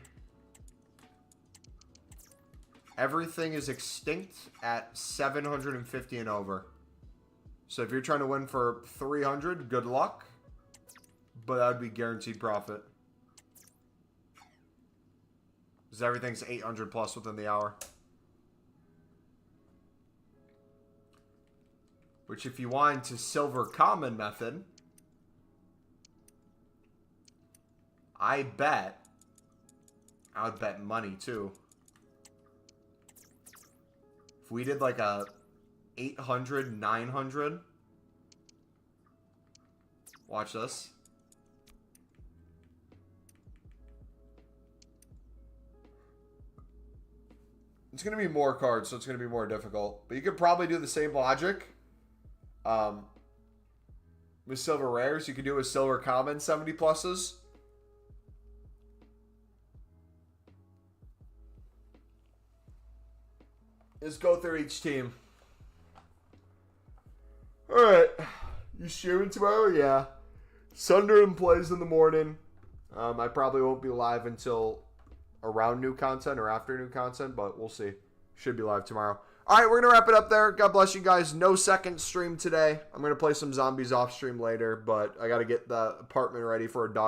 Everything is extinct at 750 and over. So if you're trying to win for 300, good luck. But that would be guaranteed profit. Because everything's 800 plus within the hour. Which if you want to silver common method, I would bet money too. If we did like a 800, 900. Watch this. It's going to be more cards, so it's going to be more difficult. But you could probably do the same logic. With silver rares, you could do a silver common 70 pluses. Let's go through each team. Alright. You streaming tomorrow? Yeah. Sunderland plays in the morning. I probably won't be live until around new content or after new content, but we'll see. Should be live tomorrow. Alright, we're going to wrap it up there. God bless you guys. No second stream today. I'm going to play some zombies off stream later, but I got to get the apartment ready for a dog.